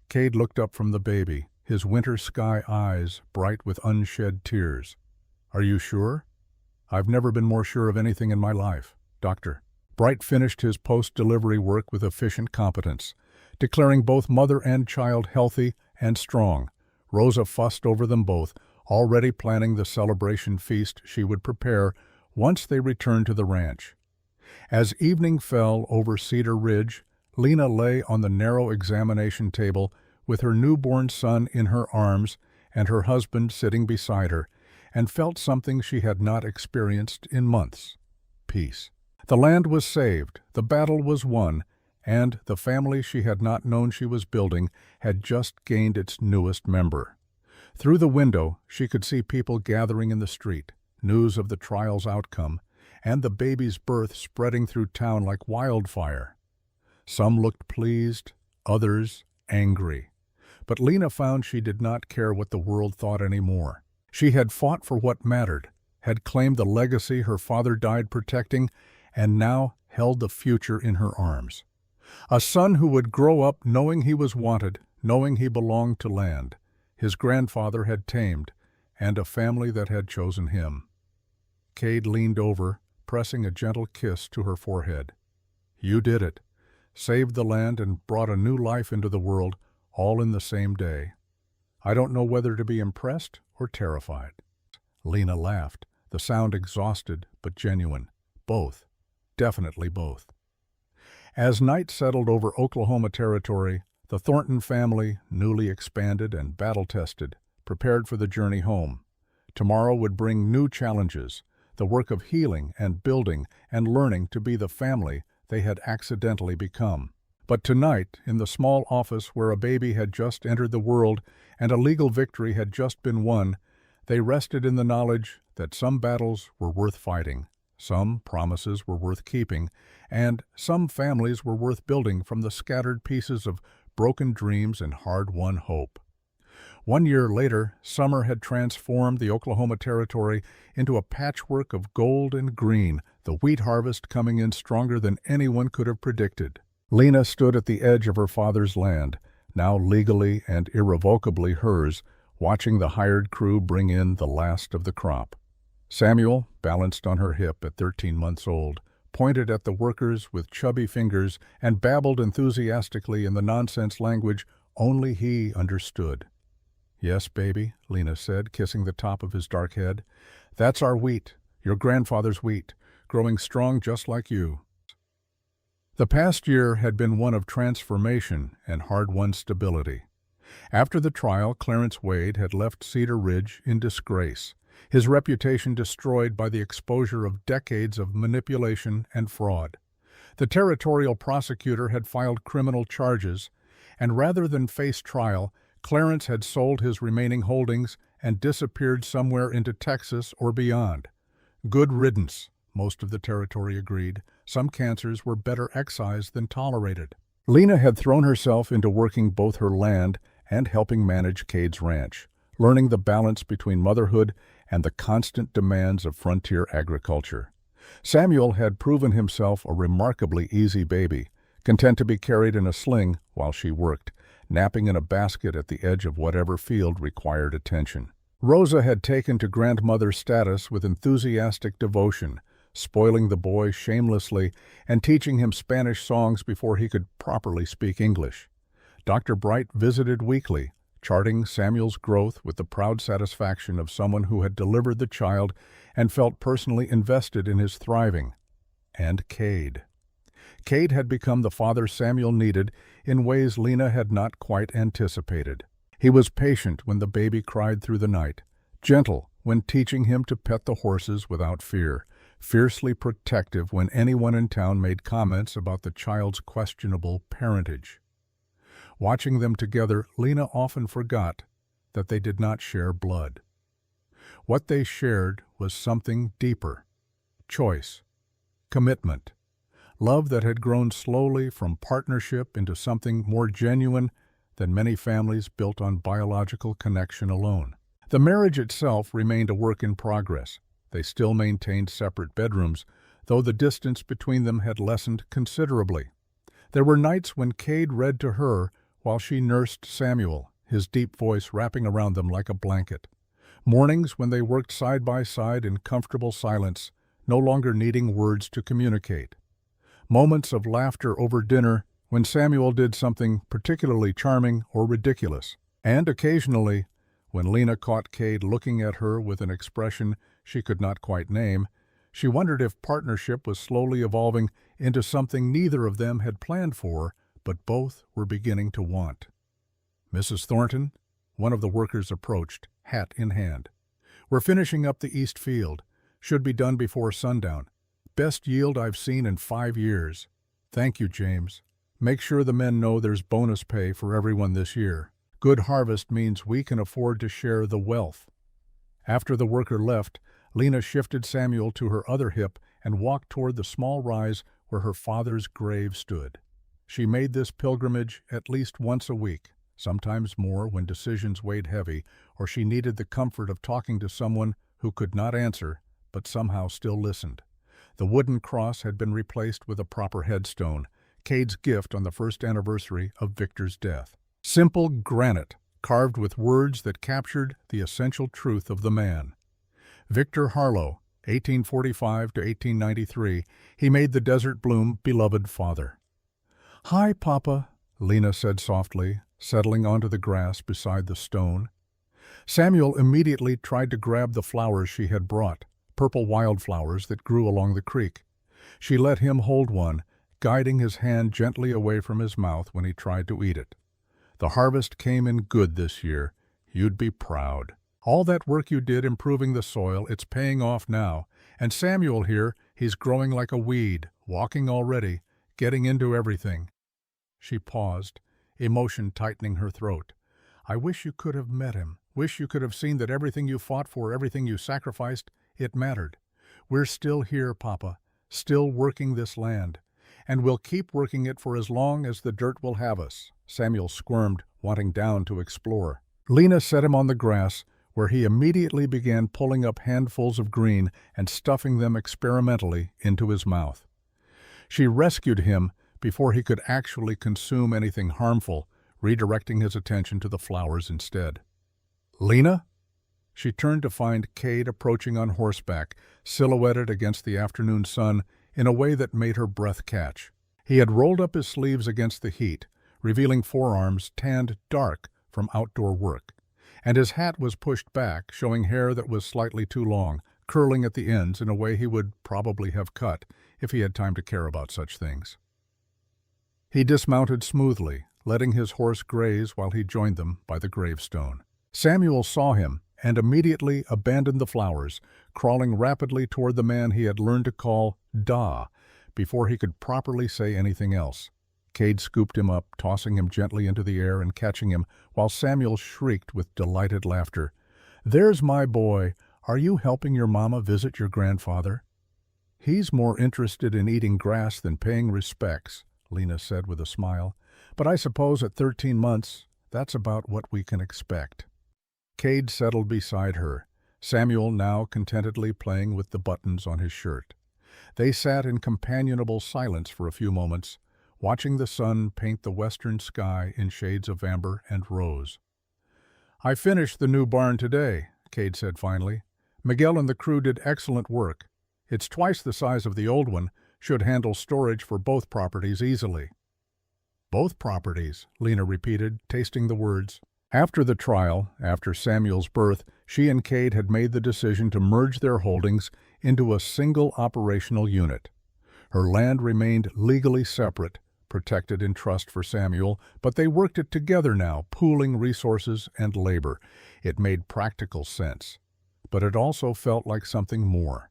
Cade looked up from the baby, his winter sky eyes bright with unshed tears. "Are you sure?" "I've never been more sure of anything in my life, Doctor." Bright finished his post-delivery work with efficient competence, declaring both mother and child healthy and strong. Rosa fussed over them both, already planning the celebration feast she would prepare once they returned to the ranch. As evening fell over Cedar Ridge, Lena lay on the narrow examination table with her newborn son in her arms and her husband sitting beside her, and felt something she had not experienced in months: peace. The land was saved, the battle was won, and the family she had not known she was building had just gained its newest member. Through the window, she could see people gathering in the street, news of the trial's outcome, and the baby's birth spreading through town like wildfire. Some looked pleased, others angry. But Lena found she did not care what the world thought anymore. She had fought for what mattered, had claimed the legacy her father died protecting, and now held the future in her arms. A son who would grow up knowing he was wanted, knowing he belonged to land his grandfather had tamed, and a family that had chosen him. Cade leaned over, pressing a gentle kiss to her forehead. "You did it. Saved the land and brought a new life into the world, all in the same day. I don't know whether to be impressed or terrified." Lena laughed, the sound exhausted but genuine. Both. Definitely both. As night settled over Oklahoma territory, the Thornton family, newly expanded and battle-tested, prepared for the journey home. Tomorrow would bring new challenges, the work of healing and building and learning to be the family they had accidentally become. But tonight, in the small office where a baby had just entered the world and a legal victory had just been won, they rested in the knowledge that some battles were worth fighting, some promises were worth keeping, and some families were worth building from the scattered pieces of broken dreams and hard-won hope. 1 year later, summer had transformed the Oklahoma Territory into a patchwork of gold and green, the wheat harvest coming in stronger than anyone could have predicted. Lena stood at the edge of her father's land, now legally and irrevocably hers, watching the hired crew bring in the last of the crop. Samuel, balanced on her hip at 13 months old, pointed at the workers with chubby fingers and babbled enthusiastically in the nonsense language only he understood. "Yes, baby," Lena said, kissing the top of his dark head. "That's our wheat, your grandfather's wheat, growing strong just like you." The past year had been one of transformation and hard-won stability. After the trial, Clarence Wade had left Cedar Ridge in disgrace, his reputation destroyed by the exposure of decades of manipulation and fraud. The territorial prosecutor had filed criminal charges, and rather than face trial, Clarence had sold his remaining holdings and disappeared somewhere into Texas or beyond. Good riddance, most of the territory agreed. Some cancers were better excised than tolerated. Lena had thrown herself into working both her land and helping manage Cade's ranch, learning the balance between motherhood and the constant demands of frontier agriculture. Samuel had proven himself a remarkably easy baby, content to be carried in a sling while she worked, napping in a basket at the edge of whatever field required attention. Rosa had taken to grandmother status with enthusiastic devotion, spoiling the boy shamelessly and teaching him Spanish songs before he could properly speak English. Dr. Bright visited weekly, charting Samuel's growth with the proud satisfaction of someone who had delivered the child and felt personally invested in his thriving. And Cade. Cade had become the father Samuel needed in ways Lena had not quite anticipated. He was patient when the baby cried through the night, gentle when teaching him to pet the horses without fear, fiercely protective when anyone in town made comments about the child's questionable parentage. Watching them together, Lena often forgot that they did not share blood. What they shared was something deeper: choice, commitment, love that had grown slowly from partnership into something more genuine than many families built on biological connection alone. The marriage itself remained a work in progress. They still maintained separate bedrooms, though the distance between them had lessened considerably. There were nights when Cade read to her while she nursed Samuel, his deep voice wrapping around them like a blanket. Mornings when they worked side by side in comfortable silence, no longer needing words to communicate. Moments of laughter over dinner when Samuel did something particularly charming or ridiculous. And occasionally, when Lena caught Cade looking at her with an expression she could not quite name, she wondered if partnership was slowly evolving into something neither of them had planned for, but both were beginning to want. "Mrs. Thornton," one of the workers approached, hat in hand. "We're finishing up the east field. Should be done before sundown. Best yield I've seen in 5 years. Thank you, James. Make sure the men know there's bonus pay for everyone this year. Good harvest means we can afford to share the wealth." After the worker left, Lena shifted Samuel to her other hip and walked toward the small rise where her father's grave stood. She made this pilgrimage at least once a week, sometimes more when decisions weighed heavy, or she needed the comfort of talking to someone who could not answer, but somehow still listened. The wooden cross had been replaced with a proper headstone, Cade's gift on the first anniversary of Victor's death. Simple granite, carved with words that captured the essential truth of the man. Victor Harlow, 1845 to 1893, he made the desert bloom beloved father. "Hi, Papa," Lena said softly, settling onto the grass beside the stone. Samuel immediately tried to grab the flowers she had brought, purple wildflowers that grew along the creek. She let him hold one, guiding his hand gently away from his mouth when he tried to eat it. "The harvest came in good this year. You'd be proud. All that work you did improving the soil, it's paying off now. And Samuel here, he's growing like a weed, walking already, getting into everything." She paused, emotion tightening her throat. "I wish you could have met him. Wish you could have seen that everything you fought for, everything you sacrificed, it mattered. We're still here, Papa, still working this land. And we'll keep working it for as long as the dirt will have us." Samuel squirmed, wanting down to explore. Lena set him on the grass, where he immediately began pulling up handfuls of green and stuffing them experimentally into his mouth. She rescued him before he could actually consume anything harmful, redirecting his attention to the flowers instead. "Lena?" She turned to find Cade approaching on horseback, silhouetted against the afternoon sun in a way that made her breath catch. He had rolled up his sleeves against the heat, revealing forearms tanned dark from outdoor work, and his hat was pushed back, showing hair that was slightly too long, curling at the ends in a way he would probably have cut if he had time to care about such things. He dismounted smoothly, letting his horse graze while he joined them by the gravestone. Samuel saw him and immediately abandoned the flowers, crawling rapidly toward the man he had learned to call Da before he could properly say anything else. Cade scooped him up, tossing him gently into the air and catching him, while Samuel shrieked with delighted laughter. "There's my boy. Are you helping your mama visit your grandfather?" "He's more interested in eating grass than paying respects," Lena said with a smile. "But I suppose at 13 months, that's about what we can expect." Cade settled beside her, Samuel now contentedly playing with the buttons on his shirt. They sat in companionable silence for a few moments, watching the sun paint the western sky in shades of amber and rose. "I finished the new barn today," Cade said finally. "Miguel and the crew did excellent work. It's twice the size of the old one, should handle storage for both properties easily." "Both properties," Lena repeated, tasting the words. After the trial, after Samuel's birth, she and Cade had made the decision to merge their holdings into a single operational unit. Her land remained legally separate, protected in trust for Samuel, but they worked it together now, pooling resources and labor. It made practical sense. But it also felt like something more.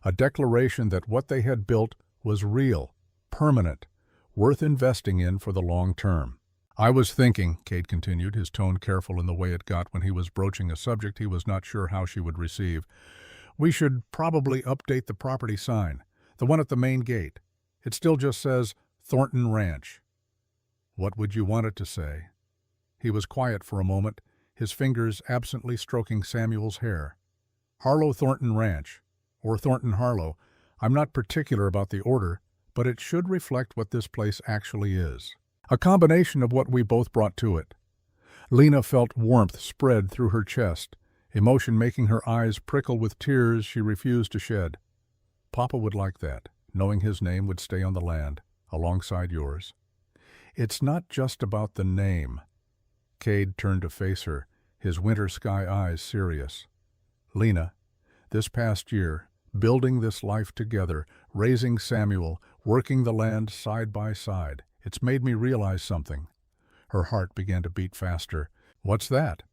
A declaration that what they had built was real, permanent, worth investing in for the long term. "I was thinking," Cade continued, his tone careful in the way it got when he was broaching a subject he was not sure how she would receive, "we should probably update the property sign, the one at the main gate. It still just says Thornton Ranch." "What would you want it to say?" He was quiet for a moment, his fingers absently stroking Samuel's hair. "Harlow Thornton Ranch, or Thornton Harlow. I'm not particular about the order, but it should reflect what this place actually is. A combination of what we both brought to it." Lena felt warmth spread through her chest, emotion making her eyes prickle with tears she refused to shed. "Papa would like that, knowing his name would stay on the land, alongside yours." "It's not just about the name." Cade turned to face her, his winter sky eyes serious. "Lena, this past year, building this life together, raising Samuel, working the land side by side, it's made me realize something." Her heart began to beat faster. "What's that?"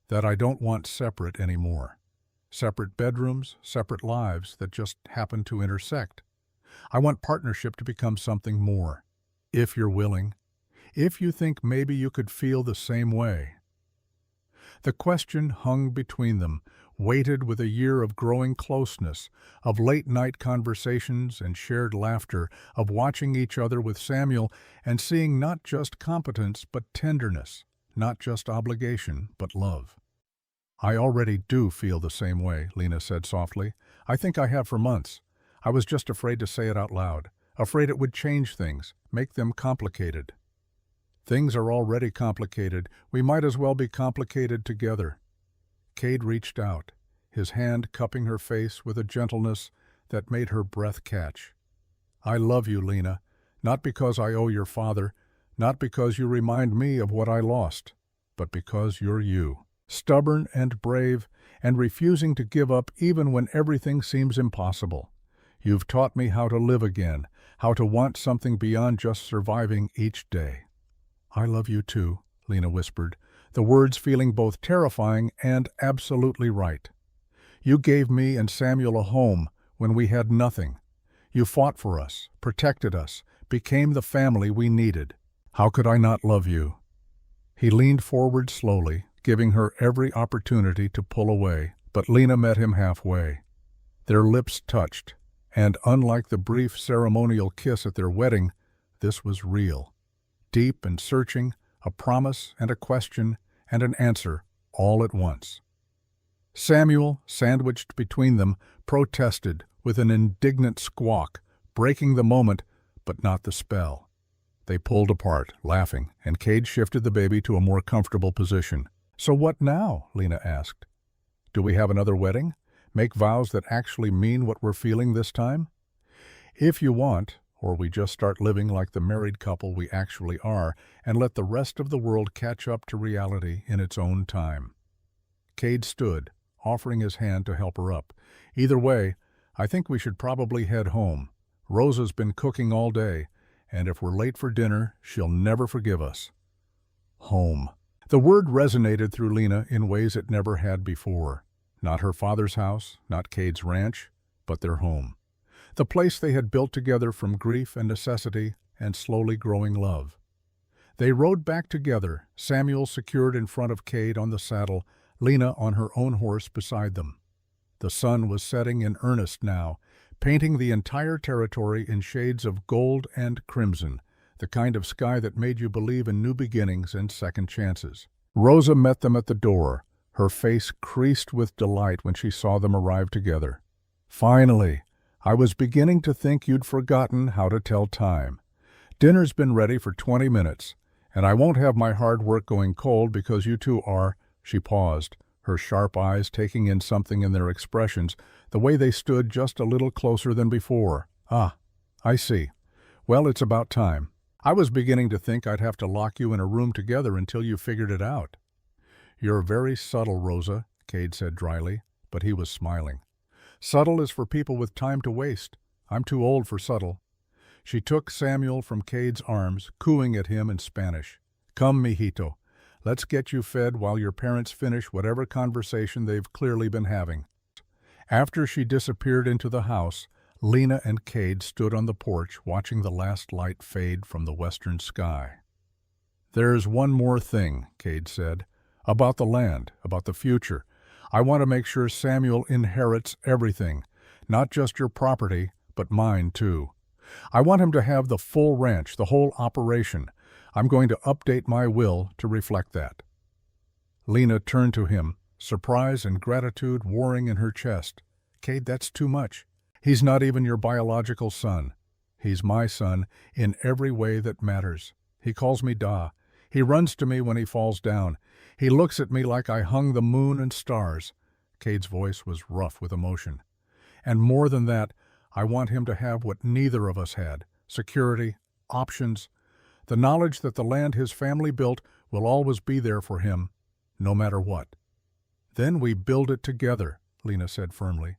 "That I don't want separate anymore. Separate bedrooms, separate lives that just happen to intersect. I want partnership to become something more. If you're willing. If you think maybe you could feel the same way." The question hung between them, weighted with a year of growing closeness, of late-night conversations and shared laughter, of watching each other with Samuel and seeing not just competence but tenderness, not just obligation but love. "I already do feel the same way," Lena said softly. "I think I have for months. I was just afraid to say it out loud, afraid it would change things, make them complicated." "Things are already complicated. We might as well be complicated together." Cade reached out, his hand cupping her face with a gentleness that made her breath catch. "I love you, Lena, not because I owe your father, not because you remind me of what I lost, but because you're you, stubborn and brave and refusing to give up even when everything seems impossible. You've taught me how to live again, how to want something beyond just surviving each day." "I love you too," Lena whispered, the words feeling both terrifying and absolutely right. "You gave me and Samuel a home when we had nothing. You fought for us, protected us, became the family we needed. How could I not love you?" He leaned forward slowly, giving her every opportunity to pull away, but Lena met him halfway. Their lips touched, and unlike the brief ceremonial kiss at their wedding, this was real. Deep and searching, a promise and a question and an answer all at once. Samuel, sandwiched between them, protested with an indignant squawk, breaking the moment but not the spell. They pulled apart, laughing, and Cade shifted the baby to a more comfortable position. "So what now?" Lena asked. "Do we have another wedding? Make vows that actually mean what we're feeling this time?" "If you want, or we just start living like the married couple we actually are and let the rest of the world catch up to reality in its own time." Cade stood, offering his hand to help her up. "Either way, I think we should probably head home. Rosa's been cooking all day, and if we're late for dinner, she'll never forgive us." Home. The word resonated through Lena in ways it never had before. Not her father's house, not Cade's ranch, but their home. The place they had built together from grief and necessity and slowly growing love. They rode back together, Samuel secured in front of Cade on the saddle, Lena on her own horse beside them. The sun was setting in earnest now, painting the entire territory in shades of gold and crimson, the kind of sky that made you believe in new beginnings and second chances. Rosa met them at the door, her face creased with delight when she saw them arrive together. "Finally! I was beginning to think you'd forgotten how to tell time. Dinner's been ready for 20 minutes, and I won't have my hard work going cold because you two are—" She paused, her sharp eyes taking in something in their expressions, the way they stood just a little closer than before. "Ah, I see. Well, it's about time. I was beginning to think I'd have to lock you in a room together until you figured it out." "You're very subtle, Rosa," Cade said dryly, but he was smiling. "Subtle is for people with time to waste. I'm too old for subtle." She took Samuel from Cade's arms, cooing at him in Spanish. "Come, mijito. Let's get you fed while your parents finish whatever conversation they've clearly been having." After she disappeared into the house, Lena and Cade stood on the porch watching the last light fade from the western sky. "There's one more thing," Cade said, "about the land, about the future. I want to make sure Samuel inherits everything, not just your property, but mine too. I want him to have the full ranch, the whole operation. I'm going to update my will to reflect that." Lena turned to him, surprise and gratitude warring in her chest. "Cade, that's too much. He's not even your biological son. He's my son in every way that matters. He calls me Da. He runs to me when he falls down. He looks at me like I hung the moon and stars." Cade's voice was rough with emotion. "And more than that, I want him to have what neither of us had: security, options, the knowledge that the land his family built will always be there for him, no matter what." "Then we build it together," Lena said firmly.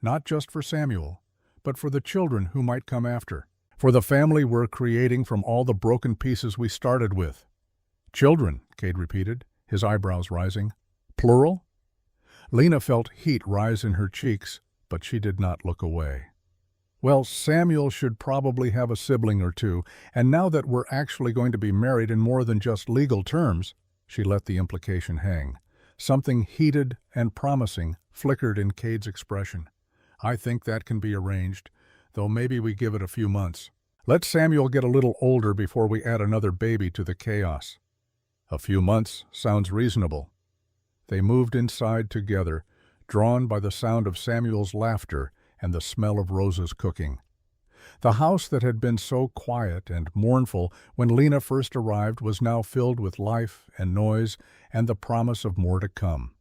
"Not just for Samuel, but for the children who might come after. For the family we're creating from all the broken pieces we started with." "Children," Cade repeated, his eyebrows rising. "Plural?" Lena felt heat rise in her cheeks, but she did not look away. "Well, Samuel should probably have a sibling or two, and now that we're actually going to be married in more than just legal terms—" She let the implication hang. Something heated and promising flickered in Cade's expression. "I think that can be arranged, though maybe we give it a few months. Let Samuel get a little older before we add another baby to the chaos." "A few months sounds reasonable." They moved inside together, drawn by the sound of Samuel's laughter and the smell of Rosa's cooking. The house that had been so quiet and mournful when Lena first arrived was now filled with life and noise and the promise of more to come.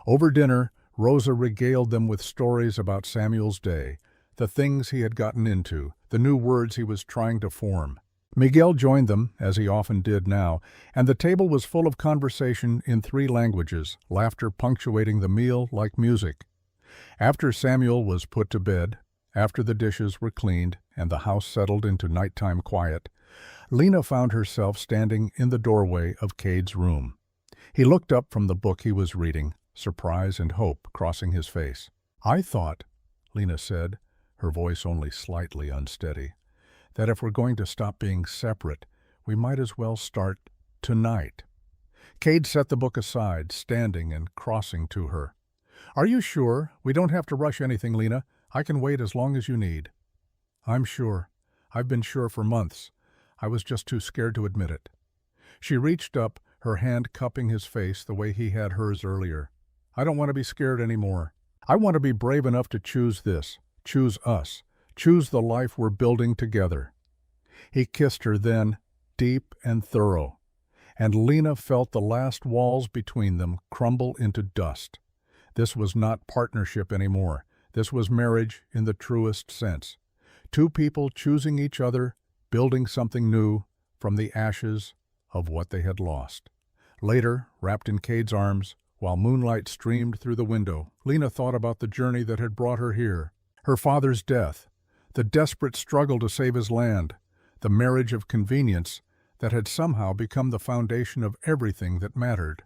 Over dinner, Rosa regaled them with stories about Samuel's day, the things he had gotten into, the new words he was trying to form. Miguel joined them, as he often did now, and the table was full of conversation in 3 languages, laughter punctuating the meal like music. After Samuel was put to bed, after the dishes were cleaned and the house settled into nighttime quiet, Lena found herself standing in the doorway of Cade's room. He looked up from the book he was reading, surprise and hope crossing his face. "I thought," Lena said, her voice only slightly unsteady, "that if we're going to stop being separate, we might as well start tonight." Cade set the book aside, standing and crossing to her. "Are you sure? We don't have to rush anything, Lena. I can wait as long as you need." "I'm sure. I've been sure for months. I was just too scared to admit it." She reached up, her hand cupping his face the way he had hers earlier. "I don't want to be scared anymore. I want to be brave enough to choose this, choose us, choose the life we're building together." He kissed her then, deep and thorough, and Lena felt the last walls between them crumble into dust. This was not partnership anymore. This was marriage in the truest sense. 2 people choosing each other, building something new from the ashes of what they had lost. Later, wrapped in Cade's arms, while moonlight streamed through the window, Lena thought about the journey that had brought her here. Her father's death, the desperate struggle to save his land, the marriage of convenience that had somehow become the foundation of everything that mattered.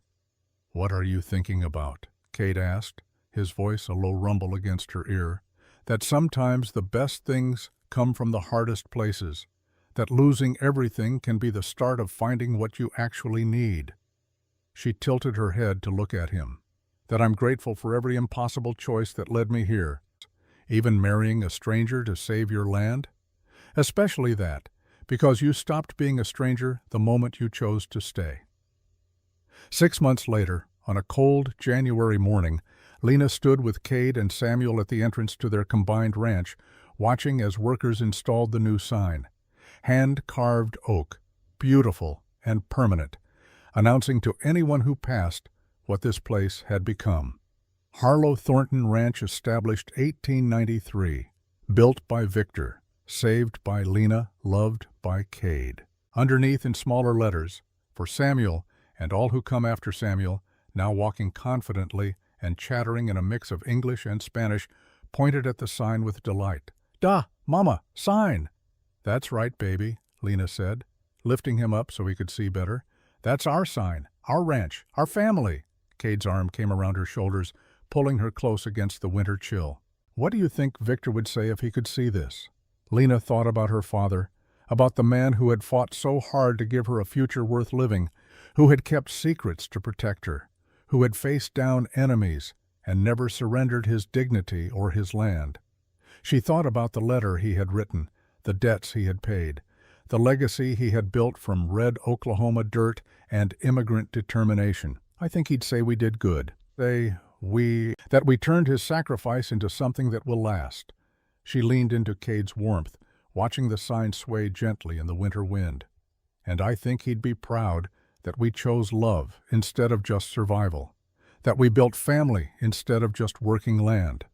"What are you thinking about?" Cade asked, his voice a low rumble against her ear. "That sometimes the best things come from the hardest places, that losing everything can be the start of finding what you actually need." She tilted her head to look at him. "That I'm grateful for every impossible choice that led me here, even marrying a stranger to save your land? Especially that, because you stopped being a stranger the moment you chose to stay." 6 months later, on a cold January morning, Lena stood with Cade and Samuel at the entrance to their combined ranch, watching as workers installed the new sign. Hand-carved oak, beautiful and permanent, announcing to anyone who passed what this place had become. Harlow Thornton Ranch established 1893, built by Victor, saved by Lena, loved by Cade. Underneath in smaller letters, for Samuel and all who come after Samuel, now walking confidently and chattering in a mix of English and Spanish, pointed at the sign with delight. "Da, Mama, sign!" "That's right, baby," Lena said, lifting him up so he could see better. "That's our sign, our ranch, our family." Cade's arm came around her shoulders, pulling her close against the winter chill. What do you think Victor would say if he could see this? Lena thought about her father, about the man who had fought so hard to give her a future worth living, who had kept secrets to protect her, who had faced down enemies and never surrendered his dignity or his land. She thought about the letter he had written, the debts he had paid, the legacy he had built from red Oklahoma dirt and immigrant determination. "I think he'd say we did good. That we turned his sacrifice into something that will last." She leaned into Cade's warmth, watching the sign sway gently in the winter wind. "And I think he'd be proud that we chose love instead of just survival, that we built family instead of just working land."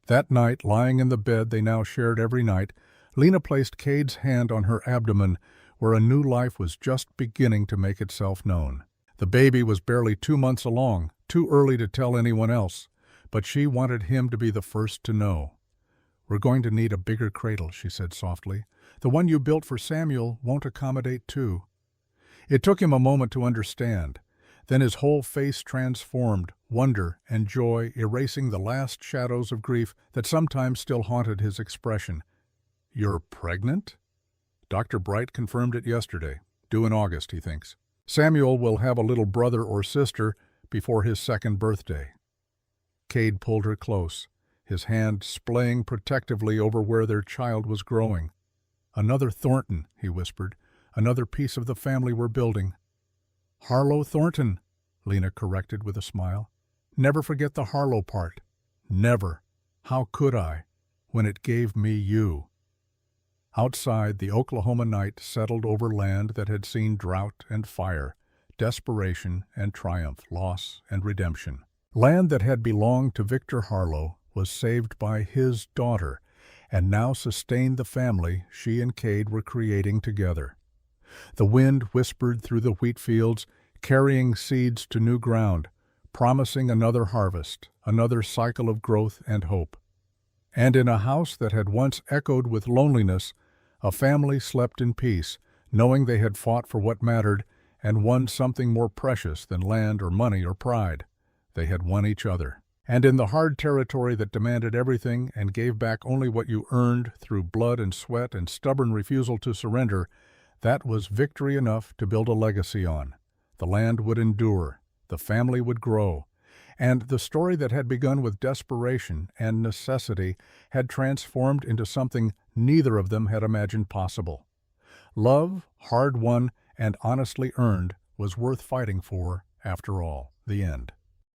That night, lying in the bed they now shared every night, Lena placed Cade's hand on her abdomen where a new life was just beginning to make itself known. The baby was barely 2 months along, too early to tell anyone else, but she wanted him to be the first to know. "We're going to need a bigger cradle," she said softly. "The one you built for Samuel won't accommodate two." It took him a moment to understand. Then his whole face transformed, wonder and joy erasing the last shadows of grief that sometimes still haunted his expression. "You're pregnant?" Dr. Bright confirmed it yesterday. Due in August, he thinks. Samuel will have a little brother or sister before his 2nd birthday. Cade pulled her close, his hand splaying protectively over where their child was growing. "Another Thornton," he whispered. "Another piece of the family we're building." "Harlow Thornton," Lena corrected with a smile. "Never forget the Harlow part. Never. How could I, when it gave me you?" Outside, the Oklahoma night settled over land that had seen drought and fire, desperation and triumph, loss and redemption. Land that had belonged to Victor Harlow was saved by his daughter, and now sustained the family she and Cade were creating together. The wind whispered through the wheat fields, carrying seeds to new ground, promising another harvest, another cycle of growth and hope. And in a house that had once echoed with loneliness, a family slept in peace, knowing they had fought for what mattered and won something more precious than land or money or pride. They had won each other. And in the hard territory that demanded everything and gave back only what you earned through blood and sweat and stubborn refusal to surrender, that was victory enough to build a legacy on. The land would endure, the family would grow, and the story that had begun with desperation and necessity had transformed into something neither of them had imagined possible. Love, hard won and honestly earned, was worth fighting for, after all. The end.